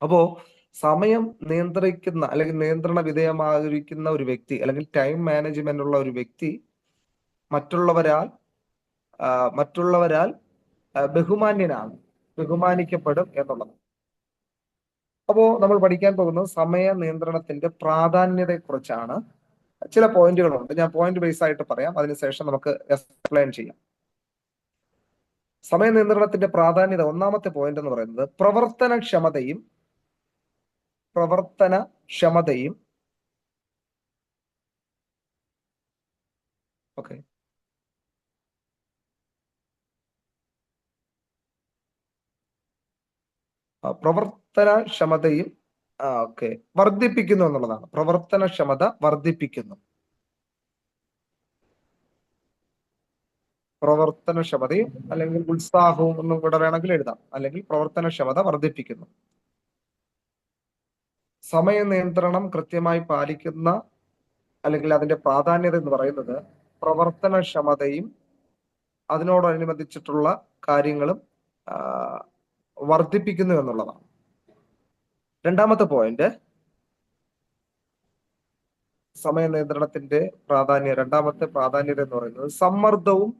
അപ്പോ സമയം നിയന്ത്രിക്കുന്ന അല്ലെങ്കിൽ നിയന്ത്രണ വിധേയമായിരിക്കുന്ന ഒരു വ്യക്തി അല്ലെങ്കിൽ ടൈം മാനേജ്മെന്റ് ഉള്ള ഒരു വ്യക്തി മറ്റുള്ളവരാൽ മറ്റുള്ളവരാൽ ബഹുമാന്യനാണ്, ബഹുമാനിക്കപ്പെടും എന്നുള്ളത്. അപ്പോ നമ്മൾ പഠിക്കാൻ പോകുന്നത് സമയ നിയന്ത്രണത്തിന്റെ പ്രാധാന്യതയെക്കുറിച്ചാണ്. ചില പോയിന്റുകളുണ്ട്, ഞാൻ പോയിന്റ് ബേസ് ആയിട്ട് പറയാം, അതിനുശേഷം നമുക്ക് എക്സ്പ്ലെയിൻ ചെയ്യാം. സമയ നിയന്ത്രണത്തിന്റെ പ്രാധാന്യത, ഒന്നാമത്തെ പോയിന്റ് എന്ന് പറയുന്നത് പ്രവർത്തനക്ഷമതയും ഓക്കെ പ്രവർത്തനക്ഷമതയും ഓക്കെ വർദ്ധിപ്പിക്കുന്നു എന്നുള്ളതാണ്. പ്രവർത്തനക്ഷമത വർദ്ധിപ്പിക്കുന്നു, പ്രവർത്തനക്ഷമതയും അല്ലെങ്കിൽ ഉത്സാഹവും ഒന്നും കൂടെ വേണമെങ്കിൽ എഴുതാം, അല്ലെങ്കിൽ പ്രവർത്തനക്ഷമത വർദ്ധിപ്പിക്കുന്നു. സമയ നിയന്ത്രണം കൃത്യമായി പാലിക്കുന്ന അല്ലെങ്കിൽ അതിന്റെ പ്രാധാന്യത എന്ന് പറയുന്നത് പ്രവർത്തനക്ഷമതയും അതിനോടനുബന്ധിച്ചിട്ടുള്ള കാര്യങ്ങളും വർദ്ധിപ്പിക്കുന്നു എന്നുള്ളതാണ്. രണ്ടാമത്തെ പോയിന്റ്, സമയ നിയന്ത്രണത്തിന്റെ രണ്ടാമത്തെ പ്രാധാന്യത എന്ന് പറയുന്നത് സമ്മർദ്ദവും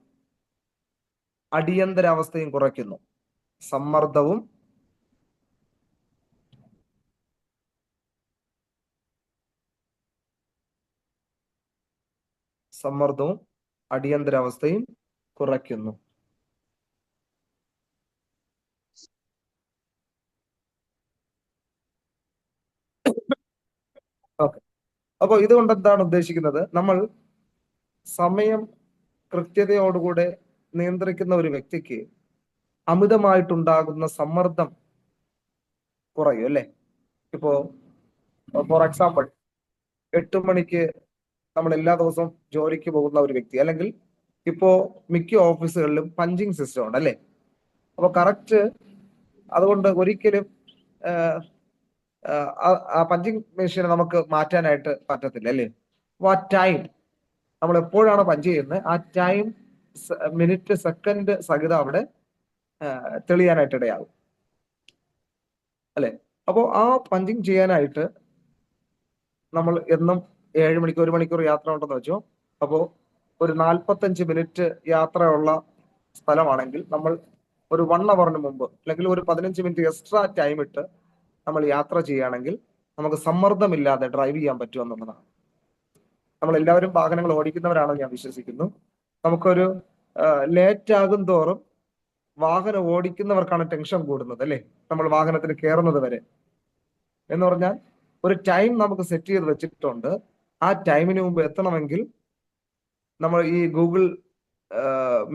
അടിയന്തരാവസ്ഥയും കുറയ്ക്കുന്നു. സമ്മർദ്ദവും അടിയന്തരാവസ്ഥയും കുറയ്ക്കുന്നു. ഓക്കെ, അപ്പൊ ഇതുകൊണ്ട് എന്താണ് ഉദ്ദേശിക്കുന്നത്? നമ്മൾ സമയം കൃത്യതയോടുകൂടെ നിയന്ത്രിക്കുന്ന ഒരു വ്യക്തിക്ക് അമിതമായിട്ടുണ്ടാകുന്ന സമ്മർദ്ദം കുറയും, അല്ലെ? ഇപ്പോ ഫോർ എക്സാമ്പിൾ 8 മണിക്ക് നമ്മൾ എല്ലാ ദിവസവും ജോലിക്ക് പോകുന്ന ഒരു വ്യക്തി, അല്ലെങ്കിൽ ഇപ്പോ മിക്ക ഓഫീസുകളിലും പഞ്ചിങ് സിസ്റ്റം ഉണ്ട്, അല്ലെ? അപ്പൊ കറക്റ്റ്, അതുകൊണ്ട് ഒരിക്കലും ആ പഞ്ചിങ് മെഷീനെ നമുക്ക് മാറ്റാനായിട്ട് പറ്റത്തില്ല, അല്ലേ? അപ്പൊ ആ ടൈം നമ്മൾ എപ്പോഴാണ് പഞ്ച് ചെയ്യുന്നത്, ആ ടൈം മിനിറ്റ് സെക്കൻഡ് സഹിതം അവിടെ തെളിയാനായിട്ട് ഇടയാകും, അല്ലെ? അപ്പോൾ ആ പഞ്ചിങ് ചെയ്യാനായിട്ട് നമ്മൾ എന്നും 7 മണിക്കൂർ 1 മണിക്കൂർ യാത്ര ഉണ്ടെന്ന് വെച്ചോ. അപ്പോൾ ഒരു 45 മിനിറ്റ് യാത്രയുള്ള സ്ഥലമാണെങ്കിൽ നമ്മൾ ഒരു 1 അവറിന് മുമ്പ് അല്ലെങ്കിൽ ഒരു 15 മിനിറ്റ് എക്സ്ട്രാ ടൈം ഇട്ട് നമ്മൾ യാത്ര ചെയ്യുകയാണെങ്കിൽ നമുക്ക് സമ്മർദ്ദമില്ലാതെ ഡ്രൈവ് ചെയ്യാൻ പറ്റും എന്നുള്ളതാണ്. നമ്മൾ എല്ലാവരും വാഹനങ്ങൾ ഓടിക്കുന്നവരാണെന്ന് ഞാൻ വിശ്വസിക്കുന്നു. നമുക്കൊരു ലേറ്റ് ആകും തോറും വാഹനം ഓടിക്കുന്നവർക്കാണ് ടെൻഷൻ കൂടുന്നത്, അല്ലേ? നമ്മൾ വാഹനത്തിന് കയറുന്നത് വരെ എന്ന് പറഞ്ഞാൽ ഒരു ടൈം നമുക്ക് സെറ്റ് ചെയ്ത് വെച്ചിട്ടുണ്ട്. ആ ടൈമിന് മുമ്പ് എത്തണമെങ്കിൽ നമ്മൾ ഈ ഗൂഗിൾ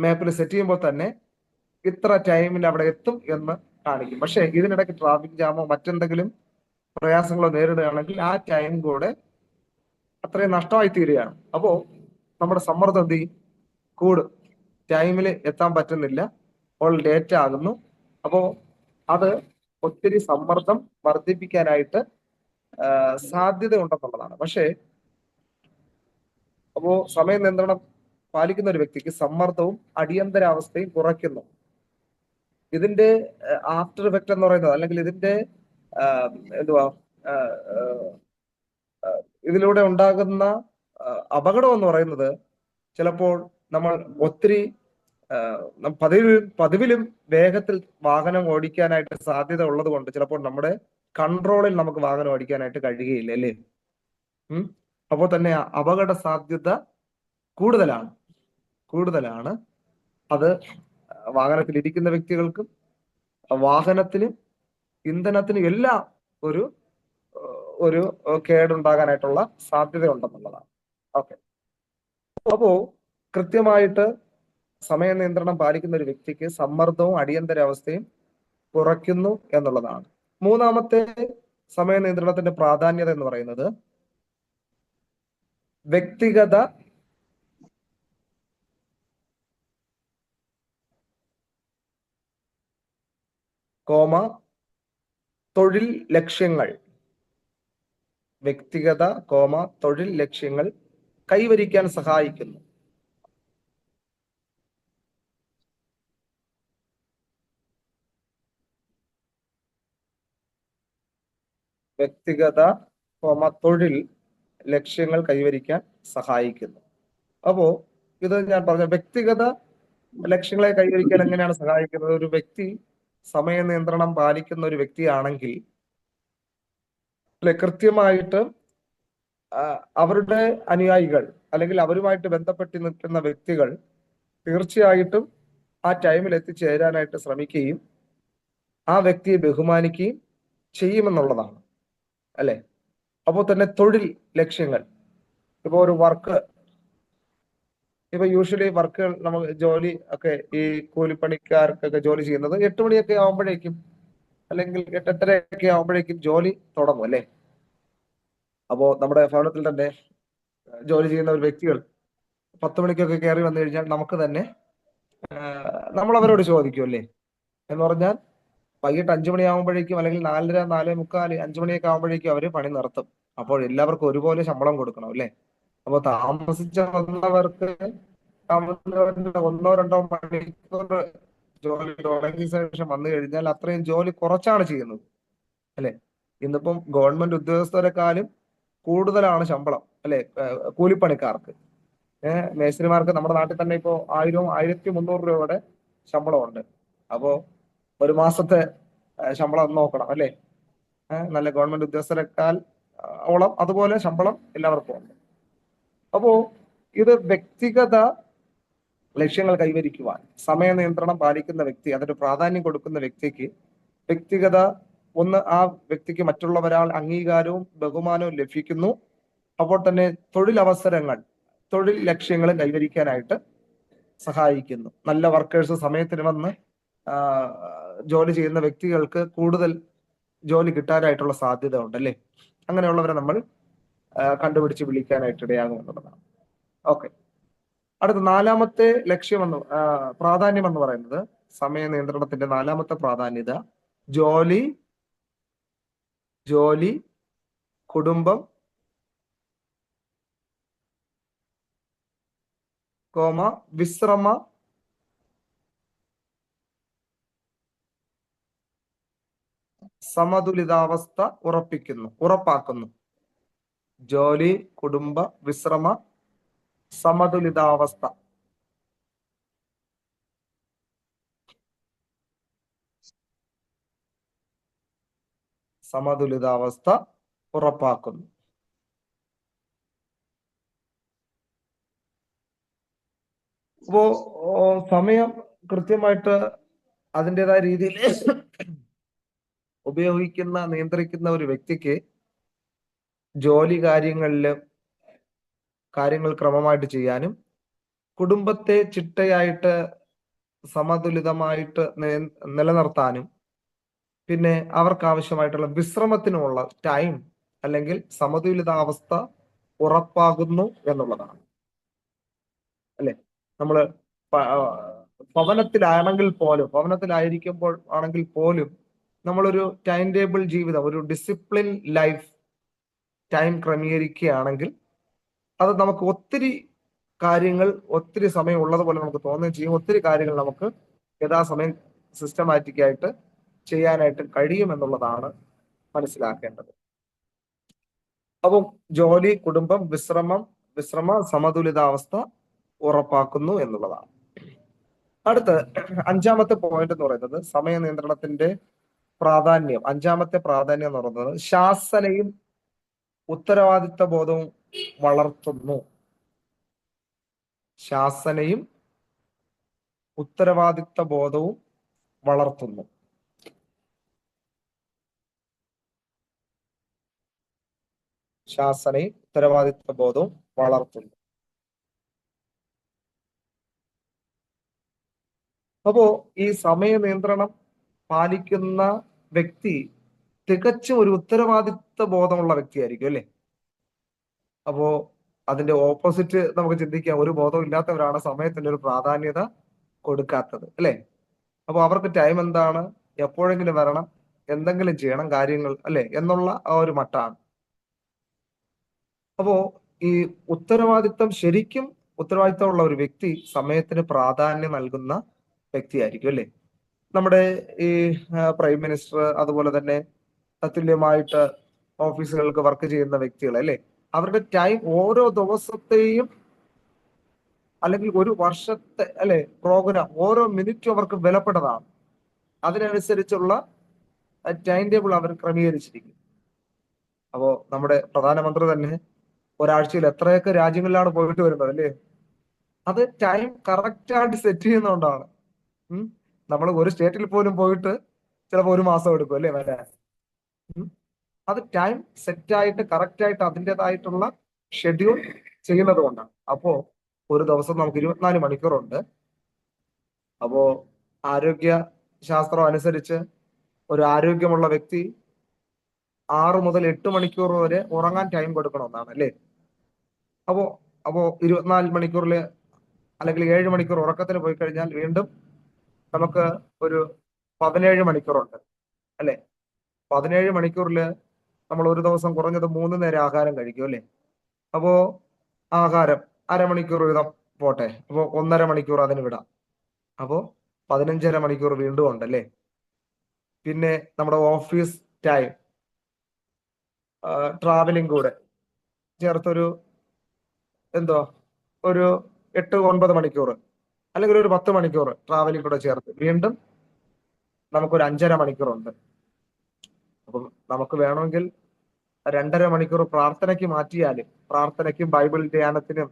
മാപ്പിൽ സെറ്റ് ചെയ്യുമ്പോൾ തന്നെ ഇത്ര ടൈമിൽ അവിടെ എത്തും എന്ന് കാണിക്കും. പക്ഷെ ഇതിനിടയ്ക്ക് ട്രാഫിക് ജാമോ മറ്റെന്തെങ്കിലും പ്രയാസങ്ങളോ നേരിടുകയാണെങ്കിൽ ആ ടൈം കൂടെ അത്രയും നഷ്ടമായി തീരുകയാണ്. അപ്പോ നമ്മുടെ സമ്മർദ്ദം എന്ത് ചെയ്യും? കൂടും. ടൈമിൽ എത്താൻ പറ്റുന്നില്ല, അപ്പോൾ ലേറ്റ് ആകുന്നു. അപ്പോ അത് ഒത്തിരി സമ്മർദ്ദം വർദ്ധിപ്പിക്കാനായിട്ട് സാധ്യത ഉണ്ടെന്നുള്ളതാണ്. പക്ഷേ അപ്പോ സമയ നിയന്ത്രണം പാലിക്കുന്ന ഒരു വ്യക്തിക്ക് സമ്മർദ്ദവും അടിയന്തരാവസ്ഥയും കുറയ്ക്കുന്നു. ഇതിന്റെ ആഫ്റ്റർ എഫക്റ്റ് എന്ന് പറയുന്നത്, അല്ലെങ്കിൽ ഇതിന്റെ എന്തുവാ ഇതിലൂടെ ഉണ്ടാകുന്ന അപകടം എന്ന് പറയുന്നത്, ചിലപ്പോൾ നമ്മൾ ഒത്തിരി പതിവിലും വേഗത്തിൽ വാഹനം ഓടിക്കാനായിട്ട് സാധ്യത ഉള്ളത് കൊണ്ട് ചിലപ്പോൾ നമ്മുടെ കൺട്രോളിൽ നമുക്ക് വാഹനം ഓടിക്കാനായിട്ട് കഴിയുകയില്ല, അല്ലേ? അപ്പോൾ തന്നെ അപകട സാധ്യത കൂടുതലാണ്. അത് വാഹനത്തിൽ ഇരിക്കുന്ന വ്യക്തികൾക്കും വാഹനത്തിനും ഇന്ധനത്തിനും എല്ലാം ഒരു കേടുണ്ടാകാനായിട്ടുള്ള സാധ്യത ഉണ്ടെന്നുള്ളതാണ്. ഓക്കെ, അപ്പോ കൃത്യമായിട്ട് സമയ നിയന്ത്രണം പാലിക്കുന്ന ഒരു വ്യക്തിക്ക് സമ്മർദ്ദവും അടിയന്തരാവസ്ഥയും കുറയ്ക്കുന്നു എന്നുള്ളതാണ്. മൂന്നാമത്തെ സമയ നിയന്ത്രണത്തിന്റെ പ്രാധാന്യത എന്ന് പറയുന്നത് വ്യക്തിഗത തൊഴിൽ ലക്ഷ്യങ്ങൾ കൈവരിക്കാൻ സഹായിക്കുന്നു. വ്യക്തിഗത, തൊഴിൽ ലക്ഷ്യങ്ങൾ കൈവരിക്കാൻ സഹായിക്കുന്നു. അപ്പോ ഇത് ഞാൻ പറഞ്ഞ വ്യക്തിഗത ലക്ഷ്യങ്ങളെ കൈവരിക്കാൻ എങ്ങനെയാണ് സഹായിക്കുന്നത്? ഒരു വ്യക്തി സമയ നിയന്ത്രണം പാലിക്കുന്ന ഒരു വ്യക്തിയാണെങ്കിൽ കൃത്യമായിട്ട് അവരുടെ അനുയായികൾ അല്ലെങ്കിൽ അവരുമായിട്ട് ബന്ധപ്പെട്ട് നിൽക്കുന്ന വ്യക്തികൾ തീർച്ചയായിട്ടും ആ ടൈമിൽ എത്തിച്ചേരാനായിട്ട് ശ്രമിക്കുകയും ആ വ്യക്തിയെ ബഹുമാനിക്കുകയും ചെയ്യുമെന്നുള്ളതാണ്, അല്ലെ? അപ്പോൾ തന്നെ തൊഴിൽ ലക്ഷ്യങ്ങൾ, ഇപ്പൊ ഒരു വർക്ക്, ഇപ്പൊ യൂഷ്വലി വർക്കുകൾ നമുക്ക് ജോലി ഒക്കെ ഈ കൂലിപ്പണിക്കാർക്കൊക്കെ ജോലി ചെയ്യുന്നത് 8 മണിയൊക്കെ ആവുമ്പോഴേക്കും അല്ലെങ്കിൽ 8:30 ആവുമ്പോഴേക്കും ജോലി തുടങ്ങും, അല്ലെ? അപ്പോ നമ്മുടെ ഭവനത്തിൽ തന്നെ ജോലി ചെയ്യുന്ന ഒരു വ്യക്തികൾ 10 മണിക്കൊക്കെ കയറി വന്നു കഴിഞ്ഞാൽ നമുക്ക് തന്നെ നമ്മൾ അവരോട് ചോദിക്കും, അല്ലേ? എന്ന് പറഞ്ഞാൽ വൈകിട്ട് 5 മണിയാകുമ്പോഴേക്കും അല്ലെങ്കിൽ 4:30, 4:45, 5 മണിയൊക്കെ ആകുമ്പോഴേക്കും അവര് പണി നിർത്തും. അപ്പോൾ എല്ലാവർക്കും ഒരുപോലെ ശമ്പളം കൊടുക്കണം, അല്ലേ? അപ്പൊ താമസിച്ച വന്നവർക്ക് 1-2 മണിക്കൂർ ജോലി തുടങ്ങിയ ശേഷം വന്നു കഴിഞ്ഞാൽ അത്രയും ജോലി കുറച്ചാണ് ചെയ്യുന്നത്, അല്ലെ? ഇന്നിപ്പം ഗവൺമെന്റ് ഉദ്യോഗസ്ഥരെക്കാളും കൂടുതലാണ് ശമ്പളം, അല്ലെ? കൂലിപ്പണിക്കാർക്ക്. മേസ്ത്രിമാർക്ക് നമ്മുടെ നാട്ടിൽ തന്നെ ഇപ്പോ 1000, 1300 രൂപയുടെ ശമ്പളമുണ്ട്. അപ്പോ ഒരു മാസത്തെ ശമ്പളം നോക്കണം, അല്ലെ? നല്ല ഗവൺമെന്റ് ഉദ്യോഗസ്ഥരെക്കാൾ ഓളം അതുപോലെ ശമ്പളം എല്ലാവർക്കും ഉണ്ട്. അപ്പോ ഇത് വ്യക്തിഗത ലക്ഷ്യങ്ങൾ കൈവരിക്കുവാൻ സമയ നിയന്ത്രണം പാലിക്കുന്ന വ്യക്തി, അതിന് പ്രാധാന്യം കൊടുക്കുന്ന വ്യക്തിക്ക് വ്യക്തിഗത ആ വ്യക്തിക്ക് മറ്റുള്ളവരാൾ അംഗീകാരവും ബഹുമാനവും ലഭിക്കുന്നു. അപ്പോൾ തന്നെ തൊഴിലവസരങ്ങൾ, തൊഴിൽ ലക്ഷ്യങ്ങൾ കൈവരിക്കാനായിട്ട് സഹായിക്കുന്നു. നല്ല വർക്കേഴ്സ് സമയത്തിന് വന്ന് ജോലി ചെയ്യുന്ന വ്യക്തികൾക്ക് കൂടുതൽ ജോലി കിട്ടാനായിട്ടുള്ള സാധ്യത ഉണ്ട്, അല്ലേ? അങ്ങനെയുള്ളവരെ നമ്മൾ കണ്ടുപിടിച്ച് വിളിക്കാനായിട്ട് ഇടയാകും എന്നുള്ളതാണ്. ഓക്കെ, അടുത്ത 4ാമത്തെ ലക്ഷ്യമെന്ന് പ്രാധാന്യം എന്ന് പറയുന്നത്, സമയ നിയന്ത്രണത്തിന്റെ 4ാമത്തെ പ്രാധാന്യത ജോലി, കുടുംബം, വിശ്രമ സമതുലിതാവസ്ഥ ഉറപ്പാക്കുന്നു. ജോലി, കുടുംബ, വിശ്രമ സമതുലിതാവസ്ഥ ഉറപ്പാക്കുന്നു. അപ്പോ സമയം കൃത്യമായിട്ട് അതിൻ്റെതായ രീതിയിൽ നിയന്ത്രിക്കുന്ന ഒരു വ്യക്തിക്ക് ജോലി കാര്യങ്ങൾ ക്രമമായിട്ട് ചെയ്യാനും കുടുംബത്തെ ചിട്ടയായിട്ട് സമതുലിതമായിട്ട് നിലനിർത്താനും പിന്നെ അവർക്ക് ആവശ്യമായിട്ടുള്ള വിശ്രമത്തിനുമുള്ള ടൈം അല്ലെങ്കിൽ സമതുലിതാവസ്ഥ ഉറപ്പാകുന്നു എന്നുള്ളതാണ്, അല്ലെ? നമ്മള് ഭവനത്തിലായിരിക്കുമ്പോൾ ആണെങ്കിൽ പോലും നമ്മളൊരു ടൈം ടേബിൾ ജീവിതം, ഒരു ഡിസിപ്ലിൻ ലൈഫ് ടൈം ക്രമീകരിക്കുകയാണെങ്കിൽ അത് നമുക്ക് ഒത്തിരി സമയം ഉള്ളതുപോലെ നമുക്ക് തോന്നുകയും ചെയ്യും. ഒത്തിരി കാര്യങ്ങൾ നമുക്ക് യഥാസമയം സിസ്റ്റമാറ്റിക് ആയിട്ട് ചെയ്യാനായിട്ട് കഴിയുമെന്നുള്ളതാണ് മനസ്സിലാക്കേണ്ടത്. അപ്പം ജോലി, കുടുംബം, വിശ്രമ സമതുലിതാവസ്ഥ ഉറപ്പാക്കുന്നു എന്നുള്ളതാണ്. അടുത്ത 5ാമത്തെ പോയിന്റ് എന്ന് പറയുന്നത് സമയ നിയന്ത്രണത്തിന്റെ പ്രാധാന്യം. 5ാമത്തെ പ്രാധാന്യം എന്ന് പറയുന്നത് ശാസനയും ഉത്തരവാദിത്ത ബോധവും വളർത്തുന്നു. ശാസനയും ഉത്തരവാദിത്ത ബോധവും വളർത്തുന്നു. ശാസനയും ഉത്തരവാദിത്ത ബോധവും വളർത്തുന്നു. അപ്പോ ഈ സമയ നിയന്ത്രണം പാലിക്കുന്ന വ്യക്തി തികച്ചും ഒരു ഉത്തരവാദിത്ത ബോധമുള്ള വ്യക്തിയായിരിക്കും, അല്ലെ? അപ്പോ അതിന്റെ ഓപ്പോസിറ്റ് നമുക്ക് ചിന്തിക്കാം. ഒരു ബോധവും ഇല്ലാത്തവരാണ് സമയത്തിന്റെ ഒരു പ്രാധാന്യത കൊടുക്കാത്തത്, അല്ലെ? അപ്പൊ അവർക്ക് ടൈം എന്താണ്, എപ്പോഴെങ്കിലും വരണം, എന്തെങ്കിലും ചെയ്യണം കാര്യങ്ങൾ, അല്ലെ, എന്നുള്ള ആ ഒരു മട്ടാണ്. അപ്പോ ഈ ശരിക്കും ഉത്തരവാദിത്തമുള്ള ഒരു വ്യക്തി സമയത്തിന് പ്രാധാന്യം നൽകുന്ന വ്യക്തിയായിരിക്കും, അല്ലെ? നമ്മുടെ ഈ പ്രൈം മിനിസ്റ്റർ അതുപോലെ തന്നെ തത്തുല്യമായിട്ട് ഓഫീസുകൾക്ക് വർക്ക് ചെയ്യുന്ന വ്യക്തികൾ അല്ലേ, അവരുടെ ടൈം ഓരോ ദിവസത്തെയും അല്ലെങ്കിൽ ഒരു വർഷത്തെ അല്ലെ പ്രോഗ്രാം ഓരോ മിനിറ്റും അവർക്ക് വിലപ്പെട്ടതാണ്. അതിനനുസരിച്ചുള്ള ടൈം ടേബിൾ അവർ ക്രമീകരിച്ചിരിക്കും. അപ്പോ നമ്മുടെ പ്രധാനമന്ത്രി തന്നെ ഒരാഴ്ചയിൽ എത്രയൊക്കെ രാജ്യങ്ങളിലാണ് പോയിട്ട് വരുന്നത് അല്ലേ, അത് ടൈം കറക്റ്റ് ആയിട്ട് സെറ്റ് ചെയ്യുന്നതുകൊണ്ടാണ്. നമ്മൾ ഒരു സ്റ്റേറ്റിൽ പോലും പോയിട്ട് ചിലപ്പോൾ ഒരു മാസം എടുക്കും അല്ലേ വരാൻ. അത് ടൈം സെറ്റായിട്ട് കറക്റ്റ് ആയിട്ട് അതിൻ്റെതായിട്ടുള്ള ഷെഡ്യൂൾ ചെയ്യുന്നത് കൊണ്ടാണ്. അപ്പോ ഒരു ദിവസം നമുക്ക് 24 മണിക്കൂറുണ്ട്. അപ്പോ ആരോഗ്യ ശാസ്ത്രം അനുസരിച്ച് ഒരു ആരോഗ്യമുള്ള വ്യക്തി 6 മുതൽ 8 മണിക്കൂർ വരെ ഉറങ്ങാൻ ടൈം കൊടുക്കണമെന്നാണ് അല്ലേ. അപ്പോ അപ്പോ 24 മണിക്കൂറിൽ അല്ലെങ്കിൽ 7 മണിക്കൂർ ഉറക്കത്തിന് പോയി കഴിഞ്ഞാൽ വീണ്ടും നമുക്ക് ഒരു 17 മണിക്കൂറുണ്ട് അല്ലെ. 17 മണിക്കൂറിൽ നമ്മൾ ഒരു ദിവസം കുറഞ്ഞത് 3 നേരം ആഹാരം കഴിക്കും അല്ലേ. അപ്പോ ആഹാരം അരമണിക്കൂർ വീതം പോട്ടെ, അപ്പോ 1.5 മണിക്കൂർ അതിന് വിടാം. അപ്പോ 15.5 മണിക്കൂർ വീണ്ടും ഉണ്ടല്ലേ. പിന്നെ നമ്മുടെ ഓഫീസ് ടൈം ട്രാവലിംഗ് കൂടെ ചേർത്തൊരു എന്തോ ഒരു 8-9 മണിക്കൂർ അല്ലെങ്കിൽ ഒരു 10 മണിക്കൂർ ട്രാവലിംഗ് കൂടെ ചേർത്ത് വീണ്ടും നമുക്കൊരു 5.5 മണിക്കൂറുണ്ട്. അപ്പം നമുക്ക് വേണമെങ്കിൽ 2.5 മണിക്കൂർ പ്രാർത്ഥനയ്ക്ക് മാറ്റിയാലും, പ്രാർത്ഥനയ്ക്കും ബൈബിൾ ധ്യാനത്തിനും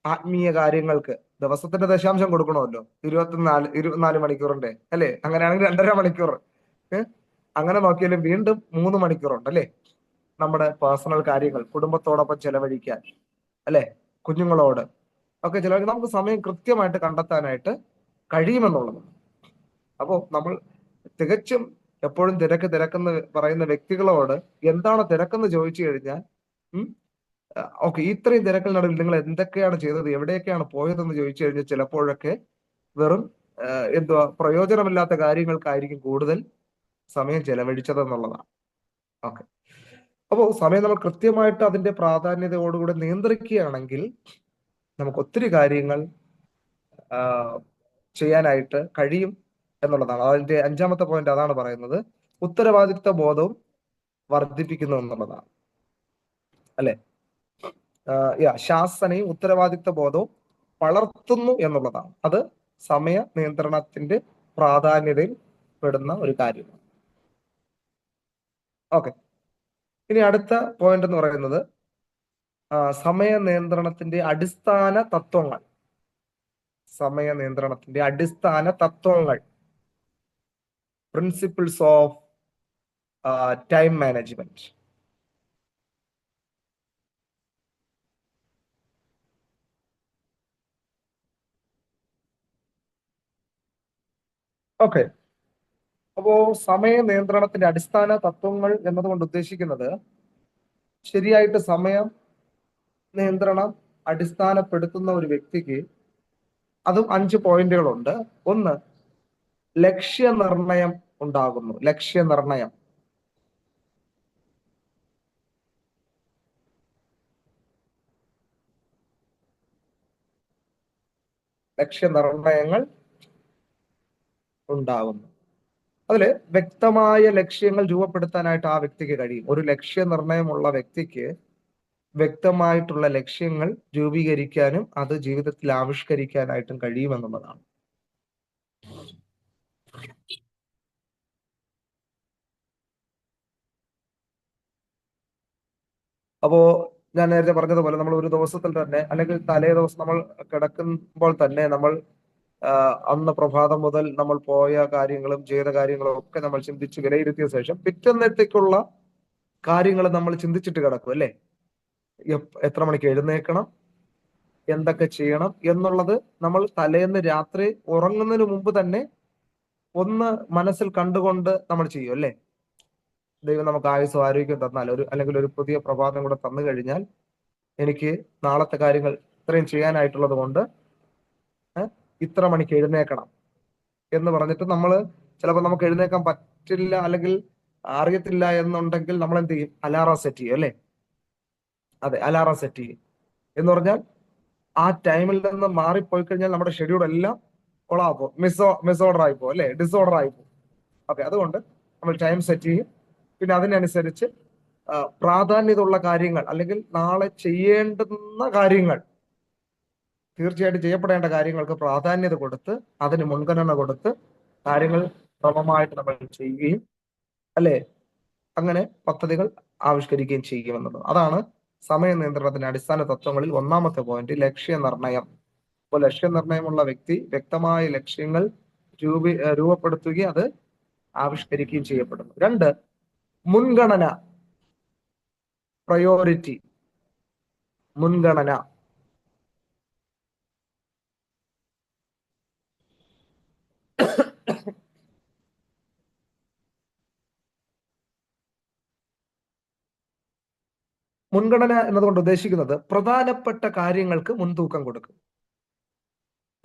ആത്മീയ കാര്യങ്ങൾക്ക് ദിവസത്തിന്റെ ദശാംശം കൊടുക്കണമല്ലോ, 24 മണിക്കൂറിന്റെ അല്ലേ. അങ്ങനെയാണെങ്കിൽ 2.5 മണിക്കൂർ അങ്ങനെ നോക്കിയാലും വീണ്ടും 3 മണിക്കൂറുണ്ട് അല്ലേ, നമ്മുടെ പേഴ്സണൽ കാര്യങ്ങൾ കുടുംബത്തോടൊപ്പം ചെലവഴിക്കാൻ അല്ലെ, കുഞ്ഞുങ്ങളോട് ഒക്കെ ചിലവഴിക്കാൻ നമുക്ക് സമയം കൃത്യമായിട്ട് കണ്ടെത്താനായിട്ട് കഴിയുമെന്നുള്ളത്. അപ്പോൾ നമ്മൾ തികച്ചും എപ്പോഴും തിരക്കെന്ന് പറയുന്ന വ്യക്തികളോട് എന്താണ് തിരക്കെന്ന് ചോദിച്ചു കഴിഞ്ഞാൽ ഓക്കെ, ഇത്രയും തിരക്കിൽ നിങ്ങൾ എന്തൊക്കെയാണ് ചെയ്തത്, എവിടെയൊക്കെയാണ് പോയതെന്ന് ചോദിച്ചു കഴിഞ്ഞാൽ ചിലപ്പോഴൊക്കെ വെറും എന്തുവാ പ്രയോജനമില്ലാത്ത കാര്യങ്ങൾക്കായിരിക്കും കൂടുതൽ സമയം ചെലവഴിച്ചതെന്നുള്ളതാണ്. ഓക്കെ, അപ്പോൾ സമയം നമ്മൾ കൃത്യമായിട്ട് അതിന്റെ പ്രാധാന്യതയോടുകൂടി നിയന്ത്രിക്കുകയാണെങ്കിൽ നമുക്ക് ഒത്തിരി കാര്യങ്ങൾ ചെയ്യാനായിട്ട് കഴിയും എന്നുള്ളതാണ്. അതിന്റെ 5ാമത്തെ പോയിന്റ് അതാണ് പറയുന്നത്, ഉത്തരവാദിത്വ ബോധവും വർദ്ധിപ്പിക്കുന്നു എന്നുള്ളതാണ് അല്ലെ. ശാസനയും ഉത്തരവാദിത്വ ബോധവും വളർത്തുന്നു എന്നുള്ളതാണ്. അത് സമയ നിയന്ത്രണത്തിന്റെ പ്രാധാന്യതയിൽ പെടുന്ന ഒരു കാര്യമാണ്. ഓക്കെ, ഇനി അടുത്ത പോയിന്റ് എന്ന് പറയുന്നത് സമയ നിയന്ത്രണത്തിന്റെ അടിസ്ഥാന തത്വങ്ങൾ. സമയ നിയന്ത്രണത്തിന്റെ അടിസ്ഥാന തത്വങ്ങൾ, principles of time management. Okay, അപ്പോ സമയ നിയന്ത്രണത്തിന്റെ അടിസ്ഥാന തത്വങ്ങൾ എന്നതുകൊണ്ട് ഉദ്ദേശിക്കുന്നത് ശരിയായിട്ട് സമയം നിയന്ത്രണം അടിസ്ഥാനപ്പെടുത്തുന്ന ഒരു വ്യക്തിക്ക് അതും 5 പോയിന്റുകളുണ്ട്. ഒന്ന്, ലക്ഷ്യനിർണയം ഉണ്ടാകുന്നു. ലക്ഷ്യനിർണയം, ലക്ഷ്യനിർണയങ്ങൾ ഉണ്ടാകുന്നു. അതില് വ്യക്തമായ ലക്ഷ്യങ്ങൾ രൂപപ്പെടുത്താനായിട്ട് ആ വ്യക്തിക്ക് കഴിയും. ഒരു ലക്ഷ്യനിർണയമുള്ള വ്യക്തിക്ക് വ്യക്തമായിട്ടുള്ള ലക്ഷ്യങ്ങൾ രൂപീകരിക്കാനും അത് ജീവിതത്തിൽ ആവിഷ്കരിക്കാനായിട്ടും കഴിയുമെന്നുള്ളതാണ്. അപ്പോ ഞാൻ നേരത്തെ പറഞ്ഞതുപോലെ നമ്മൾ ഒരു ദിവസത്തിൽ തന്നെ അല്ലെങ്കിൽ തലേ ദിവസം നമ്മൾ കിടക്കുമ്പോൾ തന്നെ നമ്മൾ അന്ന് പ്രഭാതം മുതൽ നമ്മൾ പോയ കാര്യങ്ങളും ചെയ്ത കാര്യങ്ങളും ഒക്കെ നമ്മൾ ചിന്തിച്ച് വിലയിരുത്തിയ ശേഷം പിറ്റന്നത്തേക്കുള്ള കാര്യങ്ങൾ നമ്മൾ ചിന്തിച്ചിട്ട് കിടക്കും അല്ലേ. എത്ര മണിക്ക് എഴുന്നേക്കണം, എന്തൊക്കെ ചെയ്യണം എന്നുള്ളത് നമ്മൾ തലേന്ന് രാത്രി ഉറങ്ങുന്നതിന് മുമ്പ് തന്നെ ഒന്ന് മനസ്സിൽ കണ്ടുകൊണ്ട് നമ്മൾ ചെയ്യും അല്ലേ. ദൈവം നമുക്ക് ആയുസ്സും ആരോഗ്യം തന്നാൽ അല്ലെങ്കിൽ ഒരു പുതിയ പ്രഭാതം കൂടെ തന്നു കഴിഞ്ഞാൽ എനിക്ക് നാളത്തെ കാര്യങ്ങൾ ഇത്രയും ചെയ്യാനായിട്ടുള്ളത് കൊണ്ട് ഇത്ര മണിക്ക് എഴുന്നേക്കണം എന്ന് പറഞ്ഞിട്ട് നമ്മൾ ചിലപ്പോൾ നമുക്ക് എഴുന്നേക്കാൻ പറ്റില്ല അല്ലെങ്കിൽ അറിയത്തില്ല എന്നുണ്ടെങ്കിൽ നമ്മൾ എന്ത് ചെയ്യും, അലാറം സെറ്റ് ചെയ്യും അല്ലേ. അതെ, അലാറം സെറ്റ് ചെയ്യും എന്ന് പറഞ്ഞാൽ ആ ടൈമിൽ നിന്ന് മാറിപ്പോയി കഴിഞ്ഞാൽ നമ്മുടെ ഷെഡ്യൂൾ എല്ലാം കൊളാപ്പോ മിസ്ഓർഡർ ആയിപ്പോ അല്ലെ, ഡിസോർഡർ ആയിപ്പോ. ഓക്കെ, അതുകൊണ്ട് നമ്മൾ ടൈം സെറ്റ് ചെയ്യും. പിന്നെ അതിനനുസരിച്ച് പ്രാധാന്യതയുള്ള കാര്യങ്ങൾ അല്ലെങ്കിൽ നാളെ ചെയ്യേണ്ടുന്ന കാര്യങ്ങൾ, തീർച്ചയായിട്ടും ചെയ്യപ്പെടേണ്ട കാര്യങ്ങൾക്ക് പ്രാധാന്യത കൊടുത്ത് അതിന് മുൻഗണന കൊടുത്ത് കാര്യങ്ങൾ ക്രമമായിട്ട് നമ്മൾ ചെയ്യുകയും, അല്ലെ, അങ്ങനെ പദ്ധതികൾ ആവിഷ്കരിക്കുകയും ചെയ്യുമെന്നുള്ളത്. അതാണ് സമയ നിയന്ത്രണത്തിന്റെ അടിസ്ഥാന തത്വങ്ങളിൽ ഒന്നാമത്തെ പോയിന്റ്, ലക്ഷ്യനിർണയം. അപ്പോൾ ലക്ഷ്യനിർണയമുള്ള വ്യക്തി വ്യക്തമായ ലക്ഷ്യങ്ങൾ രൂപപ്പെടുത്തുകയും അത് ആവിഷ്കരിക്കുകയും ചെയ്യപ്പെടുന്നു. 2, മുൻഗണന, പ്രയോറിറ്റി, മുൻഗണന. മുൻഗണന എന്നതുകൊണ്ട് ഉദ്ദേശിക്കുന്നത് പ്രധാനപ്പെട്ട കാര്യങ്ങൾക്ക് മുൻതൂക്കം കൊടുക്കും,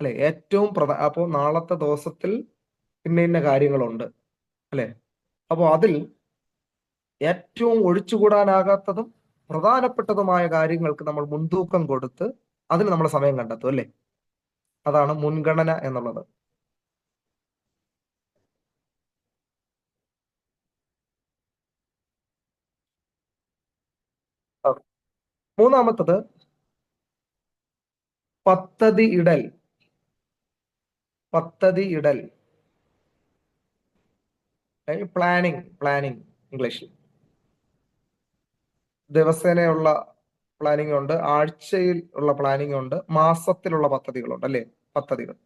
അല്ലെ. ഏറ്റവും അപ്പോൾ നാളത്തെ ദിവസത്തിൽ ഇന്ന ഇന്ന കാര്യങ്ങളുണ്ട്, അല്ലെ. അപ്പോൾ അതിൽ ഏറ്റവും ഒഴിച്ചുകൂടാനാകാത്തതും പ്രധാനപ്പെട്ടതുമായ കാര്യങ്ങൾക്ക് നമ്മൾ മുൻതൂക്കം കൊടുത്ത് അതിന് നമ്മൾ സമയം കണ്ടെത്തും, അല്ലെ. അതാണ് മുൻഗണന എന്നുള്ളത്. മൂന്നാമത്തത് പദ്ധതി ഇടൽ. പദ്ധതി ഇടൽ, പ്ലാനിങ് ഇംഗ്ലീഷിൽ. ദിവസേനയുള്ള പ്ലാനിങ് ഉണ്ട്, ആഴ്ചയിൽ ഉള്ള പ്ലാനിങ് ഉണ്ട്, മാസത്തിലുള്ള പദ്ധതികളുണ്ട്, അല്ലെ, പദ്ധതികൾ.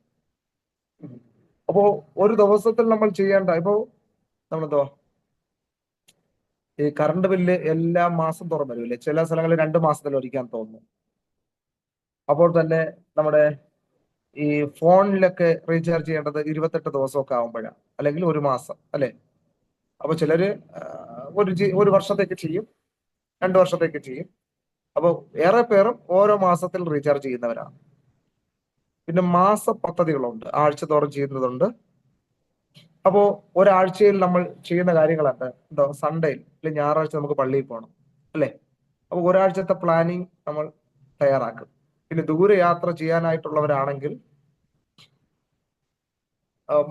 അപ്പോ ഒരു ദിവസത്തിൽ നമ്മൾ ചെയ്യേണ്ട, ഇപ്പോ നമ്മളെന്തോ ഈ കറണ്ട് ബില്ല് എല്ലാ മാസം തോറും വരില്ലേ, ചില സ്ഥലങ്ങളിൽ 2 മാസത്തിൽ ഒരിക്കാൻ തോന്നുന്നു. അപ്പോൾ തന്നെ നമ്മുടെ ഈ ഫോണിലൊക്കെ റീചാർജ് ചെയ്യേണ്ടത് 28 ദിവസമൊക്കെ ആകുമ്പോഴാണ്, അല്ലെങ്കിൽ 1 മാസം, അല്ലെ. അപ്പൊ ചിലര് ഒരു വർഷത്തേക്ക് ചെയ്യും, 2 വർഷത്തേക്ക് ചെയ്യും. അപ്പോൾ ഏറെ പേരും ഓരോ മാസത്തിൽ റീചാർജ് ചെയ്യുന്നവരാണ്. പിന്നെ മാസ പദ്ധതികളുണ്ട്, ആഴ്ച തോറും ചെയ്യുന്നതുണ്ട്. അപ്പോ ഒരാഴ്ചയിൽ നമ്മൾ ചെയ്യുന്ന കാര്യങ്ങളുണ്ട്. എന്തോ സൺഡേയിൽ അല്ലെങ്കിൽ ഞായറാഴ്ച നമുക്ക് പള്ളിയിൽ പോകണം, അല്ലെ. അപ്പൊ ഒരാഴ്ചത്തെ പ്ലാനിങ് നമ്മൾ തയ്യാറാക്കും. പിന്നെ ദൂരെ യാത്ര ചെയ്യാനായിട്ടുള്ളവരാണെങ്കിൽ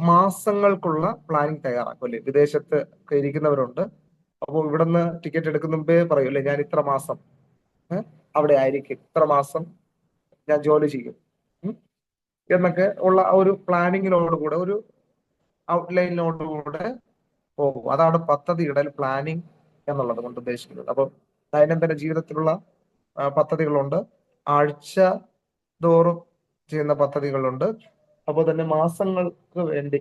മാസങ്ങൾക്കുള്ള പ്ലാനിങ് തയ്യാറാക്കും, അല്ലെ. വിദേശത്ത് ഒക്കെ ഇരിക്കുന്നവരുണ്ട്. അപ്പോൾ ഇവിടുന്ന് ടിക്കറ്റ് എടുക്കുന്ന മുമ്പേ പറയും, അല്ലെ, ഞാൻ ഇത്ര മാസം അവിടെ ആയിരിക്കും, ഇത്ര മാസം ഞാൻ ജോലി ചെയ്യും എന്നൊക്കെ ഉള്ള ഒരു പ്ലാനിങ്ങിനോടുകൂടെ, ഒരു ഔട്ട്ലൈനിനോടുകൂടെ പോകും. അതാണ് പദ്ധതി ഇടൽ, പ്ലാനിങ് എന്നുള്ളത് കൊണ്ട് ഉദ്ദേശിക്കുന്നത്. അപ്പൊ ദൈനംദിന ജീവിതത്തിലുള്ള പദ്ധതികളുണ്ട്, ആഴ്ച തോറും ചെയ്യുന്ന പദ്ധതികളുണ്ട്, അപ്പോൾ തന്നെ മാസങ്ങൾക്ക് വേണ്ടി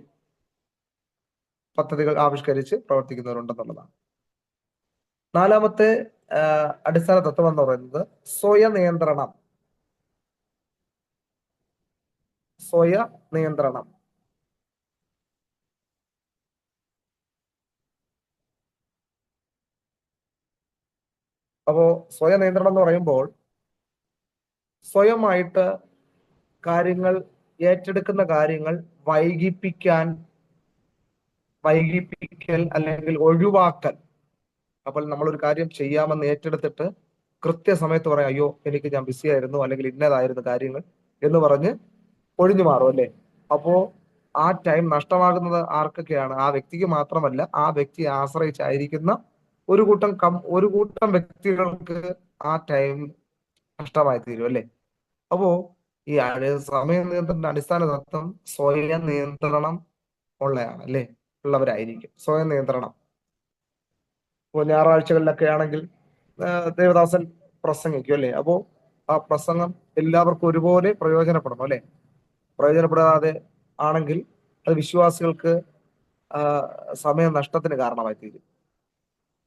പദ്ധതികൾ ആവിഷ്കരിച്ച് പ്രവർത്തിക്കുന്നവരുണ്ടെന്നുള്ളതാണ്. 4-മത്തെ അടിസ്ഥാന തത്വം എന്ന് പറയുന്നത് സ്വയനിയന്ത്രണം. സ്വയനിയന്ത്രണം. അപ്പോ സ്വയനിയന്ത്രണം എന്ന് പറയുമ്പോൾ സ്വയമായിട്ട് കാര്യങ്ങൾ ഏറ്റെടുക്കുന്ന കാര്യങ്ങൾ വൈകിപ്പിക്കൽ അല്ലെങ്കിൽ ഒഴിവാക്കൽ. അപ്പോൾ നമ്മളൊരു കാര്യം ചെയ്യാമെന്ന് ഏറ്റെടുത്തിട്ട് കൃത്യസമയത്ത് പറയാം, അയ്യോ എനിക്ക് ഞാൻ ബിസി ആയിരുന്നു, അല്ലെങ്കിൽ ഇന്നതായിരുന്നു കാര്യങ്ങൾ എന്ന് പറഞ്ഞ് ഒഴിഞ്ഞു മാറും, അല്ലേ. അപ്പോ ആ ടൈം നഷ്ടമാകുന്നത് ആർക്കൊക്കെയാണ്? ആ വ്യക്തിക്ക് മാത്രമല്ല, ആ വ്യക്തിയെ ആശ്രയിച്ചായിരിക്കുന്ന ഒരു കൂട്ടം വ്യക്തികൾക്ക് ആ ടൈം നഷ്ടമായി തീരും, അല്ലേ. അപ്പോ ഈ സമയ നിയന്ത്രണത്തിന്റെ അടിസ്ഥാന തത്വം സ്വയം നിയന്ത്രണം ഉള്ളതാണ്, അല്ലേ, ഉള്ളവരായിരിക്കും. സ്വയം നിയന്ത്രണം. ഇപ്പോൾ ഞായറാഴ്ചകളിലൊക്കെ ആണെങ്കിൽ ദേവദാസൻ പ്രസംഗിക്കും, അല്ലേ. അപ്പോ ആ പ്രസംഗം എല്ലാവർക്കും ഒരുപോലെ പ്രയോജനപ്പെടണം, അല്ലെ. പ്രയോജനപ്പെടാതെ ആണെങ്കിൽ അത് വിശ്വാസികൾക്ക് സമയ നഷ്ടത്തിന് കാരണമായി തീരും.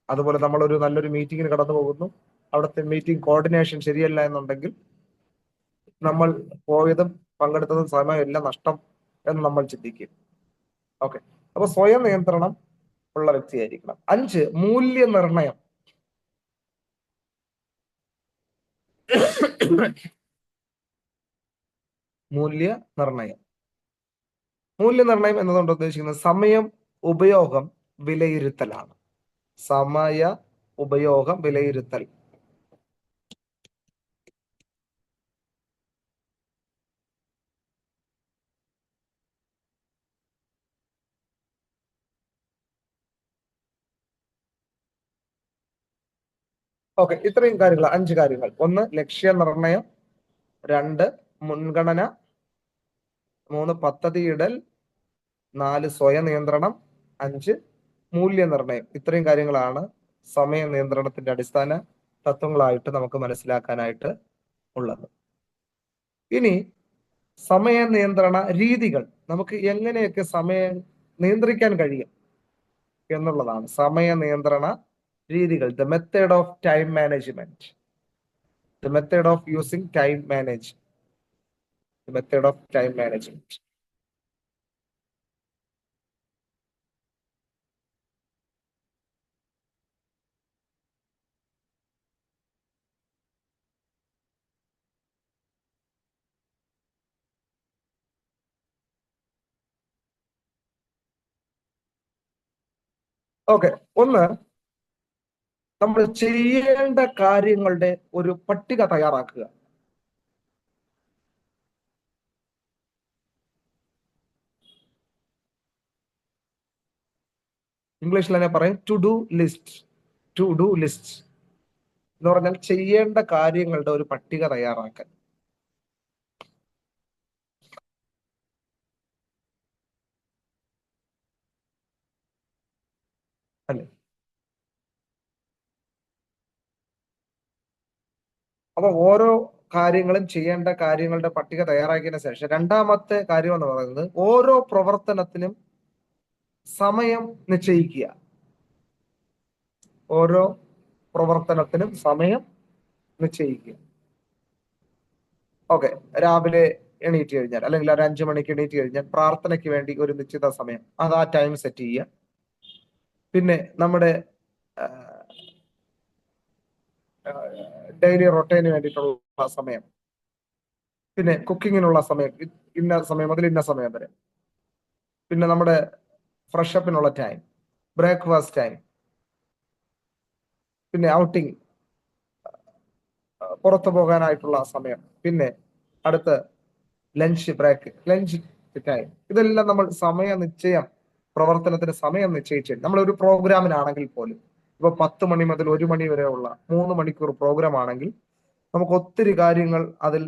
അതുപോലെ നമ്മളൊരു നല്ലൊരു മീറ്റിങ്ങിന് കടന്നു പോകുന്നു, അവിടുത്തെ മീറ്റിംഗ് കോർഡിനേഷൻ ശരിയല്ല എന്നുണ്ടെങ്കിൽ നമ്മൾ പോയതും പങ്കെടുത്തതും സമയം എല്ലാം നഷ്ടം എന്ന് നമ്മൾ ചിന്തിക്കും. ഓക്കെ. അപ്പൊ സ്വയം നിയന്ത്രണം ഉള്ള വ്യക്തിയായിരിക്കണം. 5, മൂല്യനിർണയം. മൂല്യനിർണയം. മൂല്യനിർണയം എന്നതുകൊണ്ട് ഉദ്ദേശിക്കുന്നത് സമയം ഉപയോഗം വിലയിരുത്തലാണ്. സമയ ഉപയോഗം വിലയിരുത്തൽ. ഓക്കെ, ഇത്രയും കാര്യങ്ങൾ, 5 കാര്യങ്ങൾ. 1 ലക്ഷ്യനിർണയം, 2 മുൻഗണന, 3 പദ്ധതിയിടൽ, 4 സ്വയം നിയന്ത്രണം, 5 മൂല്യനിർണയം. ഇത്രയും കാര്യങ്ങളാണ് സമയ നിയന്ത്രണത്തിന്റെ അടിസ്ഥാന തത്വങ്ങളായിട്ട് നമുക്ക് മനസ്സിലാക്കാനായിട്ട് ഉള്ളത്. ഇനി സമയ നിയന്ത്രണ രീതികൾ, നമുക്ക് എങ്ങനെയൊക്കെ സമയം നിയന്ത്രിക്കാൻ കഴിയും എന്നുള്ളതാണ് സമയ നിയന്ത്രണ രീതികൾ. The method of time management, the method of using time manage, the method of time management. Okay, ഒന്ന്, നമ്മൾ ചെയ്യേണ്ട കാര്യങ്ങളുടെ ഒരു പട്ടിക തയ്യാറാക്കുക. ഇംഗ്ലീഷിൽ തന്നെ പറയും to do list. To do list എന്ന് പറഞ്ഞാൽ ചെയ്യേണ്ട കാര്യങ്ങളുടെ ഒരു പട്ടിക തയ്യാറാക്കാൻ. അല്ലെ? അപ്പൊ ഓരോ കാര്യങ്ങളും ചെയ്യേണ്ട കാര്യങ്ങളുടെ പട്ടിക തയ്യാറാക്കിയതിനു ശേഷം രണ്ടാമത്തെ കാര്യം എന്ന് പറയുന്നത് ഓരോ പ്രവർത്തനത്തിനും സമയം നിശ്ചയിക്കുക. ഓരോ പ്രവർത്തനത്തിനും സമയം നിശ്ചയിക്കുക. ഓക്കെ, രാവിലെ എണീറ്റ് കഴിഞ്ഞാൽ അല്ലെങ്കിൽ ഒരു 5 മണിക്ക് എണീറ്റ് കഴിഞ്ഞാൽ പ്രാർത്ഥനയ്ക്ക് വേണ്ടി ഒരു നിശ്ചിത സമയം, അത് ആ ടൈം സെറ്റ് ചെയ്യുക. പിന്നെ നമ്മുടെ ഡെയിലി റൊട്ടീന് വേണ്ടിയിട്ടുള്ള സമയം, പിന്നെ കുക്കിങ്ങിനുള്ള സമയം, ഇന്ന സമയം മുതൽ ഇന്ന സമയം വരെ, പിന്നെ നമ്മുടെ ഫ്രഷപ്പിനുള്ള ടൈം, ബ്രേക്ക്ഫാസ്റ്റ് ടൈം, പിന്നെ ഔട്ടിങ്, പുറത്തു പോകാനായിട്ടുള്ള സമയം, പിന്നെ അടുത്ത് ലഞ്ച് ബ്രേക്ക്, ലഞ്ച് ടൈം. ഇതെല്ലാം നമ്മൾ സമയ നിശ്ചയം, പ്രവർത്തനത്തിന് സമയം നിശ്ചയിച്ച് നമ്മളൊരു പ്രോഗ്രാമിനാണെങ്കിൽ പോലും ഇപ്പൊ 10 മണി മുതൽ 1 മണി വരെയുള്ള 3 മണിക്കൂർ പ്രോഗ്രാം ആണെങ്കിൽ നമുക്ക് ഒത്തിരി കാര്യങ്ങൾ അതിൽ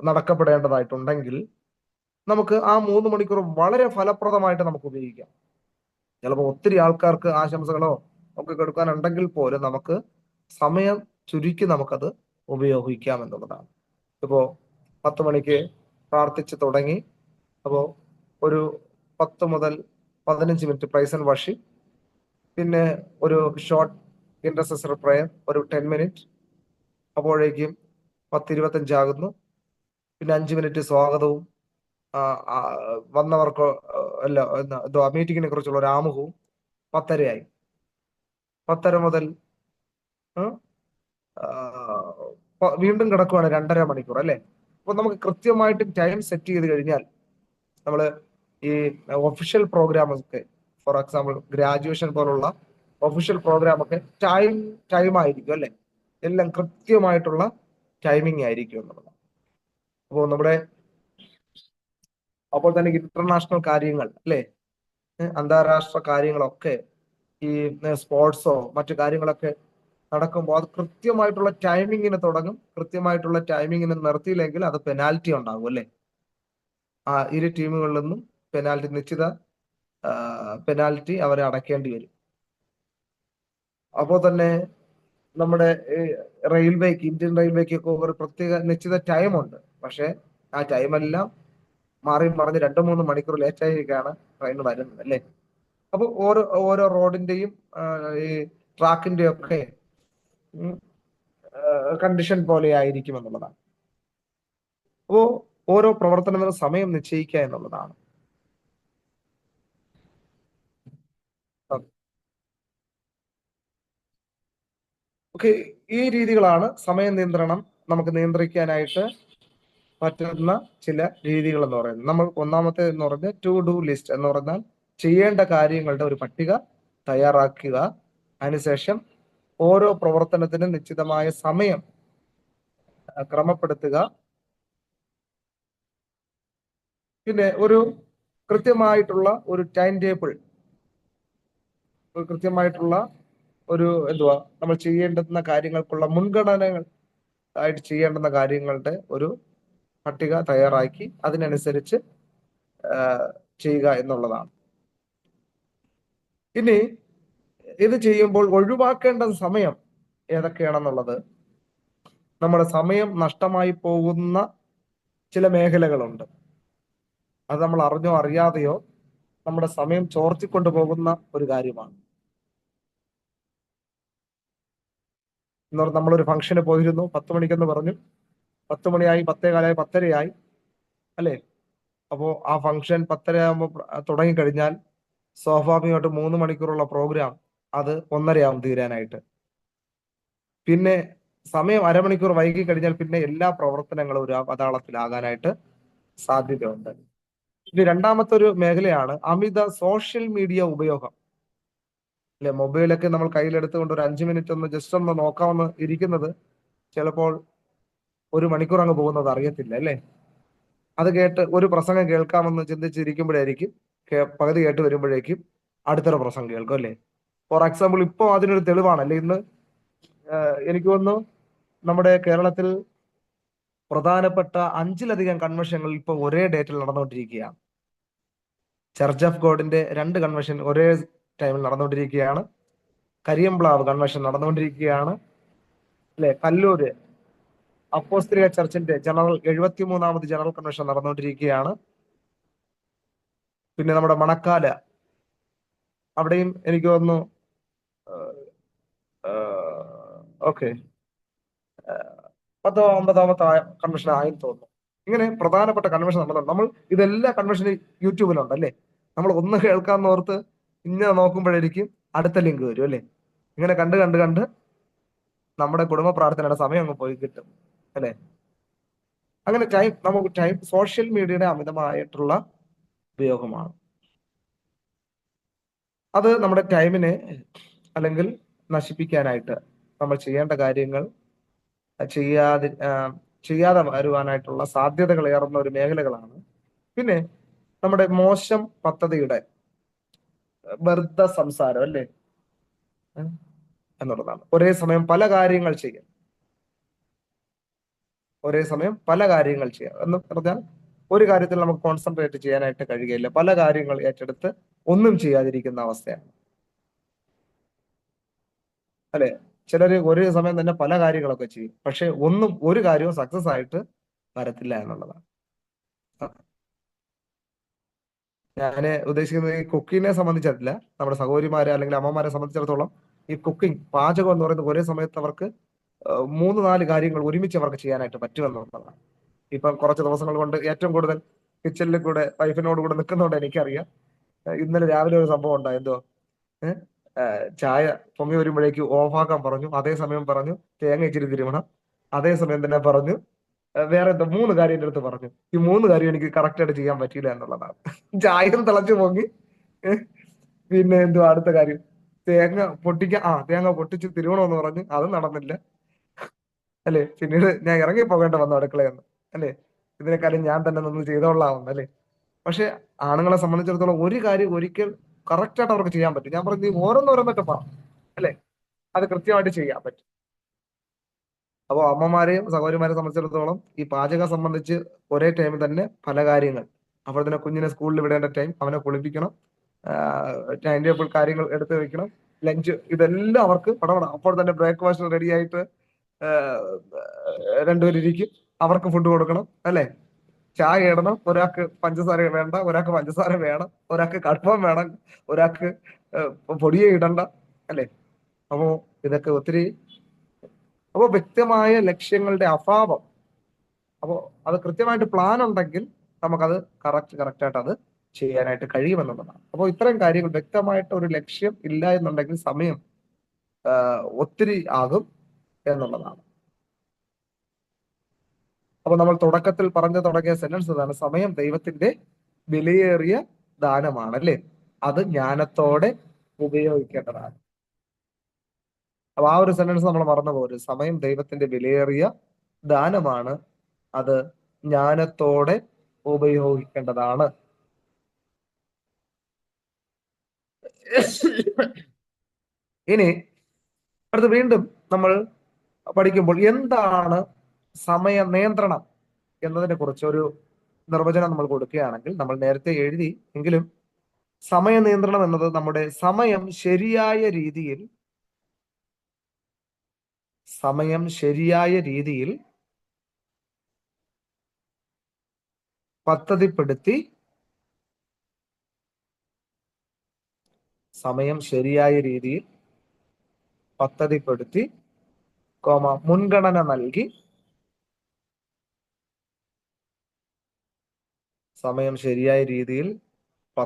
നടക്കപ്പെടേണ്ടതായിട്ടുണ്ടെങ്കിൽ നമുക്ക് ആ 3 മണിക്കൂർ വളരെ ഫലപ്രദമായിട്ട് നമുക്ക് ഉപയോഗിക്കാം. ചിലപ്പോൾ ഒത്തിരി ആൾക്കാർക്ക് ആശംസകളോ ഒക്കെ കൊടുക്കാനുണ്ടെങ്കിൽ പോലും നമുക്ക് സമയം ചുരുക്കി നമുക്കത് ഉപയോഗിക്കാം എന്നുള്ളതാണ്. ഇപ്പോ 10 മണിക്ക് പ്രാർത്ഥിച്ച് തുടങ്ങി, അപ്പോ ഒരു 10 മുതൽ 15 മിനിറ്റ് പ്രൈസ് ആൻഡ് വർഷിപ്പ്, പിന്നെ ഒരു ഷോർട്ട് ഇന്റർസെസറി പ്രയർ ഒരു 10 മിനിറ്റ്, അപ്പോഴേക്കും 10:25 ആകുന്നു. പിന്നെ 5 മിനിറ്റ് സ്വാഗതവും വന്നവർക്ക് അല്ല എന്തോ മീറ്റിങ്ങിനെ കുറിച്ചുള്ള ഒരു ആമുഖവും 10:30 10:30 മുതൽ വീണ്ടും കിടക്കുവാണ് 2.5 മണിക്കൂർ, അല്ലെ? അപ്പൊ നമുക്ക് കൃത്യമായിട്ട് ടൈം സെറ്റ് ചെയ്ത് കഴിഞ്ഞാൽ നമ്മള് ഈ ഒഫീഷ്യൽ പ്രോഗ്രാം ഒക്കെ, ഫോർ എക്സാമ്പിൾ ഗ്രാജുവേഷൻ പോലുള്ള ഒഫീഷ്യൽ പ്രോഗ്രാം ഒക്കെ ടൈം ആയിരിക്കും, അല്ലെ? എല്ലാം കൃത്യമായിട്ടുള്ള ടൈമിംഗ് ആയിരിക്കും എന്നുള്ളത്. അപ്പോൾ നമ്മുടെ അപ്പോൾ തന്നെ ഇന്റർനാഷണൽ കാര്യങ്ങൾ, അല്ലെ, അന്താരാഷ്ട്ര കാര്യങ്ങളൊക്കെ, ഈ സ്പോർട്സോ മറ്റു കാര്യങ്ങളൊക്കെ നടക്കുമ്പോൾ അത് കൃത്യമായിട്ടുള്ള ടൈമിങ്ങിന് തുടങ്ങും, കൃത്യമായിട്ടുള്ള ടൈമിങ്ങിന് നിർത്തിയില്ലെങ്കിൽ അത് പെനാൽറ്റി ഉണ്ടാകും, അല്ലെ? ഇരു ടീമുകളിൽ നിന്നും പെനാൽറ്റി, നിശ്ചിത പെനാൽറ്റി അവരെ അടയ്ക്കേണ്ടി വരും. അപ്പോൾ തന്നെ നമ്മുടെ റെയിൽവേക്ക്, ഇന്ത്യൻ റെയിൽവേക്കൊക്കെ ഒരു പ്രത്യേക നിശ്ചിത ടൈമുണ്ട്. പക്ഷെ ആ ടൈമെല്ലാം മാറി മറിഞ്ഞ് 2-3 മണിക്കൂർ ലേറ്റ് ആയിരിക്കാണ് ട്രെയിൻ വരുന്നത്, അല്ലേ? അപ്പൊ ഓരോ റോഡിന്റെയും ഈ ട്രാക്കിന്റെ ഒക്കെ കണ്ടീഷൻ പോലെ ആയിരിക്കും എന്നുള്ളതാണ്. അപ്പോ ഓരോ പ്രവർത്തനത്തിനും സമയം നിശ്ചയിക്കുക എന്നുള്ളതാണ്. ഓക്കെ, ഈ രീതികളാണ് സമയ നിയന്ത്രണം നമുക്ക് നിയന്ത്രിക്കാനായിട്ട് പറ്റുന്ന ചില രീതികൾ എന്ന് പറയുന്നത്. നമ്മൾ ഒന്നാമത്തെ എന്ന് പറഞ്ഞാൽ ടു ഡു ലിസ്റ്റ് എന്ന് പറഞ്ഞാൽ ചെയ്യേണ്ട കാര്യങ്ങളുടെ ഒരു പട്ടിക തയ്യാറാക്കുക. അതിനുശേഷം ഓരോ പ്രവർത്തനത്തിനും നിശ്ചിതമായ സമയം ക്രമപ്പെടുത്തുക. പിന്നെ ഒരു കൃത്യമായിട്ടുള്ള ഒരു ടൈം ടേബിൾ, ഒരു കൃത്യമായിട്ടുള്ള ഒരു എന്തുവാ നമ്മൾ ചെയ്യേണ്ടുന്ന കാര്യങ്ങൾക്കുള്ള മുൻഗണനകൾ ആയിട്ട് ചെയ്യേണ്ടുന്ന കാര്യങ്ങളുടെ ഒരു പട്ടിക തയ്യാറാക്കി അതിനനുസരിച്ച് ചെയ്യുക എന്നുള്ളതാണ്. ഇനി ഇത് ചെയ്യുമ്പോൾ ഒഴിവാക്കേണ്ട സമയം ഏതൊക്കെയാണെന്നുള്ളത്, നമ്മുടെ സമയം നഷ്ടമായി പോകുന്ന ചില മേഖലകളുണ്ട്. അത് നമ്മൾ അറിഞ്ഞോ അറിയാതെയോ നമ്മുടെ സമയം ചോർത്തിക്കൊണ്ടു പോകുന്ന ഒരു കാര്യമാണ്. നമ്മളൊരു ഫംഗ്ഷന് പോയിരുന്നു, 10 മണിക്കെന്ന് പറഞ്ഞു, 10 മണിയായി, 10:15, 10:30 അല്ലേ? അപ്പോ ആ ഫംഗ്ഷൻ 10:30 ആകുമ്പോൾ തുടങ്ങിക്കഴിഞ്ഞാൽ സ്വാഭാവികമായിട്ട് 3 മണിക്കൂറുള്ള പ്രോഗ്രാം അത് 1:30 തീരാനായിട്ട്. പിന്നെ സമയം അരമണിക്കൂർ വൈകി കഴിഞ്ഞാൽ പിന്നെ എല്ലാ പ്രവർത്തനങ്ങളും ഒരു അവതാളത്തിലാകാനായിട്ട് സാധ്യതയുണ്ട്. ഇനി രണ്ടാമത്തെ ഒരു മേഖലയാണ് അമിത സോഷ്യൽ മീഡിയ ഉപയോഗം. അല്ലെ, മൊബൈലൊക്കെ നമ്മൾ കയ്യിലെടുത്തുകൊണ്ട് ഒരു 5 മിനിറ്റ് ഒന്ന് ജസ്റ്റ് ഒന്ന് നോക്കാമെന്ന് ഇരിക്കുന്നത് ചിലപ്പോൾ 1 മണിക്കൂർ അങ്ങ് പോകുന്നത് അറിയത്തില്ല, അല്ലേ? അത് കേട്ട് ഒരു പ്രസംഗം കേൾക്കാമെന്ന് ചിന്തിച്ചിരിക്കുമ്പോഴായിരിക്കും പകുതി കേട്ട് വരുമ്പോഴേക്കും അടുത്തൊരു പ്രസംഗം കേൾക്കും, അല്ലേ? ഫോർ എക്സാമ്പിൾ, ഇപ്പോൾ അതിനൊരു തെളിവാണല്ലേ ഇന്ന് എനിക്ക് തോന്നുന്നു നമ്മുടെ കേരളത്തിൽ പ്രധാനപ്പെട്ട 5-ലധികം കൺവെൻഷനുകൾ ഇപ്പോൾ ഒരേ ഡേറ്റിൽ നടന്നുകൊണ്ടിരിക്കുകയാണ്. ചർച്ച് ഓഫ് ഗോഡിന്റെ 2 കൺവെൻഷൻ ഒരേ ടൈമിൽ നടന്നുകൊണ്ടിരിക്കുകയാണ്. കരിയംപ്ലാവ് കൺവെൻഷൻ നടന്നുകൊണ്ടിരിക്കുകയാണ്, അല്ലെ? കല്ലൂര് അപ്പോസ്തലിക ചർച്ചിന്റെ 73ാമത് ജനറൽ കൺവെൻഷൻ നടന്നുകൊണ്ടിരിക്കുകയാണ്. പിന്നെ നമ്മുടെ മണക്കാല, അവിടെയും എനിക്ക് തോന്നുന്നു ഓക്കെ 10-9ാമത്തെ കൺവെൻഷൻ ആയി തോന്നുന്നു. ഇങ്ങനെ പ്രധാനപ്പെട്ട കൺവെൻഷൻ നടന്നുണ്ട്. നമ്മൾ ഇതെല്ലാ കൺവെൻഷനും യൂട്യൂബിലുണ്ട്, അല്ലേ? നമ്മൾ ഒന്ന് കേൾക്കാന്ന് ഓർത്ത് ഇങ്ങനെ നോക്കുമ്പോഴായിരിക്കും അടുത്ത ലിങ്ക് വരും, അല്ലേ? ഇങ്ങനെ കണ്ട് കണ്ട് കണ്ട് നമ്മുടെ കുടുംബ പ്രാർത്ഥനയുടെ സമയം അങ്ങ് പോയി കിട്ടും, അല്ലെ? അങ്ങനെ നമുക്ക് സോഷ്യൽ മീഡിയയുടെ അമിതമായിട്ടുള്ള ഉപയോഗമാണ്. അത് നമ്മുടെ ടൈമിനെ അല്ലെങ്കിൽ നശിപ്പിക്കാനായിട്ട് നമ്മൾ ചെയ്യേണ്ട കാര്യങ്ങൾ ചെയ്യാതെ വരുവാനായിട്ടുള്ള സാധ്യതകൾ ഏറുന്ന ഒരു മേഖലകളാണ്. പിന്നെ നമ്മുടെ മോശം പദ്ധതിയുടെ വെറുത സംസാരം, അല്ലേ, എന്നുള്ളതാണ്. ഒരേ സമയം പല കാര്യങ്ങൾ ചെയ്യാം എന്ന് പറഞ്ഞാൽ ഒരു കാര്യത്തിൽ നമുക്ക് കോൺസെൻട്രേറ്റ് ചെയ്യാനായിട്ട് കഴിയുകയില്ല. പല കാര്യങ്ങൾ ഏറ്റെടുത്ത് ഒന്നും ചെയ്യാതിരിക്കുന്ന അവസ്ഥയാണ്, അല്ലെ? ചിലര് ഒരേ സമയം തന്നെ പല കാര്യങ്ങളൊക്കെ ചെയ്യും, പക്ഷെ ഒരു കാര്യവും സക്സസ് ആയിട്ട് വരത്തില്ല എന്നുള്ളതാണ്. ഞാൻ ഉദ്ദേശിക്കുന്നത് ഈ കുക്കിങ്ങിനെ സംബന്ധിച്ചല്ല, നമ്മുടെ സഹോദരിമാരെ അല്ലെങ്കിൽ അമ്മമാരെ സംബന്ധിച്ചിടത്തോളം ഈ കുക്കിംഗ്, പാചകം എന്ന് പറയുന്നത് ഒരേ സമയത്ത് അവർക്ക് 3-4 കാര്യങ്ങൾ ഒരുമിച്ച് അവർക്ക് ചെയ്യാനായിട്ട് പറ്റുമെന്നുള്ളതാണ്. ഇപ്പം കുറച്ച് ദിവസങ്ങൾ കൊണ്ട് ഏറ്റവും കൂടുതൽ കിച്ചണിൽ കൂടെ വൈഫിനോട് കൂടെ നിൽക്കുന്നതുകൊണ്ട് എനിക്കറിയാം. ഇന്നലെ രാവിലെ ഒരു സംഭവം ഉണ്ടായി. എന്തോ ചായ പൊങ്ങി വരുമ്പോഴേക്ക് ഓഫാക്കാൻ പറഞ്ഞു, അതേസമയം പറഞ്ഞു തേങ്ങ ഇച്ചിരി തിരുമണം, അതേസമയം തന്നെ പറഞ്ഞു വേറെ എന്തോ 3 കാര്യം എൻ്റെ അടുത്ത് പറഞ്ഞു. ഈ 3 കാര്യം എനിക്ക് കറക്റ്റ് ആയിട്ട് ചെയ്യാൻ പറ്റിയില്ല എന്നുള്ളതാണ്. ചായയും തിളച്ചു പൊങ്ങി, പിന്നെ എന്തോ അടുത്ത കാര്യം തേങ്ങ പൊട്ടിച്ച് തിരുവണമെന്ന് പറഞ്ഞു, അതും നടന്നില്ല, അല്ലെ? പിന്നീട് ഞാൻ ഇറങ്ങി പോകേണ്ട വന്നു അടുക്കളയെന്ന്, അല്ലെ? ഇതിനെക്കാളും ഞാൻ തന്നെ നിന്ന് ചെയ്തോളാമെന്ന്, അല്ലെ? പക്ഷെ ആണുങ്ങളെ സംബന്ധിച്ചിടത്തോളം ഒരു കാര്യം ഒരിക്കൽ കറക്റ്റായിട്ട് അവർക്ക് ചെയ്യാൻ പറ്റും. ഞാൻ പറഞ്ഞു, നീ ഓരോന്നോരോന്നൊക്കെ പറ, അല്ലെ? അത് കൃത്യമായിട്ട് ചെയ്യാൻ പറ്റും. അപ്പോൾ അമ്മമാരെയും സഹോദരിമാരെയും സംബന്ധിച്ചിടത്തോളം ഈ പാചകം സംബന്ധിച്ച് ഒരേ ടൈമിൽ തന്നെ പല കാര്യങ്ങൾ, അപ്പോൾ തന്നെ കുഞ്ഞിനെ സ്കൂളിൽ വിടേണ്ട ടൈം, അവനെ കുളിപ്പിക്കണം, ടൈം ടേബിൾ കാര്യങ്ങൾ എടുത്തു വെക്കണം, ലഞ്ച്, ഇതെല്ലാം അവർക്ക് പടപട. അപ്പോൾ തന്നെ ബ്രേക്ക്ഫാസ്റ്റ് റെഡി ആയിട്ട് രണ്ടുപേരിയ്ക്കും, അവർക്ക് ഫുഡ് കൊടുക്കണം, അല്ലെ? ചായ ഇടണം, ഒരാൾക്ക് പഞ്ചസാര വേണ്ട, ഒരാൾക്ക് പഞ്ചസാര വേണം, ഒരാൾക്ക് കടുപ്പം വേണം, ഒരാൾക്ക് പൊടിയെ ഇടണ്ട, അല്ലെ? അപ്പോ ഇതൊക്കെ ഒത്തിരി, അപ്പോൾ വ്യക്തമായ ലക്ഷ്യങ്ങളുടെ അഭാവം. അപ്പോൾ അത് കൃത്യമായിട്ട് പ്ലാൻ ഉണ്ടെങ്കിൽ നമുക്കത് കറക്റ്റായിട്ട് അത് ചെയ്യാനായിട്ട് കഴിയുമെന്നുള്ളതാണ്. അപ്പോൾ ഇത്തരം കാര്യങ്ങൾ, വ്യക്തമായിട്ട് ഒരു ലക്ഷ്യം ഇല്ല എന്നുണ്ടെങ്കിൽ സമയം ഒത്തിരി ആകും എന്നുള്ളതാണ്. അപ്പൊ നമ്മൾ തുടക്കത്തിൽ തുടങ്ങിയ സെന്റൻസ് ഇതാണ്: സമയം ദൈവത്തിന്റെ വിലയേറിയ ദാനമാണ്, അല്ലേ? അത് ജ്ഞാനത്തോടെ ഉപയോഗിക്കേണ്ടതാണ്. അപ്പൊ ആ ഒരു സെന്റൻസ് നമ്മൾ മറന്നു പോകരുത്. സമയം ദൈവത്തിന്റെ വിലയേറിയ ദാനമാണ്, അത് ജ്ഞാനത്തോടെ ഉപയോഗിക്കേണ്ടതാണ്. ഇനി അടുത്ത് വീണ്ടും നമ്മൾ പഠിക്കുമ്പോൾ എന്താണ് സമയ നിയന്ത്രണം എന്നതിനെ കുറിച്ച് ഒരു നിർവചനം നമ്മൾ കൊടുക്കുകയാണെങ്കിൽ, നമ്മൾ നേരത്തെ എഴുതി എങ്കിലും സമയ നിയന്ത്രണം എന്നത് നമ്മുടെ സമയം ശരിയായ രീതിയിൽ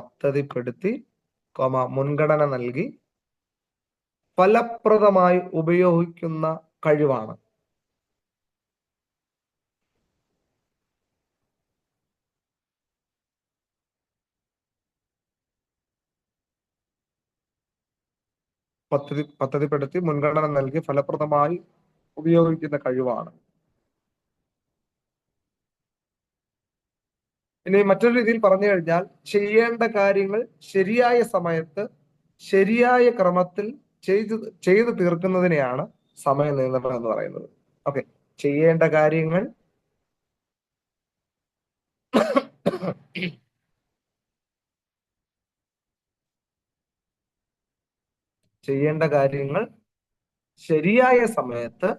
പദ്ധതിപ്പെടുത്തി മുൻഗണന നൽകി ഫലപ്രദമായി ഉപയോഗിക്കുന്ന കഴിവാണ്. പദ്ധതിപ്പെടുത്തി മുൻഗണന നൽകി ഫലപ്രദമായി ഉപയോഗിക്കുന്ന കഴിവാണ്. ഇനി മറ്റൊരു രീതിയിൽ പറഞ്ഞു കഴിഞ്ഞാൽ, ചെയ്യേണ്ട കാര്യങ്ങൾ ശരിയായ സമയത്ത് ശരിയായ ക്രമത്തിൽ ചെയ്തു തീർക്കുന്നതിനെയാണ് സമയ നിയന്ത്രണം എന്ന് പറയുന്നത്. ഓക്കെ, ചെയ്യേണ്ട കാര്യങ്ങൾ ശരിയായ സമയത്ത്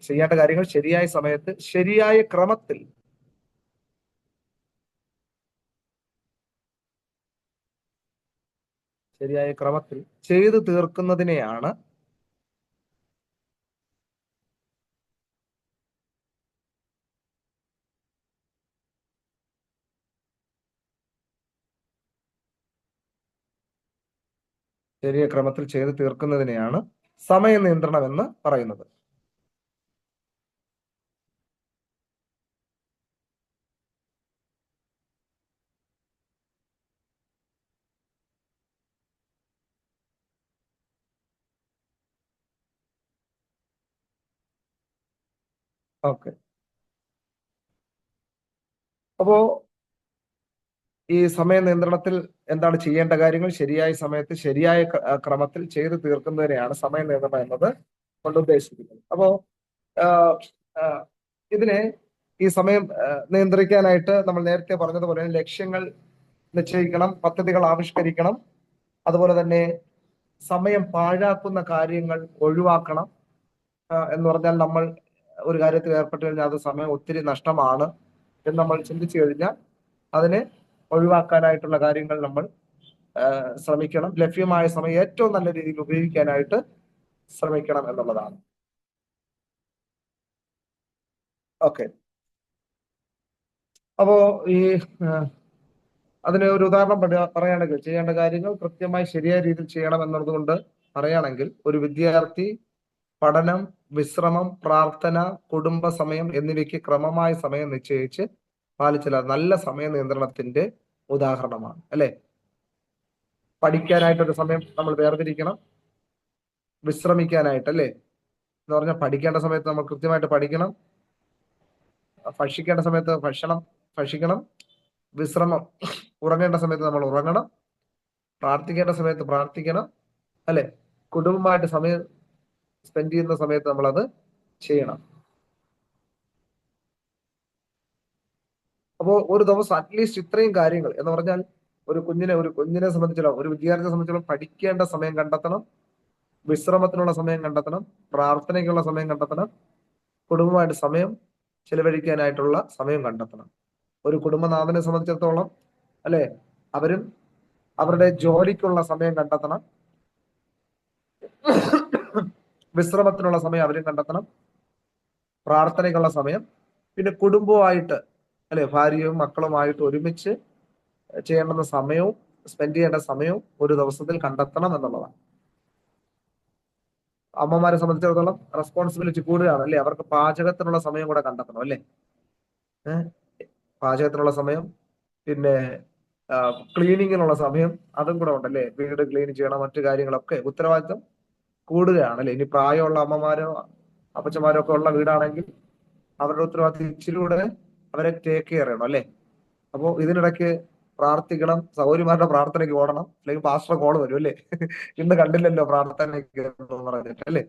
ചെയ്യേണ്ട കാര്യങ്ങൾ ശരിയായ സമയത്ത് ശരിയായ ക്രമത്തിൽ ചെയ്തു തീർക്കുന്നതിനെയാണ് സമയ നിയന്ത്രണം എന്ന് പറയുന്നത്. ഓക്കെ, അപ്പോ ഈ സമയ നിയന്ത്രണത്തിൽ എന്താണ് ചെയ്യേണ്ട കാര്യങ്ങൾ ശരിയായ സമയത്ത് ശരിയായ ക്രമത്തിൽ ചെയ്തു തീർക്കുന്നതിനെയാണ് സമയ നിയന്ത്രണം എന്നത് കൊണ്ട് ഉദ്ദേശിക്കുന്നത്. അപ്പോ ഇതിനെ ഈ സമയം നിയന്ത്രിക്കാനായിട്ട് നമ്മൾ നേരത്തെ പറഞ്ഞതുപോലെ ലക്ഷ്യങ്ങൾ നിശ്ചയിക്കണം, പദ്ധതികൾ ആവിഷ്കരിക്കണം, അതുപോലെ തന്നെ സമയം പാഴാക്കുന്ന കാര്യങ്ങൾ ഒഴിവാക്കണം. എന്ന് പറഞ്ഞാൽ നമ്മൾ ഒരു കാര്യത്തിൽ ഏർപ്പെട്ടു കഴിഞ്ഞാൽ അത് സമയം ഒത്തിരി നഷ്ടമാണ് എന്ന് നമ്മൾ ചിന്തിച്ചു കഴിഞ്ഞാൽ അതിനെ ഒഴിവാക്കാനായിട്ടുള്ള കാര്യങ്ങൾ നമ്മൾ ശ്രമിക്കണം. ലഭ്യമായ സമയം ഏറ്റവും നല്ല രീതിയിൽ ഉപയോഗിക്കാനായിട്ട് ശ്രമിക്കണം എന്നുള്ളതാണ്. ഓക്കെ, അപ്പോ ഈ അതിന് ഒരു ഉദാഹരണം പറയുകയാണെങ്കിൽ, ചെയ്യേണ്ട കാര്യങ്ങൾ കൃത്യമായി ശരിയായ രീതിയിൽ ചെയ്യണം എന്നുള്ളത് കൊണ്ട് പറയുകയാണെങ്കിൽ, ഒരു വിദ്യാർത്ഥി പഠനം, വിശ്രമം, പ്രാർത്ഥന, കുടുംബ സമയം എന്നിവയ്ക്ക് ക്രമമായ സമയം നിശ്ചയിച്ച് പാലിച്ചാൽ നല്ല സമയ നിയന്ത്രണത്തിന്റെ ഉദാഹരണമാണ്, അല്ലെ? പഠിക്കാനായിട്ടൊരു സമയം നമ്മൾ വേർതിരിക്കണം, വിശ്രമിക്കാനായിട്ട്, അല്ലേ? എന്ന് പറഞ്ഞാൽ പഠിക്കേണ്ട സമയത്ത് നമ്മൾ കൃത്യമായിട്ട് പഠിക്കണം, ഭക്ഷിക്കേണ്ട സമയത്ത് ഭക്ഷിക്കണം, വിശ്രമം ഉറങ്ങേണ്ട സമയത്ത് നമ്മൾ ഉറങ്ങണം, പ്രാർത്ഥിക്കേണ്ട സമയത്ത് പ്രാർത്ഥിക്കണം, അല്ലെ? കുടുംബമായിട്ട് സമയം സ്പെൻഡ് ചെയ്യുന്ന സമയത്ത് നമ്മൾ അത് ചെയ്യണം. അപ്പോൾ ഒരു ദിവസം അറ്റ്ലീസ്റ്റ് ഇത്രയും കാര്യങ്ങൾ എന്ന് പറഞ്ഞാൽ ഒരു കുഞ്ഞിനെ സംബന്ധിച്ചിടത്തോളം, ഒരു വിദ്യാർത്ഥിയെ സംബന്ധിച്ചിടത്തോളം പഠിക്കേണ്ട സമയം കണ്ടെത്തണം, വിശ്രമത്തിനുള്ള സമയം കണ്ടെത്തണം, പ്രാർത്ഥനയ്ക്കുള്ള സമയം കണ്ടെത്തണം, കുടുംബമായിട്ട് സമയം ചെലവഴിക്കാനായിട്ടുള്ള സമയം കണ്ടെത്തണം. ഒരു കുടുംബനാഥനെ സംബന്ധിച്ചിടത്തോളം, അല്ലെ, അവരും അവരുടെ ജോലിക്കുള്ള സമയം കണ്ടെത്തണം, വിശ്രമത്തിനുള്ള സമയം അവരും കണ്ടെത്തണം, പ്രാർത്ഥനയ്ക്കുള്ള സമയം, പിന്നെ കുടുംബവുമായിട്ട്, അല്ലെ, ഭാര്യയും മക്കളുമായിട്ട് ഒരുമിച്ച് ചെയ്യേണ്ടുന്ന സമയവും സ്പെൻഡ് ചെയ്യേണ്ട സമയവും ഒരു ദിവസത്തിൽ കണ്ടെത്തണം എന്നുള്ളതാണ്. അമ്മമാരെ സംബന്ധിച്ചിടത്തോളം റെസ്പോൺസിബിലിറ്റി കൂടുകയാണ്, അല്ലെ? അവർക്ക് പാചകത്തിനുള്ള സമയം കൂടെ കണ്ടെത്തണം, അല്ലെ? പാചകത്തിനുള്ള സമയം, പിന്നെ ക്ലീനിങ്ങിനുള്ള സമയം, അതും കൂടെ ഉണ്ടല്ലേ? വീട് ക്ലീൻ ചെയ്യണം, മറ്റു കാര്യങ്ങളൊക്കെ ഉത്തരവാദിത്വം കൂടുകയാണ്, അല്ലെ? ഇനി പ്രായമുള്ള അമ്മമാരോ അപ്പച്ചമാരോ ഒക്കെ ഉള്ള വീടാണെങ്കിൽ അവരുടെ ഉത്തരവാദിത്വം ഇച്ചിരി കൂടെ അവരെ ടേക്ക് കെയർ ചെയ്യണം, അല്ലെ? അപ്പോൾ ഇതിനിടയ്ക്ക് പ്രാർത്ഥിക്കണം, സൗകര്യമാരുടെ പ്രാർത്ഥനയ്ക്ക് ഓടണം, അല്ലെങ്കിൽ പാസ്റ്റർ കോള് വരും അല്ലേ, ഇന്ന് കണ്ടില്ലല്ലോ പ്രാർത്ഥനയ്ക്ക് എന്ന് പറഞ്ഞിട്ട് അല്ലേ.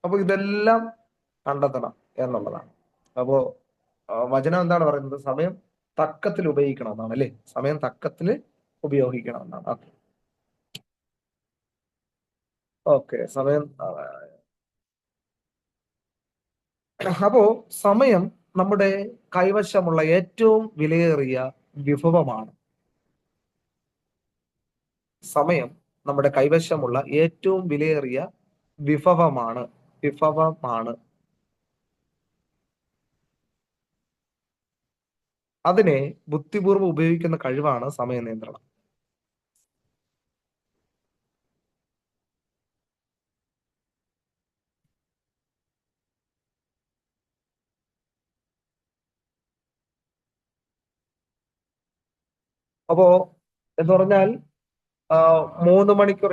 അപ്പൊ ഇതെല്ലാം കണ്ടെത്തണം എന്നുള്ളതാണ്. അപ്പോ വചനം എന്താണ് പറയുന്നത്? സമയം തക്കത്തിൽ ഉപയോഗിക്കണം എന്നാണ് അല്ലേ. സമയം തക്കത്തിൽ ഉപയോഗിക്കണം എന്നാണ്. ഓക്കെ, സമയം. അപ്പോ സമയം നമ്മുടെ കൈവശമുള്ള ഏറ്റവും വിലയേറിയ വിഭവമാണ്. സമയം നമ്മുടെ കൈവശമുള്ള ഏറ്റവും വിലയേറിയ വിഭവമാണ്. വിഭവമാണ്. അതിനെ ബുദ്ധിപൂർവ്വം ഉപയോഗിക്കുന്ന കഴിവാണ് സമയ നിയന്ത്രണം. അപ്പോ എന്ന് പറഞ്ഞാൽ 3 മണിക്കൂർ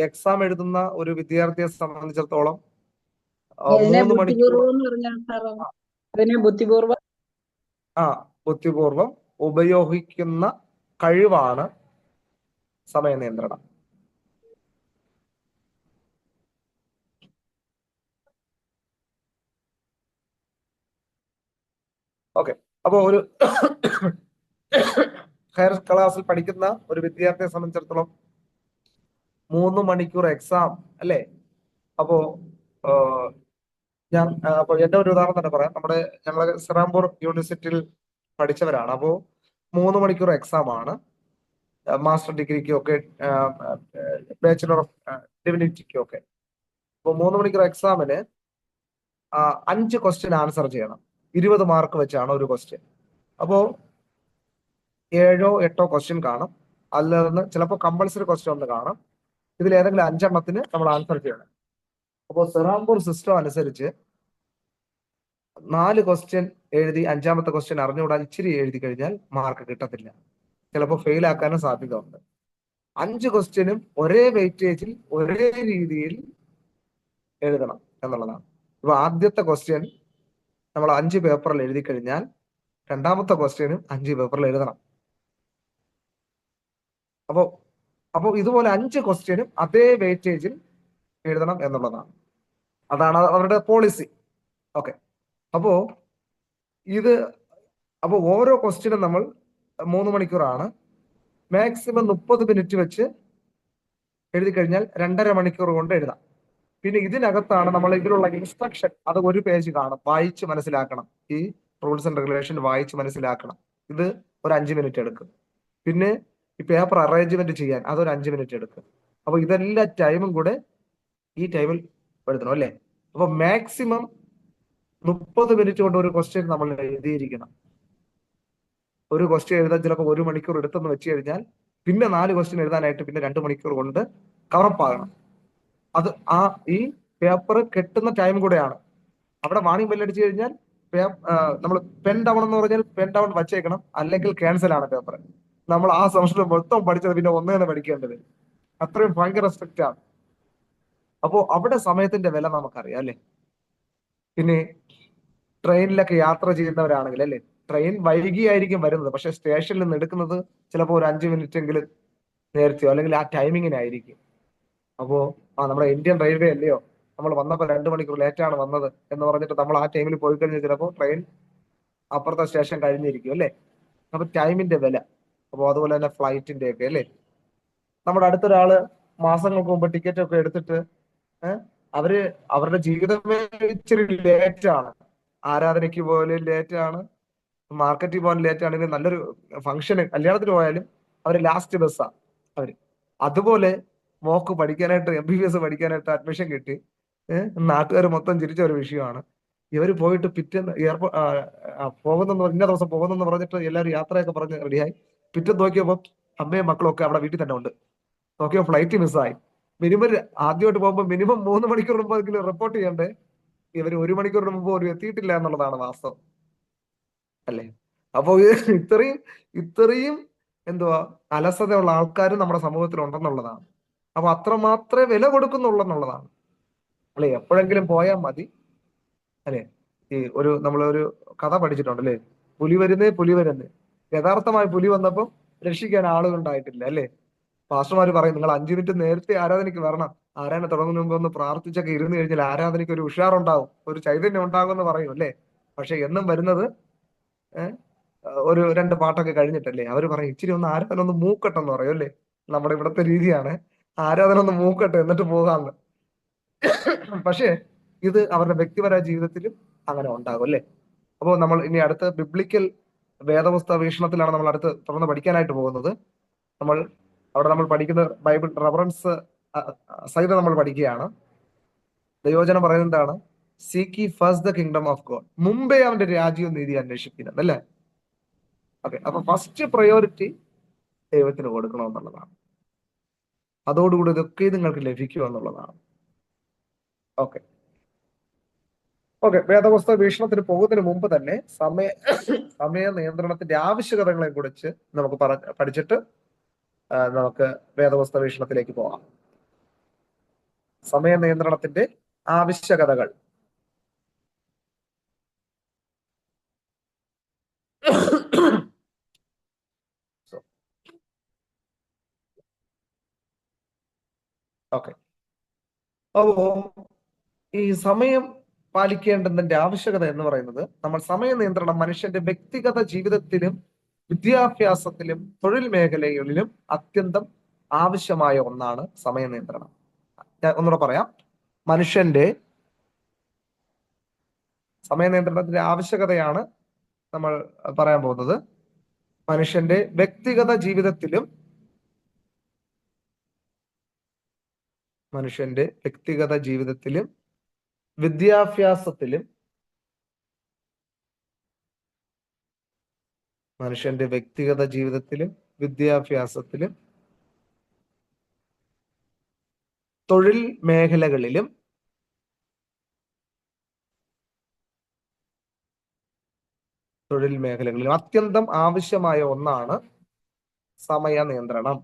എക്സാം എഴുതുന്ന ഒരു വിദ്യാർത്ഥിയെ സംബന്ധിച്ചിടത്തോളം 3 മണിക്കൂർ ബുദ്ധിപൂർവം ഉപയോഗിക്കുന്ന കഴിവാണ് സമയ നിയന്ത്രണം. ഓക്കെ, അപ്പോ ഒരു ഹയർ ക്ലാസ്സിൽ പഠിക്കുന്ന ഒരു വിദ്യാർത്ഥിയെ സംബന്ധിച്ചിടത്തോളം 3 മണിക്കൂർ എക്സാം അല്ലേ. അപ്പോ അപ്പൊ എന്റെ ഒരു ഉദാഹരണം തന്നെ പറയാം. ഞങ്ങള് ശ്രീറാംപൂർ യൂണിവേഴ്സിറ്റിയിൽ പഠിച്ചവരാണ്. അപ്പോ 3 മണിക്കൂർ എക്സാം ആണ്. മാസ്റ്റർ ഡിഗ്രിക്കും ഒക്കെ, ബാച്ചുലർ ഓഫ് ഡിവിനിറ്റിക്കും ഒക്കെ. അപ്പൊ 3 മണിക്കൂർ എക്സാമിന് 5 ക്വസ്റ്റ്യൻ ആൻസർ ചെയ്യണം. 20 മാർക്ക് വെച്ചാണ് ഒരു ക്വസ്റ്റ്യൻ. അപ്പോ 7 or 8 ക്വസ്റ്റ്യൻ കാണും. അതിൽ നിന്ന് ചിലപ്പോൾ കമ്പൾസറി ക്വസ്റ്റ്യൻ ഒന്ന് കാണും. ഇതിൽ ഏതെങ്കിലും 5 നമ്മൾ ആൻസർ ചെയ്യണം. അപ്പോൾ സെറാംപൂർ സിസ്റ്റം അനുസരിച്ച് 4 ക്വസ്റ്റ്യൻ എഴുതി 5ാമത്തെ ക്വസ്റ്റ്യൻ അറിഞ്ഞുകൂടാൻ ഇച്ചിരി എഴുതി കഴിഞ്ഞാൽ മാർക്ക് കിട്ടത്തില്ല. ചിലപ്പോൾ ഫെയിൽ ആക്കാനും സാധ്യത ഉണ്ട്. 5 ക്വസ്റ്റ്യനും ഒരേ വെയിറ്റേജിൽ ഒരേ രീതിയിൽ എഴുതണം എന്നുള്ളതാണ്. ഇപ്പൊ ആദ്യത്തെ ക്വസ്റ്റ്യൻ നമ്മൾ 5 പേപ്പറിൽ എഴുതി കഴിഞ്ഞാൽ 2ാമത്തെ ക്വസ്റ്റ്യനും 5 പേപ്പറിൽ എഴുതണം. അപ്പോ ഇതുപോലെ 5 ക്വസ്റ്റ്യനും അതേ വെയിറ്റേജിൽ എഴുതണം എന്നുള്ളതാണ്. അതാണ് അവരുടെ പോളിസി. ഓക്കെ, അപ്പോ ഓരോ ക്വസ്റ്റ്യനും നമ്മൾ 3 മണിക്കൂറാണ്. മാക്സിമം 30 മിനിറ്റ് വെച്ച് എഴുതി കഴിഞ്ഞാൽ 2.5 മണിക്കൂർ കൊണ്ട് എഴുതാം. പിന്നെ ഇതിനകത്താണ് നമ്മൾ ഇതിലുള്ള ഇൻസ്ട്രക്ഷൻ, അത് ഒരു പേജ് കാണും, വായിച്ച് മനസ്സിലാക്കണം. ഈ റൂൾസ് ആൻഡ് റെഗുലേഷൻ വായിച്ച് മനസ്സിലാക്കണം. ഇത് ഒരു 5 മിനിറ്റ് എടുക്കും. പിന്നെ ഈ പേപ്പർ അറേഞ്ച്മെന്റ് ചെയ്യാൻ അതൊരു 5 മിനിറ്റ് എടുക്കും. അപ്പൊ ഇതെല്ലാ ടൈമും കൂടെ ഈ ടൈമിൽ എഴുതണം അല്ലേ. അപ്പൊ മാക്സിമം 30 മിനിറ്റ് കൊണ്ട് ഒരു ക്വസ്റ്റ്യൻ നമ്മൾ എഴുതിയിരിക്കണം. ഒരു ക്വസ്റ്റ്യൻ എഴുതാൻ ചിലപ്പോൾ 1 മണിക്കൂർ എടുത്തെന്ന് വെച്ച് കഴിഞ്ഞാൽ പിന്നെ 4 ക്വസ്റ്റ്യൻ എഴുതാനായിട്ട് പിന്നെ 2 മണിക്കൂർ കൊണ്ട് കവറപ്പാകണം. അത് ഈ പേപ്പർ കെട്ടുന്ന ടൈം കൂടെയാണ്. അവിടെ വാണിംഗ് ബെല്ലടിച്ചു കഴിഞ്ഞാൽ നമ്മൾ പെൻ ഡൗൺ എന്ന് പറഞ്ഞാൽ പെൻ ഡൗൺ വച്ചേക്കണം, അല്ലെങ്കിൽ ക്യാൻസൽ ആണ് പേപ്പർ. നമ്മൾ ആ സെമസ്റ്റർ മൊത്തം പഠിച്ചത് പിന്നെ ഒന്നേന്ന് പഠിക്കേണ്ടത്. അത്രയും ഭയങ്കര സ്ട്രിക്റ്റ് ആണ്. അപ്പോ അവിടെ സമയത്തിന്റെ വില നമുക്കറിയാം അല്ലേ. പിന്നെ ട്രെയിനിലൊക്കെ യാത്ര ചെയ്യുന്നവരാണെങ്കിൽ അല്ലേ, ട്രെയിൻ വൈകിയായിരിക്കും വരുന്നത്, പക്ഷെ സ്റ്റേഷനിൽ നിന്ന് എടുക്കുന്നത് ചിലപ്പോൾ ഒരു 5 മിനിറ്റ് എങ്കിലും നേരത്തെയോ അല്ലെങ്കിൽ ആ ടൈമിങ്ങിനായിരിക്കും. അപ്പോ നമ്മുടെ ഇന്ത്യൻ റെയിൽവേ അല്ലയോ, നമ്മൾ വന്നപ്പോൾ 2 മണിക്കൂർ ലേറ്റാണ് വന്നത് എന്ന് പറഞ്ഞിട്ട് നമ്മൾ ആ ടൈമിൽ പോയി കഴിഞ്ഞാൽ ചിലപ്പോൾ ട്രെയിൻ അപ്പുറത്തെ സ്റ്റേഷൻ കഴിഞ്ഞിരിക്കും അല്ലേ. അപ്പൊ ടൈമിന്റെ വില. അപ്പോൾ അതുപോലെ തന്നെ ഫ്ലൈറ്റിന്റെ ഒക്കെ അല്ലേ. നമ്മുടെ അടുത്തൊരാള് മാസങ്ങൾക്ക് മുമ്പ് ടിക്കറ്റ് ഒക്കെ എടുത്തിട്ട് അവരുടെ ജീവിതമേ ഇച്ചിരി ലേറ്റ് ആണ്. ആരാധനയ്ക്ക് പോലും ലേറ്റ് ആണ്, മാർക്കറ്റിൽ പോകാൻ ലേറ്റ് ആണെങ്കിൽ നല്ലൊരു ഫംഗ്ഷന് കല്യാണത്തിന് പോയാലും അവര് ലാസ്റ്റ് ബസ്സാ അവര്. അതുപോലെ മോക്ക് പഠിക്കാനായിട്ട് MBBS പഠിക്കാനായിട്ട് അഡ്മിഷൻ കിട്ടി. നാട്ടുകാർ മൊത്തം ചിരിച്ച ഒരു വിഷയമാണ്. ഇവര് പോയിട്ട് പിറ്റേന്ന് പോകുന്നെന്ന് ഇന്ന ദിവസം പോകുന്നെന്ന് പറഞ്ഞിട്ട് എല്ലാവരും യാത്രയൊക്കെ പറഞ്ഞ് റെഡിയായി. പിറ്റേന്ന് നോക്കിയപ്പോൾ അമ്മയും മക്കളും ഒക്കെ അവിടെ വീട്ടിൽ തന്നെ ഉണ്ട്. നോക്കിയപ്പോൾ ഫ്ലൈറ്റ് മിസ്സായി. മിനിമം ആദ്യമായിട്ട് പോകുമ്പോൾ മിനിമം 3 മണിക്കൂർ മുമ്പെങ്കിലും റിപ്പോർട്ട് ചെയ്യണ്ടേ. ഇവര് 1 മണിക്കൂറിന് മുമ്പ് ഒരു എത്തിയിട്ടില്ല എന്നുള്ളതാണ് വാസ്തവം അല്ലേ. അപ്പോ ഇത്രയും എന്തുവാ അലസതയുള്ള ആൾക്കാരും നമ്മുടെ സമൂഹത്തിൽ ഉണ്ടെന്നുള്ളതാണ്. അപ്പൊ അത്രമാത്രമേ വില കൊടുക്കുന്നുള്ളെന്നുള്ളതാണ് അല്ലെ. എപ്പോഴെങ്കിലും പോയാൽ മതി അല്ലെ. നമ്മളൊരു കഥ പഠിച്ചിട്ടുണ്ട് അല്ലെ, പുലി വരുന്നേ. യഥാർത്ഥമായ പുലി വന്നപ്പോൾ രക്ഷിക്കാൻ ആളുകൾ ഉണ്ടായിട്ടില്ല, അല്ലേ? പാസ്റ്റർമാർ പറയും, നിങ്ങൾ 5 മിനിറ്റ് നേരത്തെ ആരാധനയ്ക്ക് വരണം, ആരാധന തുടങ്ങുന്ന മുമ്പ് ഒന്ന് പ്രാർത്ഥിച്ചൊക്കെ ഇരുന്ന് കഴിഞ്ഞാൽ ആരാധനയ്ക്ക് ഒരു ഉഷാറുണ്ടാവും, ഒരു ചൈതന്യം ഉണ്ടാകും എന്ന് പറയും, അല്ലേ? പക്ഷെ എന്നും വരുന്നത് ഒരു 2 പാട്ടൊക്കെ കഴിഞ്ഞിട്ടല്ലേ. അവർ പറയും ഇച്ചിരി ഒന്ന് ആരാധന ഒന്ന് മൂക്കട്ടെ എന്ന് പറയും, അല്ലേ? നമ്മുടെ ഇവിടുത്തെ രീതിയാണ്, ആരാധന ഒന്ന് മൂക്കട്ടെ എന്നിട്ട് പോകാമെന്ന്. പക്ഷേ ഇത് അവരുടെ വ്യക്തിപര ജീവിതത്തിലും അങ്ങനെ ഉണ്ടാകും, അല്ലേ? അപ്പോൾ നമ്മൾ ഇനി അടുത്ത ബിബ്ലിക്കൽ വേദപുസ്തക വീക്ഷണത്തിലാണ് നമ്മൾ അടുത്ത് തുടർന്ന് പഠിക്കാനായിട്ട് പോകുന്നത്. നമ്മൾ പഠിക്കുന്ന ബൈബിൾ റെഫറൻസ് സഹിതം നമ്മൾ പഠിക്കുകയാണ്. ദൈവവചനം പറയുന്നത് എന്താണ്? Seek ye first the kingdom of God, മുമ്പേ അവന്റെ രാജ്യവും നീതി അന്വേഷിക്കുന്നത്, അല്ലേ? ഓക്കെ, അപ്പൊ ഫസ്റ്റ് പ്രയോറിറ്റി ദൈവത്തിന് കൊടുക്കണമെന്നുള്ളതാണ്. അതോടുകൂടി ഇതൊക്കെ നിങ്ങൾക്ക് ലഭിക്കും എന്നുള്ളതാണ്. ഓക്കെ ഓക്കെ വേദപുസ്തക വീക്ഷണത്തിന് പോകുന്നതിന് മുമ്പ് തന്നെ സമയ നിയന്ത്രണത്തിന്റെ ആവശ്യകതകളെ കുറിച്ച് നമുക്ക് പഠിച്ചിട്ട് നമുക്ക് വേദപുസ്തക വീക്ഷണത്തിലേക്ക് പോകാം. സമയ നിയന്ത്രണത്തിന്റെ ആവശ്യകതകൾ. ഓക്കെ, അപ്പോ ഈ സമയം പാലിക്കേണ്ടതിന്റെ ആവശ്യകത എന്ന് പറയുന്നത്, നമ്മൾ സമയ നിയന്ത്രണം മനുഷ്യന്റെ വ്യക്തിഗത ജീവിതത്തിലും വിദ്യാഭ്യാസത്തിലും തൊഴിൽ മേഖലകളിലും അത്യന്തം ആവശ്യമായ ഒന്നാണ് സമയ നിയന്ത്രണം. ഞാൻ ഒന്നുകൂടെ പറയാം. മനുഷ്യന്റെ സമയ നിയന്ത്രണത്തിന്റെ ആവശ്യകതയാണ് നമ്മൾ പറയാൻ പോകുന്നത്. മനുഷ്യന്റെ വ്യക്തിഗത ജീവിതത്തിലും വിദ്യാഭ്യാസത്തിലും തൊഴിൽ മേഖലകളിലും അത്യന്തം ആവശ്യമായ ഒന്നാണ് സമയ നിയന്ത്രണം.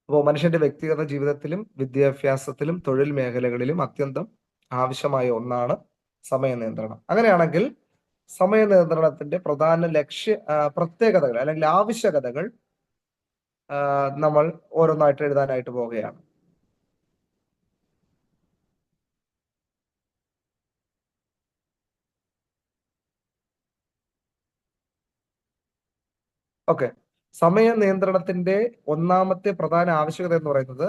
അപ്പോൾ മനുഷ്യന്റെ വ്യക്തിഗത ജീവിതത്തിലും വിദ്യാഭ്യാസത്തിലും തൊഴിൽ മേഖലകളിലും അത്യന്തം ആവശ്യമായ ഒന്നാണ് സമയ നിയന്ത്രണം. അങ്ങനെയാണെങ്കിൽ സമയ നിയന്ത്രണത്തിന്റെ പ്രധാന പ്രത്യേകതകൾ അല്ലെങ്കിൽ ആവശ്യകതകൾ നമ്മൾ ഓരോന്നായിട്ട് എഴുതാനായിട്ട് പോവുകയാണ്. ഓക്കെ, സമയ നിയന്ത്രണത്തിന്റെ ഒന്നാമത്തെ പ്രധാന ആവശ്യകത എന്ന് പറയുന്നത്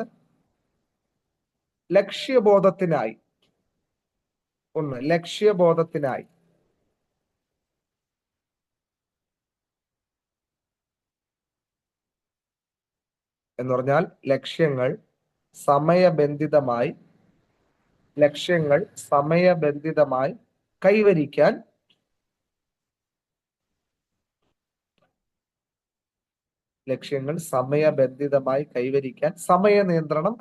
ലക്ഷ്യബോധത്തിനായി എന്ന് പറഞ്ഞാൽ ലക്ഷ്യങ്ങൾ സമയബന്ധിതമായി കൈവരിക്കാൻ സമയ നിയന്ത്രണം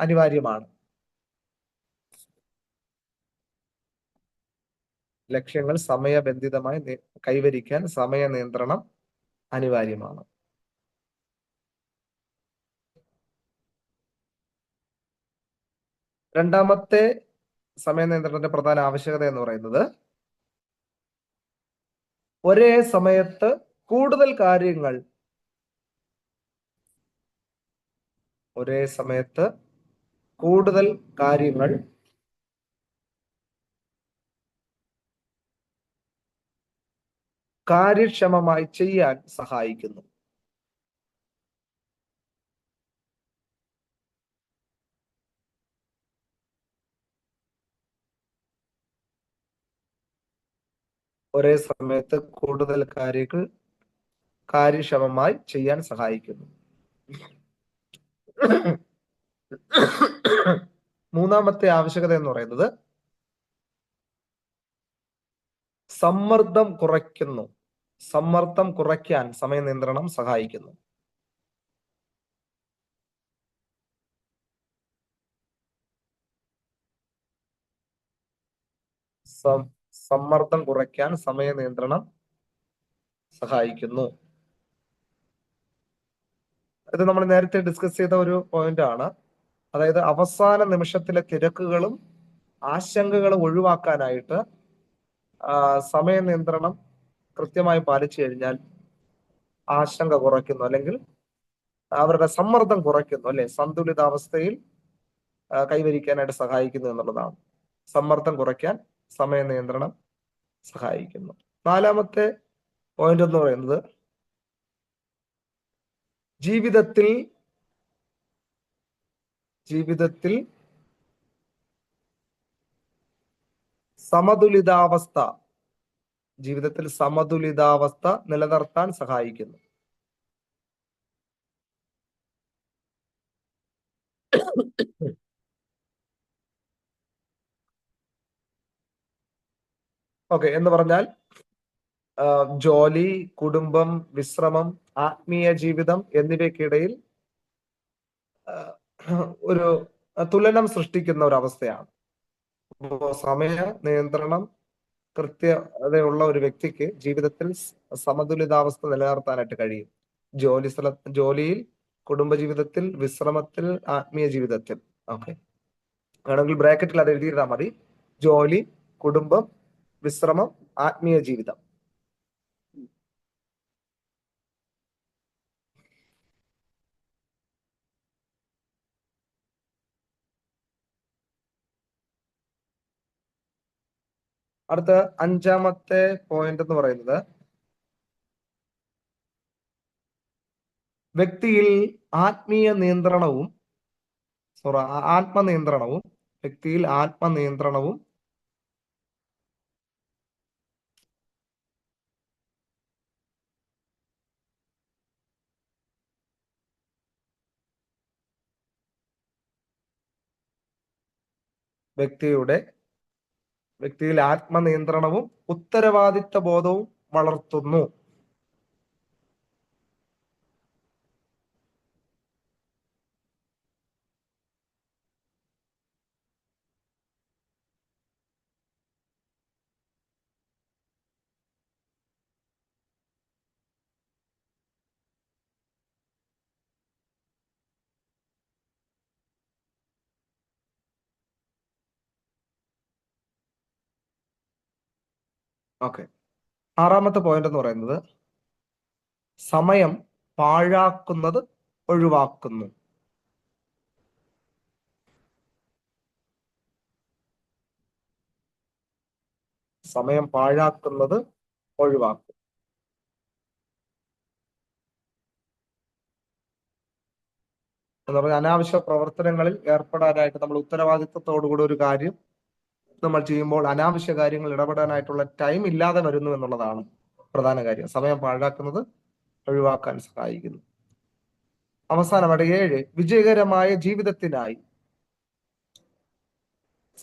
അനിവാര്യമാണ്. രണ്ടാമത്തെ സമയ നിയന്ത്രണത്തിന്റെ പ്രധാന ആവശ്യകത എന്ന് പറയുന്നത് ഒരേ സമയത്ത് കൂടുതൽ കാര്യങ്ങൾ കാര്യക്ഷമമായി ചെയ്യാൻ സഹായിക്കുന്നു. ഒരേ സമയത്ത് കൂടുതൽ കാര്യങ്ങൾ കാര്യക്ഷമമായി ചെയ്യാൻ സഹായിക്കുന്നു. മൂന്നാമത്തെ ആവശ്യകത എന്ന് പറയുന്നത് സമ്മർദ്ദം കുറയ്ക്കാൻ സമയ നിയന്ത്രണം സഹായിക്കുന്നു. സമ്മർദ്ദം കുറയ്ക്കാൻ സമയ നിയന്ത്രണം സഹായിക്കുന്നു. ഇത് നമ്മൾ നേരത്തെ ഡിസ്കസ് ചെയ്ത ഒരു പോയിന്റ് ആണ്. അതായത് അവസാന നിമിഷത്തിലെ തിരക്കുകളും ആശങ്കകളും ഒഴിവാക്കാനായിട്ട് സമയ നിയന്ത്രണം കൃത്യമായി പാലിച്ചു കഴിഞ്ഞാൽ ആശങ്ക കുറയ്ക്കുന്നു, അല്ലെങ്കിൽ അവരുടെ സമ്മർദ്ദം കുറയ്ക്കുന്നു, അല്ലെ? സന്തുലിതാവസ്ഥയിൽ കൈവരിക്കാനായിട്ട് സഹായിക്കുന്നു എന്നുള്ളതാണ്. സമ്മർദ്ദം കുറയ്ക്കാൻ സമയ നിയന്ത്രണം സഹായിക്കുന്നു. നാലാമത്തെ പോയിന്റ് എന്ന് പറയുന്നത് ജീവിതത്തിൽ സമതുലിതാവസ്ഥ നിലനിർത്താൻ സഹായിക്കുന്നു. ഓക്കെ, എന്ന് പറഞ്ഞാൽ ജോലി, കുടുംബം, വിശ്രമം, ആത്മീയ ജീവിതം എന്നിവയ്ക്കിടയിൽ ഒരു തുലനം സൃഷ്ടിക്കുന്ന ഒരു അവസ്ഥയാണ്. സമയ നിയന്ത്രണം കൃത്യതയുള്ള ഒരു വ്യക്തിക്ക് ജീവിതത്തിൽ സമതുലിതാവസ്ഥ നിലനിർത്താനായിട്ട് കഴിയും. ജോലിയിൽ, കുടുംബജീവിതത്തിൽ, വിശ്രമത്തിൽ, ആത്മീയ ജീവിതത്തിൽ. ഓക്കെ, വേണമെങ്കിൽ ബ്രാക്കറ്റിൽ അത് എഴുതിയിരുന്നാൽ മതി. ജോലി, കുടുംബം, വിശ്രമം, ആത്മീയ ജീവിതം. അടുത്ത അഞ്ചാമത്തെ പോയിന്റ് എന്ന് പറയുന്നത് വ്യക്തിയിൽ ആത്മനിയന്ത്രണവും വ്യക്തിയിൽ ആത്മനിയന്ത്രണവും ഉത്തരവാദിത്ത ബോധവും വളർത്തുന്നു. ഓക്കെ, ആറാമത്തെ പോയിന്റ് എന്ന് പറയുന്നത് സമയം പാഴാക്കുന്നത് ഒഴിവാക്കുന്നു. സമയം പാഴാക്കുന്നത് ഒഴിവാക്കും. എന്ന് പറഞ്ഞാൽ അനാവശ്യ പ്രവർത്തനങ്ങളിൽ ഏർപ്പെടാനായിട്ട് നമ്മൾ ഉത്തരവാദിത്വത്തോടുകൂടി ഒരു കാര്യം നമ്മൾ ചെയ്യുമ്പോൾ അനാവശ്യ കാര്യങ്ങൾ ഇടപെടാനായിട്ടുള്ള ടൈം ഇല്ലാതെ വരുന്നു എന്നുള്ളതാണ് പ്രധാന കാര്യം. സമയം പാഴാക്കുന്നത് ഒഴിവാക്കാൻ സഹായിക്കുന്നു. അവസാനമായിട്ട് 7, വിജയകരമായ ജീവിതത്തിനായി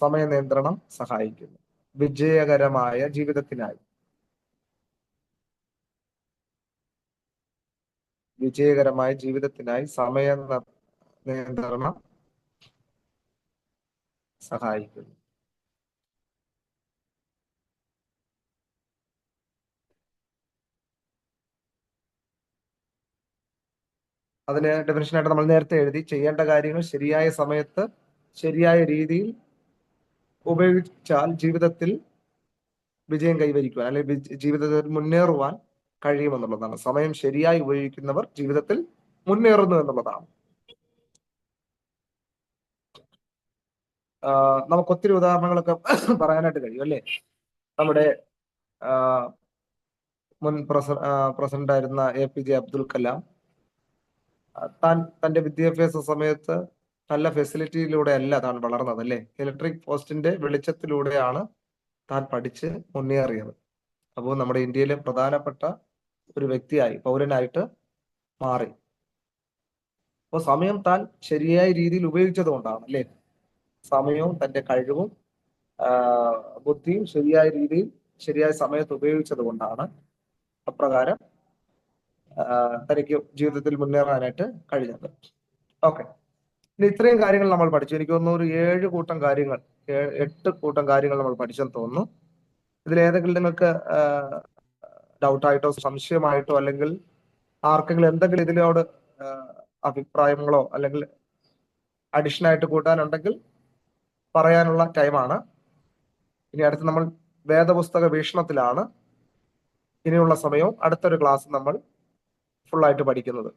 സമയ നിയന്ത്രണം സഹായിക്കുന്നു. വിജയകരമായ ജീവിതത്തിനായി സമയ നിയന്ത്രണം സഹായിക്കുന്നു. അതിന് ഡെഫിനിഷനായിട്ട് നമ്മൾ നേരത്തെ എഴുതി. ചെയ്യേണ്ട കാര്യങ്ങൾ ശരിയായ സമയത്ത് ശരിയായ രീതിയിൽ ഉപയോഗിച്ചാൽ ജീവിതത്തിൽ വിജയം കൈവരിക്കുവാൻ, അല്ലെങ്കിൽ ജീവിതത്തിൽ മുന്നേറുവാൻ കഴിയുമെന്നുള്ളതാണ്. സമയം ശരിയായി ഉപയോഗിക്കുന്നവർ ജീവിതത്തിൽ മുന്നേറുന്നു എന്നുള്ളതാണ്. നമുക്ക് ഒത്തിരി ഉദാഹരണങ്ങളൊക്കെ പറയാനായിട്ട് കഴിയും, അല്ലേ? നമ്മുടെ മുൻ പ്രസിഡന്റ് ആയിരുന്ന APJ അബ്ദുൽ കലാം തന്റെ വിദ്യാഭ്യാസ സമയത്ത് നല്ല ഫെസിലിറ്റിയിലൂടെ അല്ല താൻ വളർന്നത്, അല്ലേ? ഇലക്ട്രിക് പോസ്റ്റിന്റെ വെളിച്ചത്തിലൂടെയാണ് താൻ പഠിച്ച് മുന്നേറിയത്. അപ്പോൾ നമ്മുടെ ഇന്ത്യയിലെ പ്രധാനപ്പെട്ട ഒരു വ്യക്തിയായി, പൗരനായിട്ട് മാറി. അപ്പോൾ സമയം താൻ ശരിയായ രീതിയിൽ ഉപയോഗിച്ചത് കൊണ്ടാണ്, അല്ലേ? സമയവും തന്റെ കഴിവും ബുദ്ധിയും ശരിയായ രീതിയിൽ ശരിയായ സമയത്ത് ഉപയോഗിച്ചത് കൊണ്ടാണ് അപ്രകാരം തനിക്ക് ജീവിതത്തിൽ മുന്നേറാനായിട്ട് കഴിഞ്ഞത്. ഓക്കെ, ഇനി ഇത്രയും കാര്യങ്ങൾ നമ്മൾ പഠിച്ചു. എനിക്ക് തോന്നുന്നു ഒരു 8 കൂട്ടം കാര്യങ്ങൾ നമ്മൾ പഠിച്ചെന്ന് തോന്നുന്നു. ഇതിലേതെങ്കിലും നിങ്ങൾക്ക് ഡൗട്ടായിട്ടോ സംശയമായിട്ടോ അല്ലെങ്കിൽ ആർക്കെങ്കിലും എന്തെങ്കിലും ഇതിനോട് അഭിപ്രായങ്ങളോ അല്ലെങ്കിൽ അഡീഷൻ ആയിട്ട് കൂട്ടാനുണ്ടെങ്കിൽ പറയാനുള്ള ടൈമാണ്. ഇനി അടുത്ത് നമ്മൾ വേദപുസ്തക വീക്ഷണത്തിലാണ് ഇനിയുള്ള സമയവും അടുത്തൊരു ക്ലാസ് നമ്മൾ ഫുള്ളായിട്ട് പഠിക്കുന്നത്.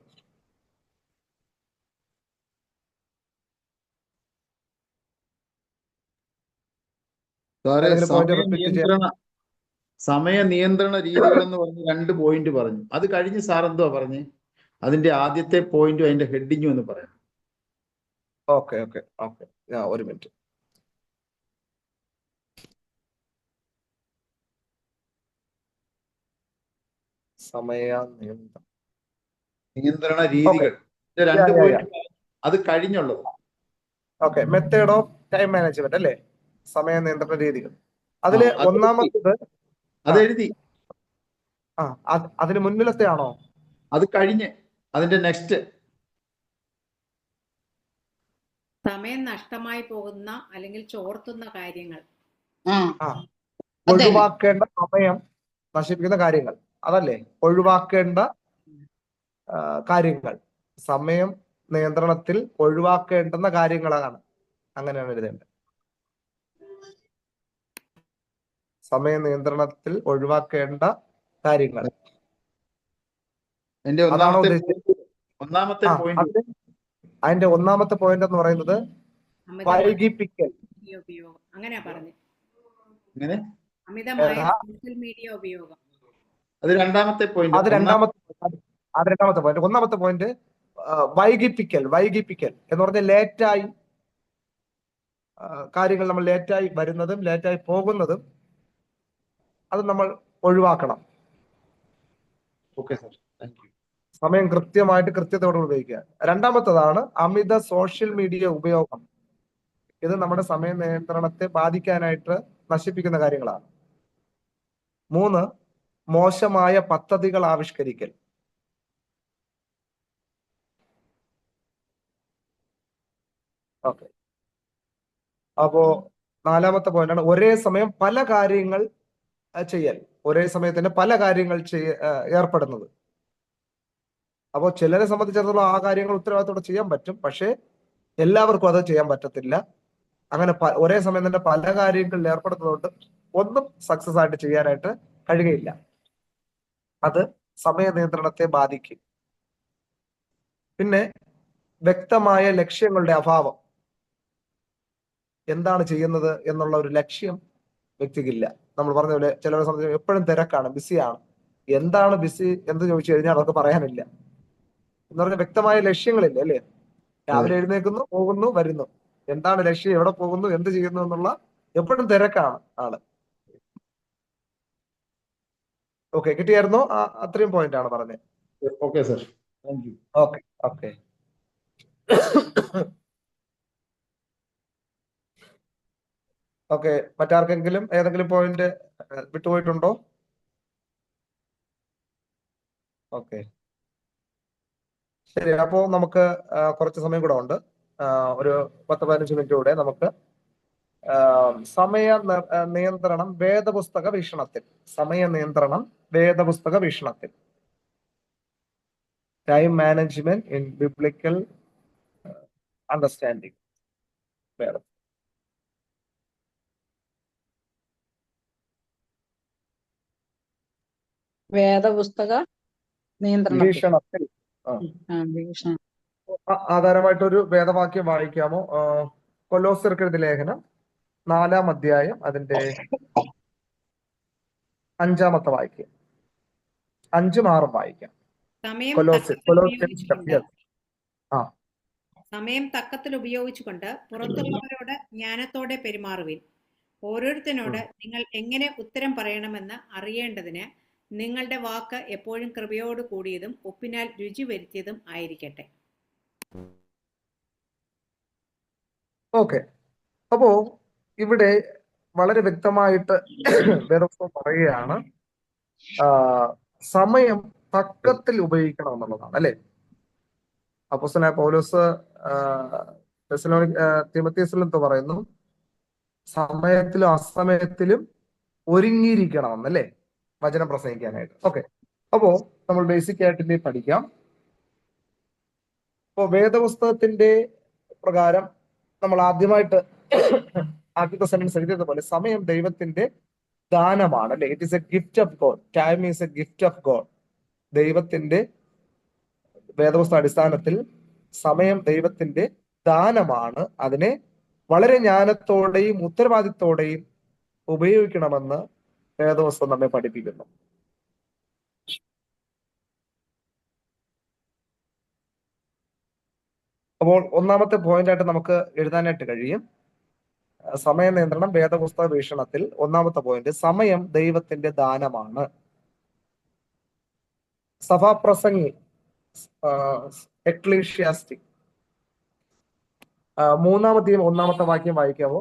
സമയ നിയന്ത്രണ രീതികൾ എന്ന് പറഞ്ഞ് 2 പോയിന്റ് പറഞ്ഞു. അത് കഴിഞ്ഞ് സാർ എന്തുവാ പറഞ്ഞേ? അതിന്റെ ആദ്യത്തെ പോയിന്റും അതിന്റെ ഹെഡിങ്ങും ഒന്ന് പറയാം. ഓക്കെ ഓക്കെ ഓക്കെ, ഒരു മിനിറ്റ്. സമയ നിയന്ത്രണ രീതികൾ 2 പോയിന്റ്, അത് കഴിഞ്ഞുള്ളത്. Okay, method of time management അല്ലേ, സമയ നിയന്ത്രണ രീതികൾ. അതില് ഒന്നാമത്തത് അതെഴുതി. അതിന് മുൻപിലത്തെ ആണോ? അത് കഴിഞ്ഞ് അതിന്റെ നെക്സ്റ്റ്. സമയം നഷ്ടമായി പോകുന്ന അല്ലെങ്കിൽ ചോർത്തുന്ന കാര്യങ്ങൾ, ഒഴിവാക്കേണ്ട സമയം നശിപ്പിക്കുന്ന കാര്യങ്ങൾ, അതല്ലേ ഒഴിവാക്കേണ്ട കാര്യങ്ങൾ. സമയം നിയന്ത്രണത്തിൽ ഒഴിവാക്കേണ്ടുന്ന കാര്യങ്ങളാണ്, അങ്ങനെയാണ് എഴുതേണ്ടത്. സമയ നിയന്ത്രണത്തിൽ ഒഴിവാക്കേണ്ട കാര്യങ്ങൾ, അതാണോ ഉദ്ദേശിച്ചത്? അതിന്റെ ഒന്നാമത്തെ പോയിന്റ് എന്ന് പറയുന്നത് വൈകിപ്പിക്കൽ. അങ്ങനെയാ പറഞ്ഞു. അമിതമായ സോഷ്യൽ മീഡിയ ഉപയോഗം. അത് രണ്ടാമത്തെ പോയിന്റ്. ഒന്നാമത്തെ പോയിന്റ് വൈകിപ്പിക്കൽ. വൈകിപ്പിക്കൽ എന്ന് പറഞ്ഞാൽ ലേറ്റായി കാര്യങ്ങൾ, നമ്മൾ ലേറ്റായി വരുന്നതും ലേറ്റായി പോകുന്നതും അത് നമ്മൾ ഒഴിവാക്കണം. Okay sir, thank U. സമയം കൃത്യമായിട്ട് കൃത്യതയോടെ ഉപയോഗിക്കുക. രണ്ടാമത്തതാണ് അമിത സോഷ്യൽ മീഡിയ ഉപയോഗം. ഇത് നമ്മുടെ സമയ നിയന്ത്രണത്തെ ബാധിക്കാനായിട്ട് നശിപ്പിക്കുന്ന കാര്യങ്ങളാണ്. 3, മോശമായ പദ്ധതികൾ ആവിഷ്കരിക്കൽ. ഓക്കെ, അപ്പോ 4ാമത്തെ പോയിന്റാണ് ഒരേ സമയം പല കാര്യങ്ങൾ ചെയ്യൽ. ഒരേ സമയത്തിന് പല കാര്യങ്ങൾ ഏർപ്പെടുന്നത്. അപ്പോൾ ചിലരെ സംബന്ധിച്ചിടത്തോളം ആ കാര്യങ്ങൾ ഉത്തരവാദിത്തോടെ ചെയ്യാൻ പറ്റും, പക്ഷേ എല്ലാവർക്കും അത് ചെയ്യാൻ പറ്റത്തില്ല. അങ്ങനെ ഒരേ സമയം തന്നെ പല കാര്യങ്ങളിൽ ഏർപ്പെടുന്നതുകൊണ്ട് ഒന്നും സക്സസ് ആയിട്ട് ചെയ്യാനായിട്ട് കഴിയുകയില്ല. അത് സമയ നിയന്ത്രണത്തെ ബാധിക്കും. പിന്നെ വ്യക്തമായ ലക്ഷ്യങ്ങളുടെ അഭാവം. എന്താണ് ചെയ്യുന്നത് എന്നുള്ള ഒരു ലക്ഷ്യം വ്യക്തിക്കില്ല. നമ്മൾ പറഞ്ഞ പോലെ ചിലരെ സംബന്ധിച്ച് എപ്പോഴും തിരക്കാണ്, ബിസിയാണ്. എന്താണ് ബിസി എന്ന് ചോദിച്ചു കഴിഞ്ഞാൽ അവർക്ക് പറയാനില്ല. എന്ന് പറഞ്ഞാൽ വ്യക്തമായ ലക്ഷ്യങ്ങളില്ല അല്ലേ. രാവിലെ എഴുന്നേൽക്കുന്നു, പോകുന്നു, വരുന്നു. എന്താണ് ലക്ഷ്യം, എവിടെ പോകുന്നു, എന്ത് ചെയ്യുന്നു എന്നുള്ള എപ്പോഴും തിരക്കാണ് ആള്. ഓക്കെ, കിട്ടിയായിരുന്നോ? അത്രയും പോയിന്റ് ആണ് പറഞ്ഞത്. Okay sir, thank you. Okay okay. Okay, മറ്റാർക്കെങ്കിലും ഏതെങ്കിലും പോയിന്റ് വിട്ടുപോയിട്ടുണ്ടോ? ഓക്കെ, ശരി. അപ്പോ നമുക്ക് കുറച്ച് സമയം കൂടെ ഉണ്ട്. ഒരു 10-15 മിനിറ്റ് കൂടെ നമുക്ക് സമയ നിയന്ത്രണം വേദപുസ്തക വീക്ഷണത്തിൽ. സമയ നിയന്ത്രണം വേദപുസ്തക വീക്ഷണത്തിൽ. Time management in biblical understanding. വേദപുസ്തക വീക്ഷണത്തിൽ. ആധാരമായിട്ടൊരു വേദവാക്യം വായിക്കാമോ? കൊലോസ്യർക്ക് എഴുതിയ ലേഖനം 4-ാം അധ്യായം അതിന്റെ 5-ാമത്തെ വാക്യം. 5ഉം 6ഉം വായിക്കാം. സമയം തക്കത്തിൽ ഉപയോഗിച്ചുകൊണ്ട് പുറത്തുള്ളവരോട് ജ്ഞാനത്തോടെ പെരുമാറുവിൻ. ഓരോരുത്തരോട് നിങ്ങൾ എങ്ങനെ ഉത്തരം പറയണമെന്ന് അറിയേണ്ടതിന് നിങ്ങളുടെ വാക്ക് എപ്പോഴും കൃപയോട് കൂടിയതും ഉപ്പിനാൽ രുചി വരുത്തിയതും ആയിരിക്കട്ടെ. ഓക്കെ, അപ്പോ ഇവിടെ വളരെ വ്യക്തമായിട്ട് വേദപുസ്തകം പറയുകയാണ് സമയം തക്കത്തിൽ ഉപയോഗിക്കണം എന്നുള്ളതാണ് അല്ലെ. അപ്പോസ്തലനായ പൗലോസ് തിമോഥെയോസിലും പറയുന്നു, സമയത്തിലും അസമയത്തിലും ഒരുങ്ങിയിരിക്കണം എന്നല്ലേ. വചനം പ്രസംഗിക്കാനായിട്ട്. ഓക്കെ, അപ്പോ നമ്മൾ ബേസിക് ആയിട്ട് ഇനി പഠിക്കാം. അപ്പോ വേദപുസ്തകത്തിന്റെ പ്രകാരം നമ്മൾ ആദ്യമായിട്ട് ആദ്യത്തെ സെന്റൻസ് എഴുതിയതുപോലെ സമയം ദൈവത്തിന്റെ ദാനമാണ്, അല്ലെ? It is A gift of God. Time is A gift of God. ദൈവത്തിന്റെ വേദപുസ്തക അടിസ്ഥാനത്തിൽ സമയം ദൈവത്തിന്റെ ദാനമാണ്. അതിനെ വളരെ ജ്ഞാനത്തോടെയും ഉത്തരവാദിത്തോടെയും ഉപയോഗിക്കണമെന്ന് വേദപുസ്തകം നമ്മെ പഠിപ്പിക്കുന്നു. അപ്പോൾ ഒന്നാമത്തെ പോയിന്റ് ആയിട്ട് നമുക്ക് എഴുതാനായിട്ട് കഴിയും, സമയ നിയന്ത്രണം വേദപുസ്തക വീക്ഷണത്തിൽ. ഒന്നാമത്തെ പോയിന്റ്, സമയം ദൈവത്തിന്റെ ദാനമാണ്. സഭാപ്രസംഗി എക്ലീഷ്യാസ്റ്റിക് 3-ാമത്തെയും 1-ാമത്തെ വാക്യം വായിക്കാവോ?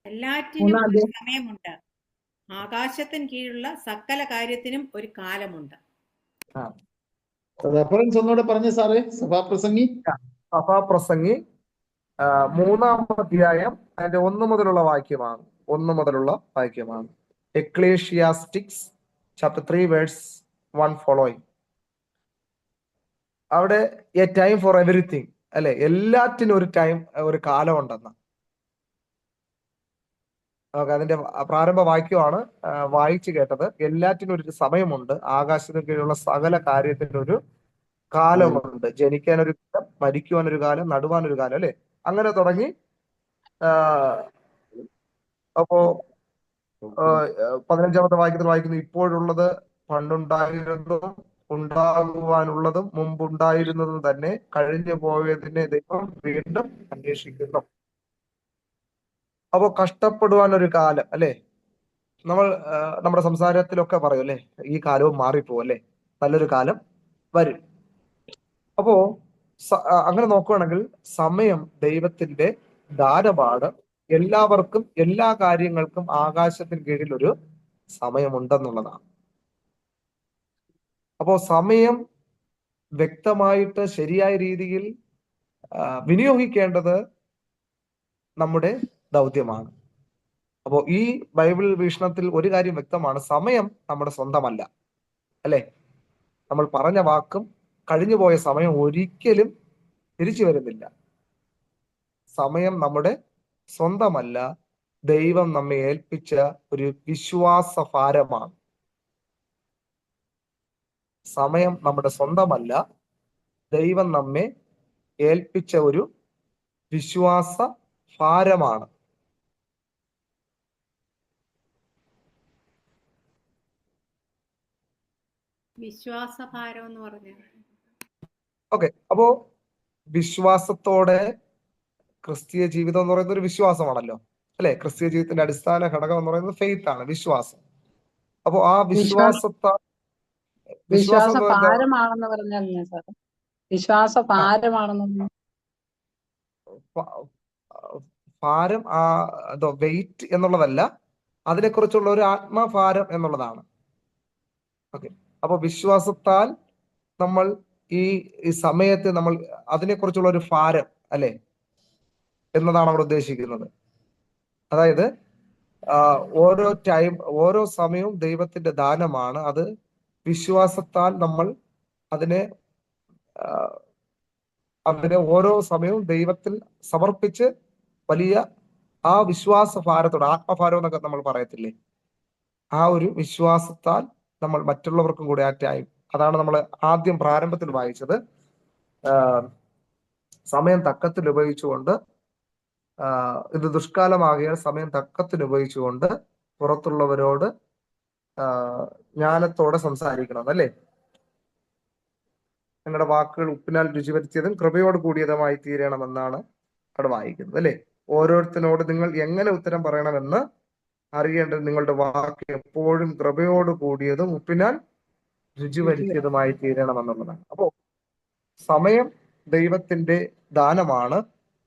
എല്ലാറ്റിനും ഒരു സമയമുണ്ട്, ആകാശത്തിന് കീഴിലുള്ള സകല കാര്യത്തിനും ഒരു കാലമുണ്ട്. റെഫറൻസ് ഒന്നുകൂടെ പറഞ്ഞേ സാറേ. സഭാപ്രസംഗി സഭാപ്രസംഗി 3-ാം അധ്യായം അതിന്റെ 1 മുതലുള്ള വാക്യമാണ്. 1 മുതലുള്ള വാക്യമാണ്. എക്ലേഷ്യാസ്റ്റിക്സ് ചാപ്റ്റർ 3 വേഴ്സ് 1 ഫോളോയിങ്. അവിടെ എ ടൈം ഫോർ എവരിത്തിങ്, അല്ലെ? എല്ലാറ്റിനും ഒരു ടൈം, ഒരു കാലം ഉണ്ടെന്ന്. അതിന്റെ പ്രാരംഭ വാക്യമാണ് വായിച്ചു കേട്ടത്. എല്ലാറ്റിനും ഒരു സമയമുണ്ട്, ആകാശത്തിന് കീഴിലുള്ള സകല കാര്യത്തിന് ഒരു കാലമുണ്ട്. ജനിക്കാനൊരു കാലം, മരിക്കുവാനൊരു കാലം, നടുവാനൊരു കാലം, അല്ലെ? അങ്ങനെ തുടങ്ങി. അപ്പോ 15-ാമത്തെ വാക്യത്തിൽ വായിക്കുന്നു, ഇപ്പോഴുള്ളത് പണ്ടുണ്ടായിരുന്നതും ഉണ്ടാകുവാനുള്ളതും മുമ്പുണ്ടായിരുന്നതും തന്നെ, കഴിഞ്ഞു പോയതിനെ ദൈവം വീണ്ടും അന്വേഷിക്കുന്നു. അപ്പോ കഷ്ടപ്പെടുവാൻ ഒരു കാലം, അല്ലെ? നമ്മൾ നമ്മുടെ സംസാരത്തിലൊക്കെ പറയും, അല്ലെ? ഈ കാലവും മാറിപ്പോവും, അല്ലെ? നല്ലൊരു കാലം വരും. അപ്പോ അങ്ങനെ നോക്കുകയാണെങ്കിൽ സമയം ദൈവത്തിന്റെ ദാനമാണ്. എല്ലാവർക്കും എല്ലാ കാര്യങ്ങൾക്കും ആകാശത്തിന് കീഴിൽ ഒരു സമയമുണ്ടെന്നുള്ളതാണ്. അപ്പോ സമയം വ്യക്തമായിട്ട് ശരിയായ രീതിയിൽ വിനിയോഗിക്കേണ്ടത് നമ്മുടെ ദൗത്യമാണ്. അപ്പോൾ ഈ ബൈബിൾ വീക്ഷണത്തിൽ ഒരു കാര്യം വ്യക്തമാണ്, സമയം നമ്മുടെ സ്വന്തമല്ല, അല്ലെ? നമ്മൾ പറഞ്ഞ വാക്കും കഴിഞ്ഞു പോയ സമയം ഒരിക്കലും തിരിച്ചു വരുന്നില്ല. സമയം നമ്മുടെ സ്വന്തമല്ല, ദൈവം നമ്മെ ഏൽപ്പിച്ച ഒരു വിശ്വാസ ഭാരമാണ്. സമയം നമ്മുടെ സ്വന്തമല്ല, ദൈവം നമ്മെ ഏൽപ്പിച്ച ഒരു വിശ്വാസ ഭാരമാണ്. വിശ്വാസഭാരം എന്ന് പറഞ്ഞു. ഓക്കെ, അപ്പോ വിശ്വാസത്തോടെ ക്രിസ്തീയ ജീവിതം എന്ന് പറയുന്നത് ഒരു വിശ്വാസമാണല്ലോ, അല്ലെ? ക്രിസ്തീയ ജീവിതത്തിന്റെ അടിസ്ഥാന ഘടകം എന്ന് പറയുന്നത് ഫെയ്ത്ത് ആണ്, വിശ്വാസം. അപ്പോ ആ വിശ്വാസത്താൽ വിശ്വാസഭാരമാണെന്ന് പറഞ്ഞാൽ വിശ്വാസഭാരമാണെന്ന് ഭാരം വെയിറ്റ് എന്നുള്ളതല്ല, അതിനെക്കുറിച്ചുള്ള ഒരു ആത്മഭാരം എന്നുള്ളതാണ്. ഓക്കെ, അപ്പൊ വിശ്വാസത്താൽ നമ്മൾ ഈ സമയത്ത് നമ്മൾ അതിനെക്കുറിച്ചുള്ള ഒരു ഭാരം, അല്ലെ, എന്നതാണ് അവിടെ ഉദ്ദേശിക്കുന്നത്. അതായത് ഓരോ സമയവും ദൈവത്തിന്റെ ദാനമാണ്. അത് വിശ്വാസത്താൽ നമ്മൾ അതിനെ ഓരോ സമയവും ദൈവത്തിൽ സമർപ്പിച്ച് വലിയ ആ വിശ്വാസ ഭാരത്തോടെ, ആത്മഭാരം എന്നൊക്കെ നമ്മൾ പറയത്തില്ലേ, ആ ഒരു വിശ്വാസത്താൽ നമ്മൾ മറ്റുള്ളവർക്കും കൂടെ ആ ടൈം, അതാണ് നമ്മൾ ആദ്യം പ്രാരംഭത്തിൽ വായിച്ചത്, സമയം തക്കത്തിൽ ഉപയോഗിച്ചുകൊണ്ട്, ഇത് ദുഷ്കാലമാകിയാൽ സമയം തക്കത്തിൽ ഉപയോഗിച്ചുകൊണ്ട് പുറത്തുള്ളവരോട് ജ്ഞാനത്തോടെ സംസാരിക്കണം, അല്ലേ? നിങ്ങളുടെ വാക്കുകൾ ഉപ്പിനാൽ രുചി വരുത്തിയതും കൃപയോട് കൂടിയതുമായി തീരണമെന്നാണ് അവിടെ വായിക്കുന്നത്, അല്ലെ? ഓരോരുത്തരോട് നിങ്ങൾ എങ്ങനെ ഉത്തരം പറയണമെന്ന് അറിയേണ്ടത് നിങ്ങളുടെ വാക്ക് എപ്പോഴും കൃപയോട് കൂടിയതും ഉപ്പിനാൽ രുചി വരുത്തിയതുമായി തീരണമെന്നുള്ളതാണ്. അപ്പോ സമയം ദൈവത്തിന്റെ ദാനമാണ്.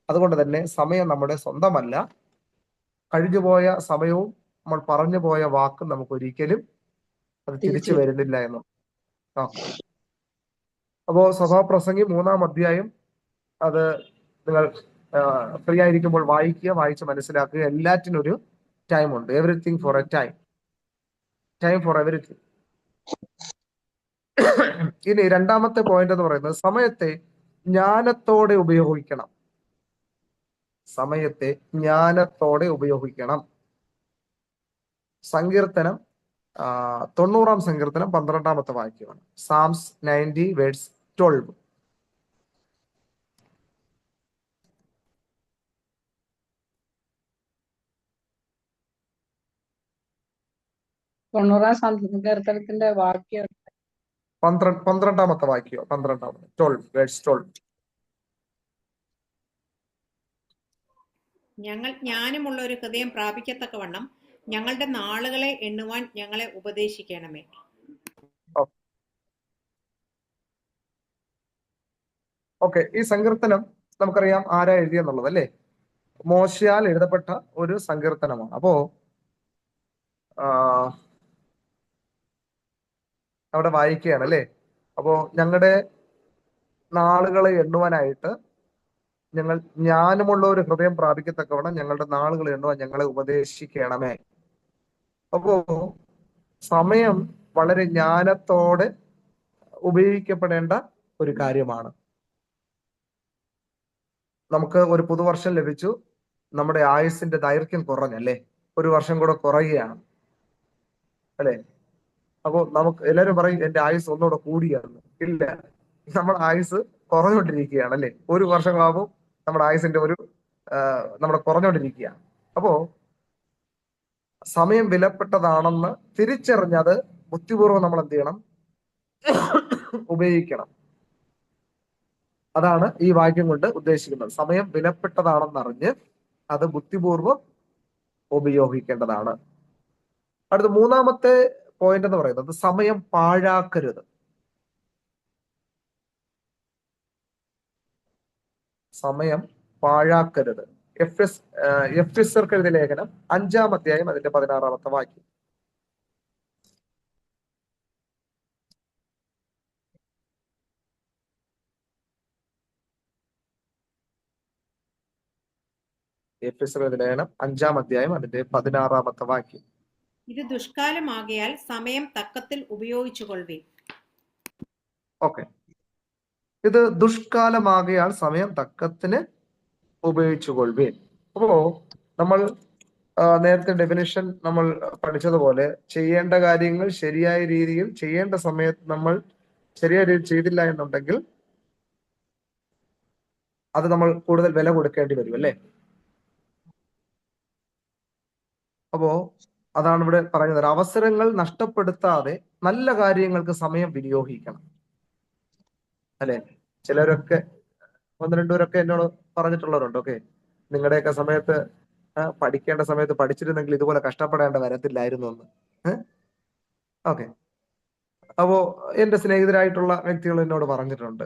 അതുകൊണ്ട് തന്നെ സമയം നമ്മുടെ സ്വന്തമല്ല. കഴിഞ്ഞുപോയ സമയവും നമ്മൾ പറഞ്ഞു പോയ വാക്കും നമുക്ക് ഒരിക്കലും അത് തിരിച്ചു വരുന്നില്ല എന്ന്. അപ്പോ സഭാപ്രസംഗി 3-ാം അധ്യായം അത് നിങ്ങൾ ഫ്രീ ആയിരിക്കുമ്പോൾ വായിക്കുക, വായിച്ച് മനസ്സിലാക്കുക. എല്ലാറ്റിനും ഒരു ടൈം ഉണ്ട്. Everything for A time, time for everything. ഇനി രണ്ടാമത്തെ പോയിന്റ് എന്ന് പറയുന്നത് സമയത്തെ ജ്ഞാനത്തോടെ ഉപയോഗിക്കണം. സമയത്തെ ജ്ഞാനത്തോടെ ഉപയോഗിക്കണം. സങ്കീർത്തനം 90-ാം സങ്കീർത്തനം 12-ാമത്തെ വാക്യമാണ്. സാംസ് 90 വേഴ്സ് 12. സങ്കീർത്തനത്തിന്റെ വാക്യം 12-ാമത്തെ വാക്യം, 12 വേഴ്സ് 12. ഞങ്ങൾ ജ്ഞാനമുള്ള ഒരു ഹൃദയം പ്രാപിക്കത്തക്കവണ്ണം ഞങ്ങളുടെ നാളുകളെ എണ്ണുവാൻ ഞങ്ങളെ ഉപദേശിക്കണമേ. ഓക്കെ, ഈ സങ്കീർത്തനം നമുക്കറിയാം ആരാ എഴുതിയെന്നുള്ളത് അല്ലേ? മോശയാൽ എഴുതപ്പെട്ട ഒരു സങ്കീർത്തനമാണ്. അപ്പോ അവിടെ വായിക്കുകയാണ് അല്ലേ? അപ്പോ ഞങ്ങളുടെ നാളുകളെ എണ്ണുവാനായിട്ട് ഞങ്ങൾ ജ്ഞാനമുള്ള ഒരു ഹൃദയം പ്രാപിക്കത്തക്കവണ്ണം ഞങ്ങളുടെ നാളുകൾ എണ്ണുവാൻ ഞങ്ങളെ ഉപദേശിക്കണമേ. അപ്പോ സമയം വളരെ ജ്ഞാനത്തോടെ ഉപയോഗിക്കപ്പെടേണ്ട ഒരു കാര്യമാണ്. നമുക്ക് ഒരു പുതുവർഷം ലഭിച്ചു, നമ്മുടെ ആയുസിന്റെ ദൈർഘ്യം കുറഞ്ഞല്ലേ? ഒരു വർഷം കൂടെ കുറയുകയാണ് അല്ലെ? അപ്പോ നമുക്ക് എല്ലാവരും പറയും എന്റെ ആയുസ് ഒന്നുകൂടെ കൂടിയാണ്. ഇല്ല, നമ്മുടെ ആയുസ് കുറഞ്ഞുകൊണ്ടിരിക്കുകയാണ് അല്ലെ? ഒരു വർഷമാകുമ്പോൾ നമ്മുടെ ആയുസിന്റെ നമ്മുടെ കുറഞ്ഞുകൊണ്ടിരിക്കുകയാണ്. അപ്പോ സമയം വിലപ്പെട്ടതാണെന്ന് തിരിച്ചറിഞ്ഞത് ബുദ്ധിപൂർവ്വം നമ്മൾ എന്ത് ചെയ്യണം? ഉപയോഗിക്കണം. അതാണ് ഈ വാക്യം കൊണ്ട് ഉദ്ദേശിക്കുന്നത്. സമയം വിലപ്പെട്ടതാണെന്നറിഞ്ഞ് അത് ബുദ്ധിപൂർവ്വം ഉപയോഗിക്കേണ്ടതാണ്. അടുത്ത മൂന്നാമത്തെ പോയിന്റ് എന്ന് പറയുന്നത് സമയം പാഴാക്കരുത്. സമയം പാഴാക്കരുത്. എഫെസ്യർക്ക് എഴുതിയ ലേഖനം 5-ാം അധ്യായം അതിന്റെ 16-ാമത്തെ വാക്യം. എഫെസ്യർക്ക് എഴുതിയ ലേഖനം 5-ാം അധ്യായം അതിന്റെ 16-ാമത്തെ വാക്യം. ഇത് ദുഷ്കാലമാകയാൽ സമയം തക്കത്തിൽ ഉപയോഗിച്ചുകൊള്ളുവിൻ. ഓക്കെ, ഇത് ദുഷ്കാലമാകയാൽ സമയം തക്കത്തിന് ഉപയോഗിച്ചുകൊള്ളുവിൻ. അപ്പോ നമ്മൾ നേരത്തെ ഡെഫിനിഷൻ നമ്മൾ പഠിച്ചതുപോലെ ചെയ്യേണ്ട കാര്യങ്ങൾ ശരിയായ രീതിയിൽ ചെയ്യേണ്ട സമയത്ത് നമ്മൾ ശരിയായ രീതിയിൽ ചെയ്തില്ല എന്നുണ്ടെങ്കിൽ അത് നമ്മൾ കൂടുതൽ വില കൊടുക്കേണ്ടി വരും അല്ലേ? അപ്പോ അതാണ് ഇവിടെ പറയുന്നത്. അവസരങ്ങൾ നഷ്ടപ്പെടുത്താതെ നല്ല കാര്യങ്ങൾക്ക് സമയം വിനിയോഗിക്കണം അല്ലെ? ചിലരൊക്കെ 1-2 പേരൊക്കെ എന്നോട് പറഞ്ഞിട്ടുള്ളവരുണ്ട്. ഓക്കെ, നിങ്ങളുടെയൊക്കെ സമയത്ത് പഠിക്കേണ്ട സമയത്ത് പഠിച്ചിരുന്നെങ്കിൽ ഇതുപോലെ കഷ്ടപ്പെടേണ്ട വരത്തില്ലായിരുന്നു എന്ന്. ഓക്കെ, അപ്പോ എന്റെ സ്നേഹിതരായിട്ടുള്ള വ്യക്തികൾ എന്നോട് പറഞ്ഞിട്ടുണ്ട്,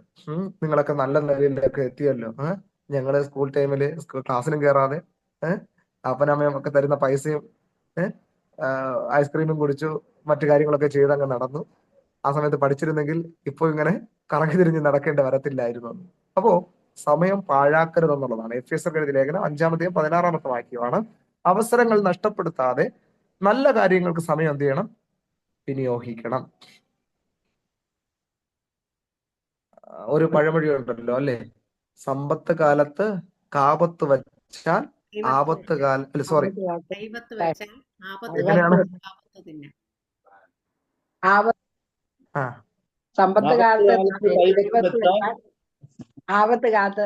നിങ്ങളൊക്കെ നല്ല നിലയിലൊക്കെ എത്തിയല്ലോ. ഞങ്ങള് സ്കൂൾ ടൈമില് ക്ലാസ്സിലും കയറാതെ അപ്പനമ്മയും ഒക്കെ തരുന്ന പൈസയും ഐസ്ക്രീമും കുടിച്ചു മറ്റു കാര്യങ്ങളൊക്കെ ചെയ്ത് അങ്ങ് നടന്നു. ആ സമയത്ത് പഠിച്ചിരുന്നെങ്കിൽ ഇപ്പൊ ഇങ്ങനെ കറങ്ങി തിരിഞ്ഞ് നടക്കേണ്ട വരത്തില്ലായിരുന്നു. അപ്പോ സമയം പാഴാക്കരുത് എന്നുള്ളതാണ്. എഫെസ്യർക്ക് എഴുതിയ ലേഖനം 5-ാം അധ്യായം 16-ാമത്തെ വാക്യമാണ്. അവസരങ്ങൾ നഷ്ടപ്പെടുത്താതെ നല്ല കാര്യങ്ങൾക്ക് സമയം എന്ത് ചെയ്യണം? വിനിയോഗിക്കണം. ഒരു പഴമൊഴി ഉണ്ടല്ലോ അല്ലെ? സമ്പത്ത് കാലത്ത് കാപത്ത് വച്ചാൽ ആപത്ത് കാല സോറി ദൈവത്ത് വെച്ചാൽ ആപത്ത് എങ്ങനെയാണ്? ആപത്ത് തിന്നാം. സമ്പത്ത് കാലത്ത് ദൈവത്ത് വെച്ചാൽ ആപത്ത് കാലത്ത്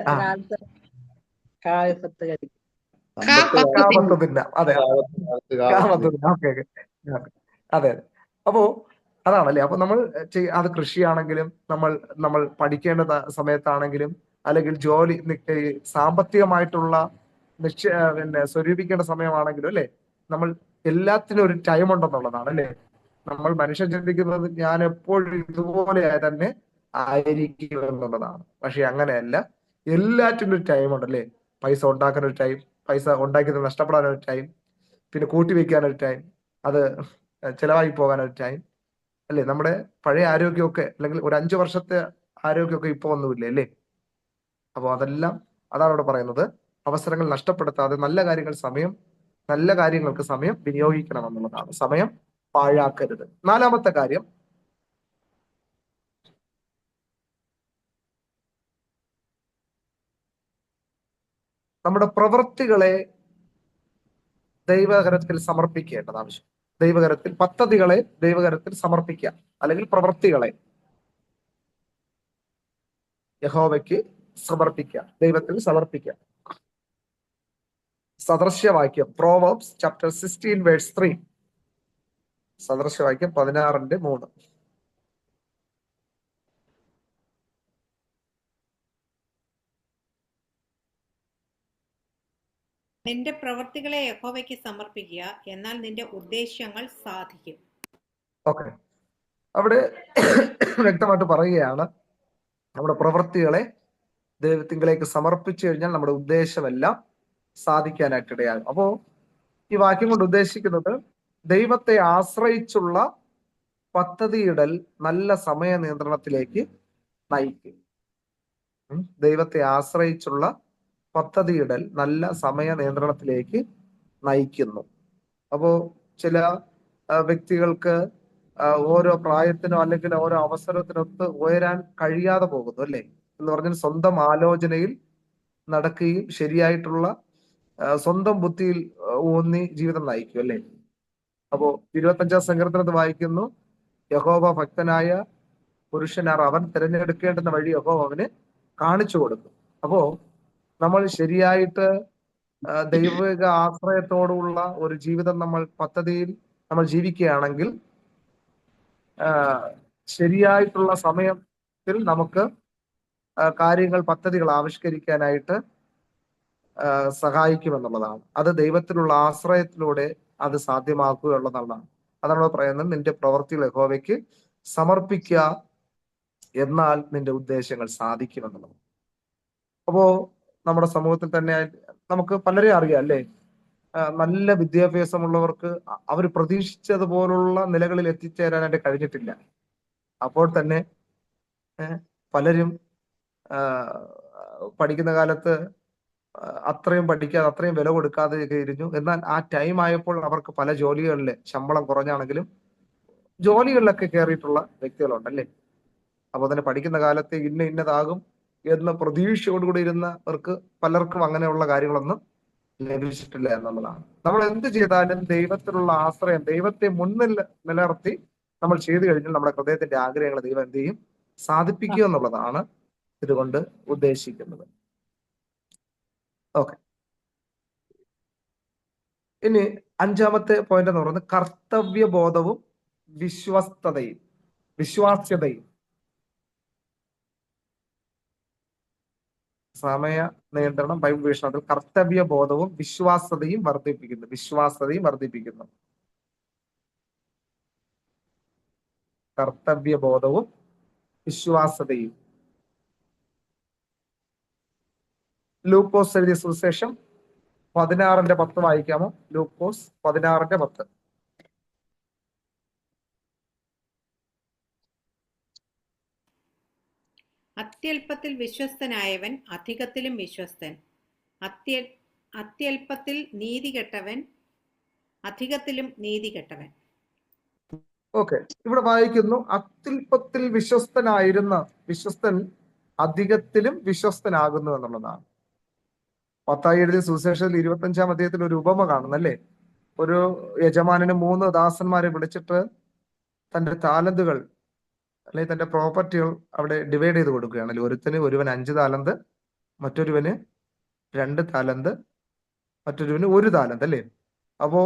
കാലത്ത് കഴിക്കും. കാപത്ത് തിന്നാം. അതെ, കാപത്ത് തിന്നാം. ഓക്കെ, അതെ. അപ്പോ അതാണല്ലേ? അപ്പൊ നമ്മൾ അത് കൃഷിയാണെങ്കിലും നമ്മൾ പഠിക്കേണ്ട സമയത്താണെങ്കിലും അല്ലെങ്കിൽ ജോലി സാമ്പത്തികമായിട്ടുള്ള സ്വരൂപിക്കേണ്ട സമയമാണെങ്കിലും അല്ലെ, നമ്മൾ എല്ലാത്തിനും ഒരു ടൈം ഉണ്ടെന്നുള്ളതാണ് അല്ലെ? നമ്മൾ മനുഷ്യൻ ചിന്തിക്കുന്നത് ഞാൻ എപ്പോഴും ഇതുപോലെ തന്നെ ആയിരിക്കും എന്നുള്ളതാണ്. പക്ഷെ അങ്ങനെയല്ല, എല്ലാറ്റിനും ഒരു ടൈം ഉണ്ടല്ലേ? പൈസ ഉണ്ടാക്കാൻ ഒരു ടൈം, പൈസ ഉണ്ടാക്കിയത് നഷ്ടപ്പെടാൻ ഒരു ടൈം, പിന്നെ കൂട്ടി വെക്കാൻ ഒരു ടൈം, അത് ചെലവായി പോകാൻ ഒരു ടൈം അല്ലേ? നമ്മുടെ പഴയ ആരോഗ്യമൊക്കെ അല്ലെങ്കിൽ ഒരു 5 വർഷത്തെ ആരോഗ്യമൊക്കെ ഇപ്പൊ ഒന്നുമില്ല അല്ലേ? അപ്പൊ അതെല്ലാം അതാണ് ഇവിടെ പറയുന്നത്. അവസരങ്ങൾ നഷ്ടപ്പെടുത്താതെ നല്ല കാര്യങ്ങൾക്ക് സമയം വിനിയോഗിക്കണം എന്നുള്ളതാണ്. സമയം പാഴാക്കരുത്. 4-ാമത്തെ കാര്യം, നമ്മുടെ പ്രവൃത്തികളെ ദൈവകരത്തിൽ സമർപ്പിക്കേണ്ടത് ആവശ്യം. പദ്ധതികളെ ദൈവകരത്തിൽ സമർപ്പിക്കുക, അല്ലെങ്കിൽ പ്രവൃത്തികളെ യഹോവയ്ക്ക് സമർപ്പിക്കുക, ദൈവത്തിൽ സമർപ്പിക്കുക. സദൃശ്യവാക്യം Proverbs chapter 16 verse 3. സദൃശ്യവാക്യം 16:3. നിന്റെ പ്രവൃത്തികളെ യഹോവയ്ക്ക് സമർപ്പിക്കുക, എന്നാൽ നിന്റെ ഉദ്ദേശ്യങ്ങൾ സാധിക്കും. ഓക്കെ, അവിടെ വ്യക്തമായിട്ട് പറയുകയാണ്, നമ്മുടെ പ്രവൃത്തികളെ ദൈവത്തിങ്കിലേക്ക് സമർപ്പിച്ചു കഴിഞ്ഞാൽ നമ്മുടെ ഉദ്ദേശമെല്ലാം സാധിക്കാനായിട്ടിടയാകും. അപ്പോ ഈ വാക്യം കൊണ്ട് ഉദ്ദേശിക്കുന്നത്, ദൈവത്തെ ആശ്രയിച്ചുള്ള പദ്ധതിയിടൽ നല്ല സമയ നിയന്ത്രണത്തിലേക്ക് നയിക്കും. ദൈവത്തെ ആശ്രയിച്ചുള്ള പദ്ധതിയിടൽ നല്ല സമയ നിയന്ത്രണത്തിലേക്ക് നയിക്കുന്നു. അപ്പോ ചില വ്യക്തികൾക്ക് ഓരോ പ്രായത്തിനോ അല്ലെങ്കിൽ ഓരോ അവസരത്തിനൊത്ത് ഉയരാൻ കഴിയാതെ പോകുന്നു, അല്ലേ? എന്ന് പറഞ്ഞാൽ സ്വന്തം ആലോചനയിൽ നടക്കുകയും ശരിയായിട്ടുള്ള സ്വന്തം ബുദ്ധിയിൽ ഊന്നി ജീവിതം നയിക്കും, അല്ലേ? അപ്പോ 25-ാം സങ്കീർത്തനത്തിൽ വായിക്കുന്നു, യഹോവ ഭക്തനായ പുരുഷനാർ, അവൻ തിരഞ്ഞെടുക്കേണ്ടുന്ന വഴി യഹോവ അവന് കാണിച്ചു കൊടുക്കും. അപ്പോ നമ്മൾ ശരിയായിട്ട് ദൈവിക ആശ്രയത്തോടുള്ള ഒരു ജീവിതം പദ്ധതിയിൽ നമ്മൾ ജീവിക്കുകയാണെങ്കിൽ ശരിയായിട്ടുള്ള സമയത്തിൽ നമുക്ക് പദ്ധതികൾ ആവിഷ്കരിക്കാനായിട്ട് സഹായിക്കുമെന്നുള്ളതാണ്. അത് ദൈവത്തിലുള്ള ആശ്രയത്തിലൂടെ അത് സാധ്യമാക്കുക എന്നുള്ളതാണ്. അതാണ് പറയുന്നത്, നിന്റെ പ്രവൃത്തികൾ യഹോവയ്ക്ക് സമർപ്പിക്കുക, എന്നാൽ നിന്റെ ഉദ്ദേശങ്ങൾ സാധിക്കുമെന്നുള്ളത്. അപ്പോ നമ്മുടെ സമൂഹത്തിൽ തന്നെ നമുക്ക് പലരെയും അറിയാം, അല്ലേ? നല്ല വിദ്യാഭ്യാസമുള്ളവർക്ക് അവർ പ്രതീക്ഷിച്ചതുപോലുള്ള നിലകളിൽ എത്തിച്ചേരാനായിട്ട് കഴിഞ്ഞിട്ടില്ല. അപ്പോൾ തന്നെ പലരും പഠിക്കുന്ന കാലത്ത് അത്രയും പഠിക്കാതെ, അത്രയും വില കൊടുക്കാതെ ഇരുന്നു. എന്നാൽ ആ ടൈം ആയപ്പോൾ അവർക്ക് പല ജോലികളിൽ ശമ്പളം കുറഞ്ഞാണെങ്കിലും ജോലികളിലൊക്കെ കയറിയിട്ടുള്ള വ്യക്തികളുണ്ടല്ലേ? അപ്പൊ തന്നെ പഠിക്കുന്ന കാലത്ത് ഇന്നതാകും എന്ന പ്രതീക്ഷയോടുകൂടി ഇരുന്നവർക്ക് പലർക്കും അങ്ങനെയുള്ള കാര്യങ്ങളൊന്നും ലഭിച്ചിട്ടില്ല എന്നുള്ളതാണ്. നമ്മൾ എന്ത് ചെയ്താലും ദൈവത്തിലുള്ള ആശ്രയം, ദൈവത്തെ മുന്നിൽ നിലനിർത്തി നമ്മൾ ചെയ്തു കഴിഞ്ഞാൽ നമ്മുടെ ഹൃദയത്തിന്റെ ആഗ്രഹങ്ങൾ ദൈവം എന്ത് ചെയ്യും? സാധിപ്പിക്കുക എന്നുള്ളതാണ് ഇതുകൊണ്ട് ഉദ്ദേശിക്കുന്നത്. ഓക്കെ, ഇനി 5-ാമത്തെ പോയിന്റ് എന്ന് പറയുന്നത് കർത്തവ്യബോധവും വിശ്വാസ്യതയും. സമയ നിയന്ത്രണം ബൈബിൾ വീക്ഷണത്തിൽ കർത്തവ്യബോധവും വിശ്വാസ്യതയും വർദ്ധിപ്പിക്കുന്നു. കർത്തവ്യബോധവും വിശ്വാസ്യതയും. ലൂക്കോസ് എഴുതിയ സുവിശേഷം 16:10 വായിക്കാമോ? ലൂക്കോസ് 16:10. അത്യല്പത്തിൽ വിശ്വസ്തനായവൻ അധികത്തിലും വിശ്വസ്തൻ, അത്യല്പത്തിൽ നീതികെട്ടവൻ അധികത്തിലും നീതികെട്ടവൻ. ഓക്കെ, ഇവിടെ വായിക്കുന്നു, അത്യല്പത്തിൽ വിശ്വസ്തൻ അധികത്തിലും വിശ്വസ്തനാകുന്നു എന്നുള്ളതാണ്. മത്തായി എഴുതിയ സുവിശേഷത്തിൽ 25-ാം അധ്യായത്തിൽ ഒരു ഉപമ കാണുന്നല്ലേ? ഒരു യജമാനന് 3 ദാസന്മാരെ വിളിച്ചിട്ട് തന്റെ താലന്തുകൾ അല്ലെങ്കിൽ തന്റെ പ്രോപ്പർട്ടികൾ അവിടെ ഡിവൈഡ് ചെയ്ത് കൊടുക്കുകയാണല്ലോ. ഒരുവൻ 5 താലന്ത്, മറ്റൊരുവന് 2 താലന്ത്, മറ്റൊരുവന് 1 താലന്ത്, അല്ലേ? അപ്പോ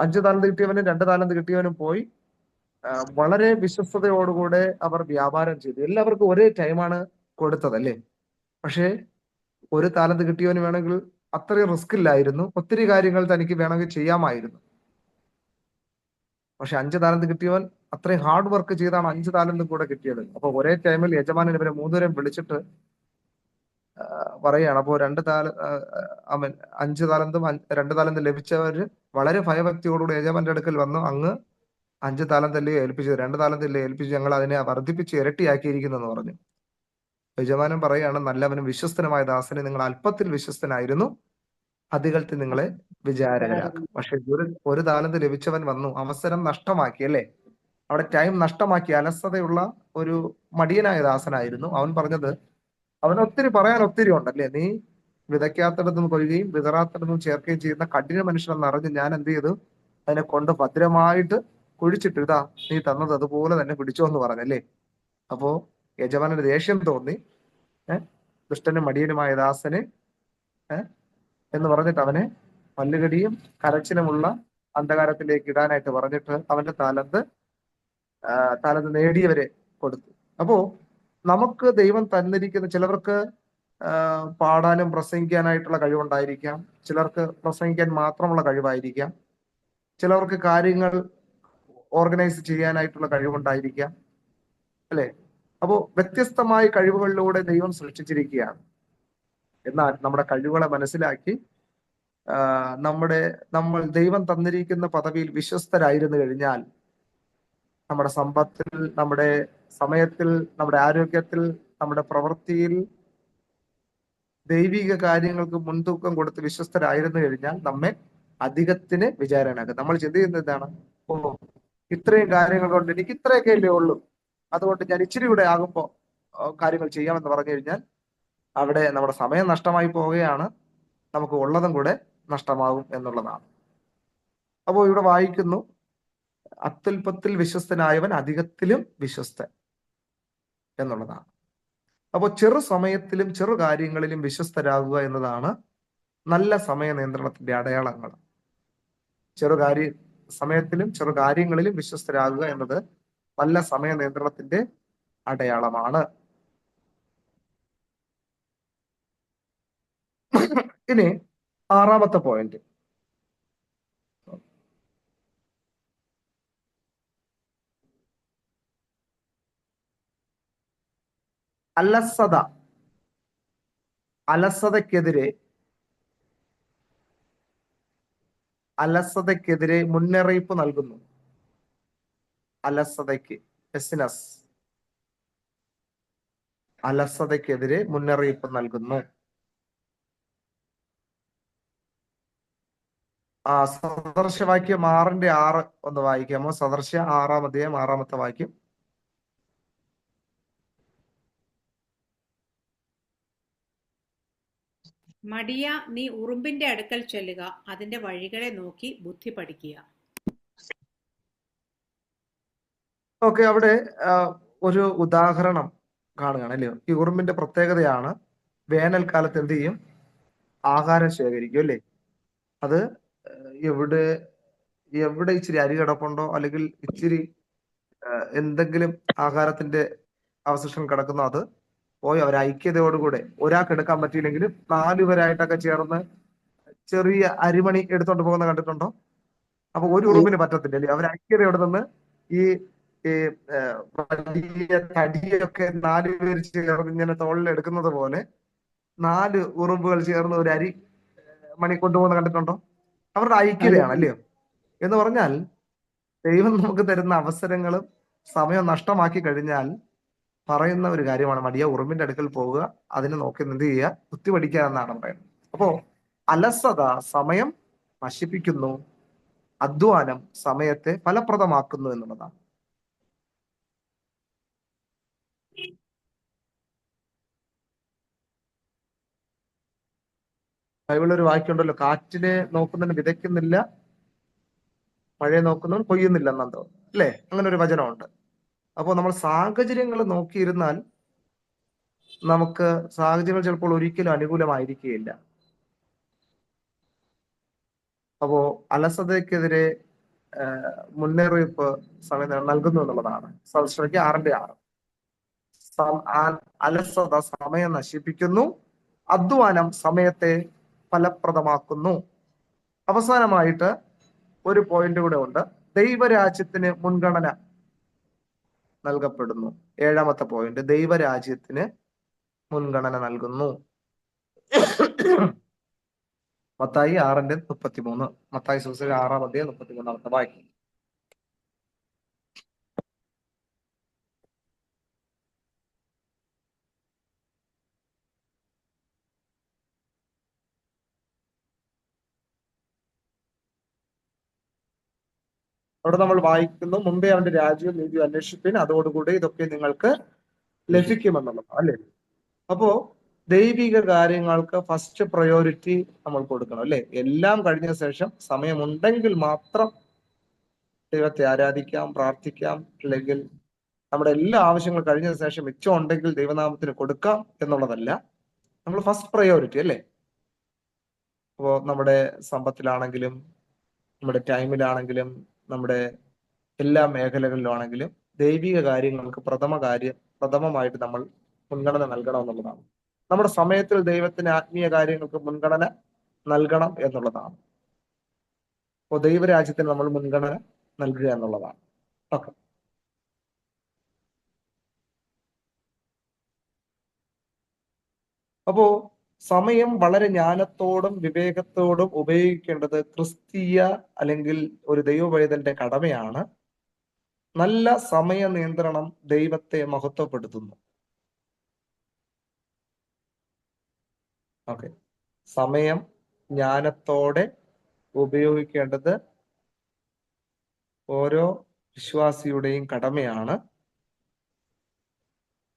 5 താലന്ത് കിട്ടിയവനും 2 താലന്ത് കിട്ടിയവനും പോയി വളരെ വിശ്വസ്തയോടുകൂടെ അവർ വ്യാപാരം ചെയ്തു. എല്ലാവർക്കും ഒരേ ടൈമാണ് കൊടുത്തത്, അല്ലേ? പക്ഷേ 1 താലന്ത് കിട്ടിയവന് വേണമെങ്കിൽ അത്രയും റിസ്ക് ഇല്ലായിരുന്നു, ഒത്തിരി കാര്യങ്ങൾ തനിക്ക് വേണമെങ്കിൽ ചെയ്യാമായിരുന്നു. പക്ഷെ 5 താലന്ത് കിട്ടിയവൻ അത്രയും ഹാർഡ് വർക്ക് ചെയ്താണ് 5 താലന്തും കൂടെ കിട്ടിയത്. അപ്പൊ ഒരേ ടൈമിൽ യജമാനൻ ഇവരെ 3 പേരെയും വിളിച്ചിട്ട് പറയുകയാണ്. അപ്പോൾ 5 താലന്തും 2 താലന്തും ലഭിച്ചവര് വളരെ ഭയഭക്തിയോടുകൂടി യജമാന്റെ അടുക്കൽ വന്നു, അങ്ങ് 5 താലന്തല്ലേ ഏൽപ്പിച്ചത്, 2 താലന്തല്ലേ ഏൽപ്പിച്ചു, ഞങ്ങൾ അതിനെ വർദ്ധിപ്പിച്ച് ഇരട്ടിയാക്കിയിരിക്കുന്നു എന്ന് പറഞ്ഞു. യജമാനൻ പറയുകയാണ്, നല്ലവനും വിശ്വസ്തനുമായ ദാസനെ, നിങ്ങൾ അല്പത്തിൽ വിശ്വസ്തനായിരുന്നു, അധികത്തിൽ നിങ്ങളെ വിചാരകരാക്കും. പക്ഷെ ഒരു താലന്ത് ലഭിച്ചവൻ വന്നു, അവസരം നഷ്ടമാക്കി, അല്ലേ? അവിടെ ടൈം നഷ്ടമാക്കി, അലസതയുള്ള ഒരു മടിയനായ ദാസനായിരുന്നു. അവൻ പറഞ്ഞത്, അവന് ഒത്തിരി പറയാൻ ഒത്തിരി ഉണ്ടല്ലേ, നീ വിതയ്ക്കാത്തിടത്തും കൊയ്യുകയും വിതറാത്തിടത്തും ചേർക്കുകയും ചെയ്യുന്ന കഠിന മനുഷ്യനെന്ന് അറിഞ്ഞ് ഞാൻ എന്ത് ചെയ്തു, അതിനെ കൊണ്ട് ഭദ്രമായിട്ട് കുഴിച്ചിട്ട്, ഇതാ നീ തന്നത് അതുപോലെ തന്നെ പിടിച്ചോ എന്ന് പറഞ്ഞല്ലേ. അപ്പോ യജമാനന് ദേഷ്യം തോന്നി. ദുഷ്ടനും മടിയനുമായ ദാസന് എന്ന് പറഞ്ഞിട്ട് അവനെ പല്ലുകടിയും കരച്ചിലുമുള്ള അന്ധകാരത്തിലേക്ക് ഇടാനായിട്ട് പറഞ്ഞിട്ട് അവന്റെ താലന്ത് നേടിയവരെ കൊടുത്തു. അപ്പോ നമുക്ക് ദൈവം തന്നിരിക്കുന്ന, ചിലവർക്ക് പാടാനും പ്രസംഗിക്കാനായിട്ടുള്ള കഴിവുണ്ടായിരിക്കാം, ചിലർക്ക് പ്രസംഗിക്കാൻ മാത്രമുള്ള കഴിവായിരിക്കാം, ചിലവർക്ക് കാര്യങ്ങൾ ഓർഗനൈസ് ചെയ്യാനായിട്ടുള്ള കഴിവുണ്ടായിരിക്കാം, അല്ലെ? അപ്പോ വ്യത്യസ്തമായ കഴിവുകളിലൂടെ ദൈവം സൃഷ്ടിച്ചിരിക്കുകയാണ്. എന്നാൽ നമ്മുടെ കഴിവുകളെ മനസ്സിലാക്കി നമ്മൾ ദൈവം തന്നിരിക്കുന്ന പദവിയിൽ വിശ്വസ്തരായിരുന്നു കഴിഞ്ഞാൽ നമ്മുടെ സമ്പത്തിൽ, നമ്മുടെ സമയത്തിൽ, നമ്മുടെ ആരോഗ്യത്തിൽ, നമ്മുടെ പ്രവൃത്തിയിൽ ദൈവിക കാര്യങ്ങൾക്ക് മുൻതൂക്കം കൊടുത്ത് വിശ്വസ്തരായിരുന്നു കഴിഞ്ഞാൽ നമ്മെ അധികത്തിന് വിചാരണയാക്കും. നമ്മൾ ചിന്തിക്കുന്നത് എന്താണ്? ഓ, ഇത്രയും കാര്യങ്ങൾ കൊണ്ട് എനിക്ക് ഇത്രയൊക്കെ അല്ലേ ഉള്ളൂ, അതുകൊണ്ട് ഞാൻ ഇച്ചിരി കൂടെ ആകുമ്പോൾ കാര്യങ്ങൾ ചെയ്യാമെന്ന് പറഞ്ഞു കഴിഞ്ഞാൽ അവിടെ നമ്മുടെ സമയം നഷ്ടമായി പോവുകയാണ്, നമുക്ക് ഉള്ളതും കൂടെ നഷ്ടമാകും എന്നുള്ളതാണ്. അപ്പോൾ ഇവിടെ വായിക്കുന്നു, അത്യല്പത്തിൽ വിശ്വസ്തനായവൻ അധികത്തിലും വിശ്വസ്തൻ എന്നുള്ളതാണ്. അപ്പോൾ ചെറു സമയത്തിലും ചെറു കാര്യങ്ങളിലും വിശ്വസ്തരാകുക എന്നതാണ് നല്ല സമയ നിയന്ത്രണത്തിന്റെ അടയാളങ്ങൾ. സമയത്തിലും ചെറു കാര്യങ്ങളിലും വിശ്വസ്തരാകുക എന്നത് നല്ല സമയ നിയന്ത്രണത്തിന്റെ അടയാളമാണ്. ഇനി 6ാമത്തെ പോയിന്റ്, അലസതയ്ക്കെതിരെ മുന്നറിയിപ്പ് നൽകുന്നു. അലസതയ്ക്കെതിരെ മുന്നറിയിപ്പ് നൽകുന്നു. സദൃശവാക്യം 6:6 ഒന്ന് വായിക്കാമോ? സദൃശ 6-ാം അധ്യായം 6ാമത്തെ വാക്യം. മടിയ, നീ ഉറുമ്പിന്റെ അടുക്കൽ ചെല്ലുക, അതിന്റെ വഴികളെ നോക്കി ബുദ്ധി പഠിക്കുക. ഓക്കെ, അവിടെ ഒരു ഉദാഹരണം കാണുകയാണ്, അല്ലയോ? ഈ ഉറുമ്പിന്റെ പ്രത്യേകതയാണ്, വേനൽക്കാലത്ത് എന്ത് ചെയ്യും? ആഹാരം ശേഖരിക്കും, അല്ലേ? അത് എവിടെ ഇച്ചിരി അരി കിടപ്പുണ്ടോ, അല്ലെങ്കിൽ ഇച്ചിരി എന്തെങ്കിലും ആഹാരത്തിന്റെ അവശിഷ്ടം കിടക്കുന്നോ, അത് പോയി അവർ ഐക്യതയോടുകൂടെ, ഒരാൾക്ക് എടുക്കാൻ പറ്റിയില്ലെങ്കിലും 4 പേരായിട്ടൊക്കെ ചേർന്ന് ചെറിയ അരിമണി എടുത്തോണ്ട് പോകുന്ന കണ്ടിട്ടുണ്ടോ? അപ്പൊ ഒരു ഉറുമ്പിന് പറ്റത്തില്ല, അല്ലേ? അവർ ഐക്യതയോടെ നിന്ന് ഈ വലിയ തടിയൊക്കെ 4 പേര് ചേർന്ന് ഇങ്ങനെ തോളിൽ എടുക്കുന്നത് പോലെ 4 ഉറുമ്പുകൾ ചേർന്ന് ഒരു അരി മണി കൊണ്ടുപോകുന്ന കണ്ടിട്ടുണ്ടോ? അവരുടെ ഐക്യതയാണ്, അല്ലയോ? എന്ന് പറഞ്ഞാൽ ദൈവം നമുക്ക് തരുന്ന അവസരങ്ങളും സമയം നഷ്ടമാക്കി കഴിഞ്ഞാൽ പറയുന്ന ഒരു കാര്യമാണ്, മടിയ ഉറുമ്പിന്റെ അടുക്കൽ പോവുക, അതിനെ നോക്കി എന്ത് ചെയ്യുക? ബുദ്ധി പഠിക്കുക എന്നാണ് പറയുന്നത്. അപ്പോ അലസത സമയം നശിപ്പിക്കുന്നു, അധ്വാനം സമയത്തെ ഫലപ്രദമാക്കുന്നു എന്നുള്ളതാണ്. ബൈബിളിൽ ഒരു വാക്യമുണ്ടല്ലോ, കാറ്റിനെ നോക്കുന്നതിന് വിതയ്ക്കുന്നില്ല, മഴയെ നോക്കുന്നവൻ കൊയ്യുന്നില്ല എന്നെന്തോ, അല്ലേ? അങ്ങനെ ഒരു വചനമുണ്ട്. അപ്പോൾ നമ്മൾ സാഹചര്യങ്ങൾ നോക്കിയിരുന്നാൽ നമുക്ക് സാഹചര്യങ്ങൾ ചിലപ്പോൾ ഒരിക്കലും അനുകൂലമായിരിക്കുകയില്ല. അപ്പോ അലസതയ്ക്കെതിരെ മുന്നറിയിപ്പ് സമയം നൽകുന്നു എന്നുള്ളതാണ്. സദൃശവാക്യം 6:6. അലസത സമയം നശിപ്പിക്കുന്നു, അധ്വാനം സമയത്തെ ഫലപ്രദമാക്കുന്നു. അവസാനമായിട്ട് ഒരു പോയിന്റ് കൂടെ ഉണ്ട്, ദൈവരാജ്യത്തിന് മുൻഗണന നൽകപ്പെടുന്നു. 7ാമത്തെ പോയിന്റ്, ദൈവരാജ്യത്തിന് മുൻഗണന നൽകുന്നു. മത്തായി 6:33. മത്തായി സുവിശേഷം 6-ാം അധ്യായം 33ാമത്തെ വാക്യം. അവിടെ നമ്മൾ വായിക്കുന്നു, മുമ്പേ അവന്റെ രാജ്യവും നീതിയും അന്വേഷിപ്പിൻ, അതോടുകൂടി ഇതൊക്കെ നിങ്ങൾക്ക് ലഭിക്കുമെന്നുള്ളത്, അല്ലേ? അപ്പോ ദൈവിക കാര്യങ്ങൾക്ക് ഫസ്റ്റ് പ്രയോറിറ്റി നമ്മൾ കൊടുക്കണം, അല്ലെ? എല്ലാം കഴിഞ്ഞ ശേഷം സമയമുണ്ടെങ്കിൽ മാത്രം ദൈവത്തെ ആരാധിക്കാം, പ്രാർത്ഥിക്കാം, അല്ലെങ്കിൽ നമ്മുടെ എല്ലാ ആവശ്യങ്ങളും കഴിഞ്ഞ ശേഷം മിച്ചം ഉണ്ടെങ്കിൽ ദൈവനാമത്തിന് കൊടുക്കാം എന്നുള്ളതല്ല നമ്മൾ ഫസ്റ്റ് പ്രയോറിറ്റി, അല്ലേ? അപ്പോ നമ്മുടെ സമ്പത്തിലാണെങ്കിലും നമ്മുടെ ടൈമിലാണെങ്കിലും നമ്മുടെ എല്ലാ മേഖലകളിലാണെങ്കിലും ദൈവിക കാര്യങ്ങൾക്ക് പ്രഥമമായിട്ട് നമ്മൾ മുൻഗണന നൽകണം എന്നുള്ളതാണ്. നമ്മുടെ സമയത്തിൽ ദൈവത്തിന് ആത്മീയ കാര്യങ്ങൾക്ക് മുൻഗണന നൽകണം എന്നുള്ളതാണ്. അപ്പോൾ ദൈവരാജ്യത്തിന് നമ്മൾ മുൻഗണന നൽകുക എന്നുള്ളതാണ്. ഓക്കെ. അപ്പോ സമയം വളരെ ജ്ഞാനത്തോടും വിവേകത്തോടും ഉപയോഗിക്കേണ്ടത് ക്രിസ്തീയ അല്ലെങ്കിൽ ഒരു ദൈവവൈതന്റെ കടമയാണ്. നല്ല സമയ നിയന്ത്രണം ദൈവത്തെ മഹത്വപ്പെടുത്തുന്നു. ഓക്കെ. സമയം ജ്ഞാനത്തോടെ ഉപയോഗിക്കേണ്ടത് ഓരോ വിശ്വാസിയുടെയും കടമയാണ്.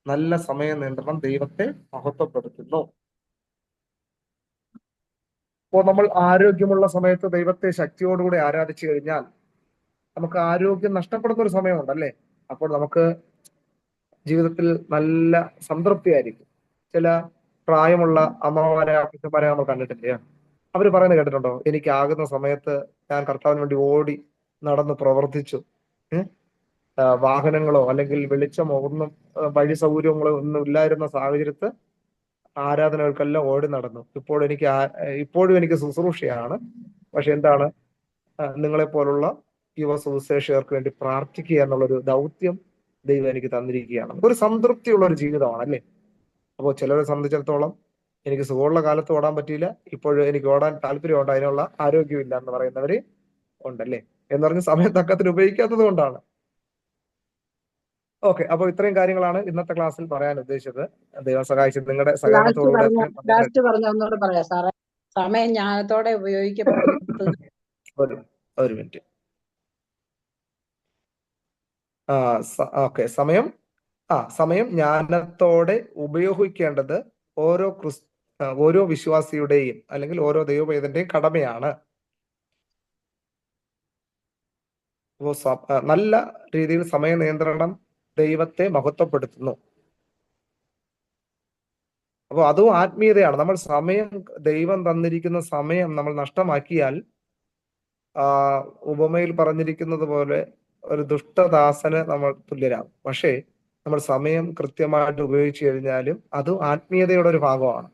നല്ല സമയ നിയന്ത്രണം ദൈവത്തെ മഹത്വപ്പെടുത്തുന്നു. അപ്പോൾ നമ്മൾ ആരോഗ്യമുള്ള സമയത്ത് ദൈവത്തെ ശക്തിയോടുകൂടി ആരാധിച്ചു കഴിഞ്ഞാൽ നമുക്ക് ആരോഗ്യം നഷ്ടപ്പെടുന്ന ഒരു സമയമുണ്ടല്ലേ? അപ്പോൾ നമുക്ക് ജീവിതത്തിൽ നല്ല സംതൃപ്തി ആയിരിക്കും. ചില പ്രായമുള്ള അമ്മമാരെ അപ്പച്ചന്മാരെ നമ്മൾ കണ്ടിട്ടില്ലേ? അവര് പറയുന്നത് കേട്ടിട്ടുണ്ടോ? എനിക്ക് ആകുന്ന സമയത്ത് ഞാൻ കർത്താവിന് വേണ്ടി ഓടി നടന്ന് പ്രവർത്തിച്ചു. വാഹനങ്ങളോ അല്ലെങ്കിൽ വെളിച്ചമോ ഒന്നും വഴി സൗകര്യങ്ങളോ ഒന്നും ഇല്ലായിരുന്ന സാഹചര്യത്ത് ആരാധനകൾക്കെല്ലാം ഓടി നടന്നു. ഇപ്പോഴും എനിക്ക് ശുശ്രൂഷയാണ്. പക്ഷെ എന്താണ്, നിങ്ങളെ പോലുള്ള യുവ സുവിശേഷകർക്ക് വേണ്ടി പ്രാർത്ഥിക്കുക എന്നുള്ളൊരു ദൗത്യം ദൈവം എനിക്ക് തന്നിരിക്കുകയാണ്. ഒരു സംതൃപ്തിയുള്ള ഒരു ജീവിതമാണ്, അല്ലേ? അപ്പോൾ ചിലരെ സംബന്ധിച്ചിടത്തോളം എനിക്ക് സുഖമുള്ള കാലത്ത് ഓടാൻ പറ്റിയില്ല, ഇപ്പോഴും എനിക്ക് ഓടാൻ താല്പര്യമുണ്ട്, അതിനുള്ള ആരോഗ്യമില്ല എന്ന് പറയുന്നവര് ഉണ്ടല്ലേ? എന്ന് പറഞ്ഞ് സമയം തക്കത്തിന് ഉപയോഗിക്കാത്തത് കൊണ്ടാണ്. ഓക്കെ. അപ്പൊ ഇത്രയും കാര്യങ്ങളാണ് ഇന്നത്തെ ക്ലാസ്സിൽ പറയാൻ ഉദ്ദേശിച്ചത്. ദൈവം സഹായിച്ചു നിങ്ങളുടെ സഹകരണത്തോടുകൂടെ ലാസ്റ്റ് പറഞ്ഞ ഒന്നുകൂടെ പറയാം സാറേ. സമയം ജ്ഞാനത്തോടെ ഉപയോഗിക്കപ്പെടുന്നത്. ഒരു മിനിറ്റ്. ഓക്കെ. സമയം ജ്ഞാനത്തോടെ ഉപയോഗിക്കേണ്ടത് ഓരോ വിശ്വാസിയുടെയും അല്ലെങ്കിൽ ഓരോ ദൈവവേദന്റെയും കടമയാണ്. നല്ല രീതിയിൽ സമയ നിയന്ത്രണം ദൈവത്തെ മഹത്വപ്പെടുത്തുന്നു. അപ്പോൾ അതും ആത്മീയതയാണ്. നമ്മൾ ദൈവം തന്നിരിക്കുന്ന സമയം നമ്മൾ നഷ്ടമാക്കിയാൽ ഉപമയിൽ പറഞ്ഞിരിക്കുന്നത് പോലെ ഒരു ദുഷ്ടദാസന് നമ്മൾ തുല്യരാകും. പക്ഷേ നമ്മൾ സമയം കൃത്യമായിട്ട് ഉപയോഗിച്ചു കഴിഞ്ഞാലും അതും ആത്മീയതയുടെ ഒരു ഭാഗമാണ്,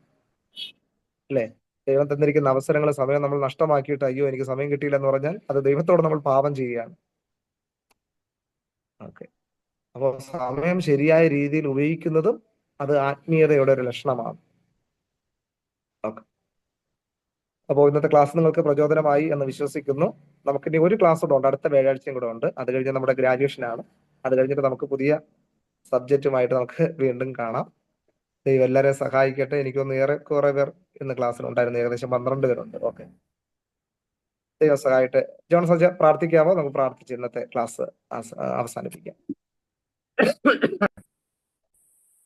അല്ലേ? ദൈവം തന്നിരിക്കുന്ന അവസരങ്ങൾ സമയം നമ്മൾ നഷ്ടമാക്കിയിട്ട് അയ്യോ എനിക്ക് സമയം കിട്ടിയില്ല എന്ന് പറഞ്ഞാൽ അത് ദൈവത്തോട് നമ്മൾ പാപം ചെയ്യുകയാണ്. ഓക്കെ. അപ്പോൾ സമയം ശരിയായ രീതിയിൽ ഉപയോഗിക്കുന്നതും അത് ആത്മീയതയുടെ ഒരു ലക്ഷണമാണ്. ഓക്കെ. അപ്പോൾ ഇന്നത്തെ ക്ലാസ് നിങ്ങൾക്ക് പ്രചോദനമായി എന്ന് വിശ്വസിക്കുന്നു. നമുക്കിനി ഒരു ക്ലാസ് കൂടെ ഉണ്ട്, അടുത്ത വ്യാഴാഴ്ചയും കൂടെ ഉണ്ട്. അത് കഴിഞ്ഞ് നമ്മുടെ ഗ്രാജുവേഷൻ ആണ്. അത് കഴിഞ്ഞിട്ട് നമുക്ക് പുതിയ സബ്ജക്റ്റുമായിട്ട് നമുക്ക് വീണ്ടും കാണാം. ദൈവം എല്ലാവരെയും സഹായിക്കട്ടെ. എനിക്കൊന്ന് കുറെ പേർ ഇന്ന് ക്ലാസ്സിൽ ഉണ്ടായിരുന്നു, ഏകദേശം 12 പേരുണ്ട്. ഓക്കെ. ദൈവം സഹായിട്ടെ. ജോൺ സജ പ്രാർത്ഥിക്കാമോ? നമുക്ക് പ്രാർത്ഥിച്ച് ഇന്നത്തെ ക്ലാസ് അവസാനിപ്പിക്കാം.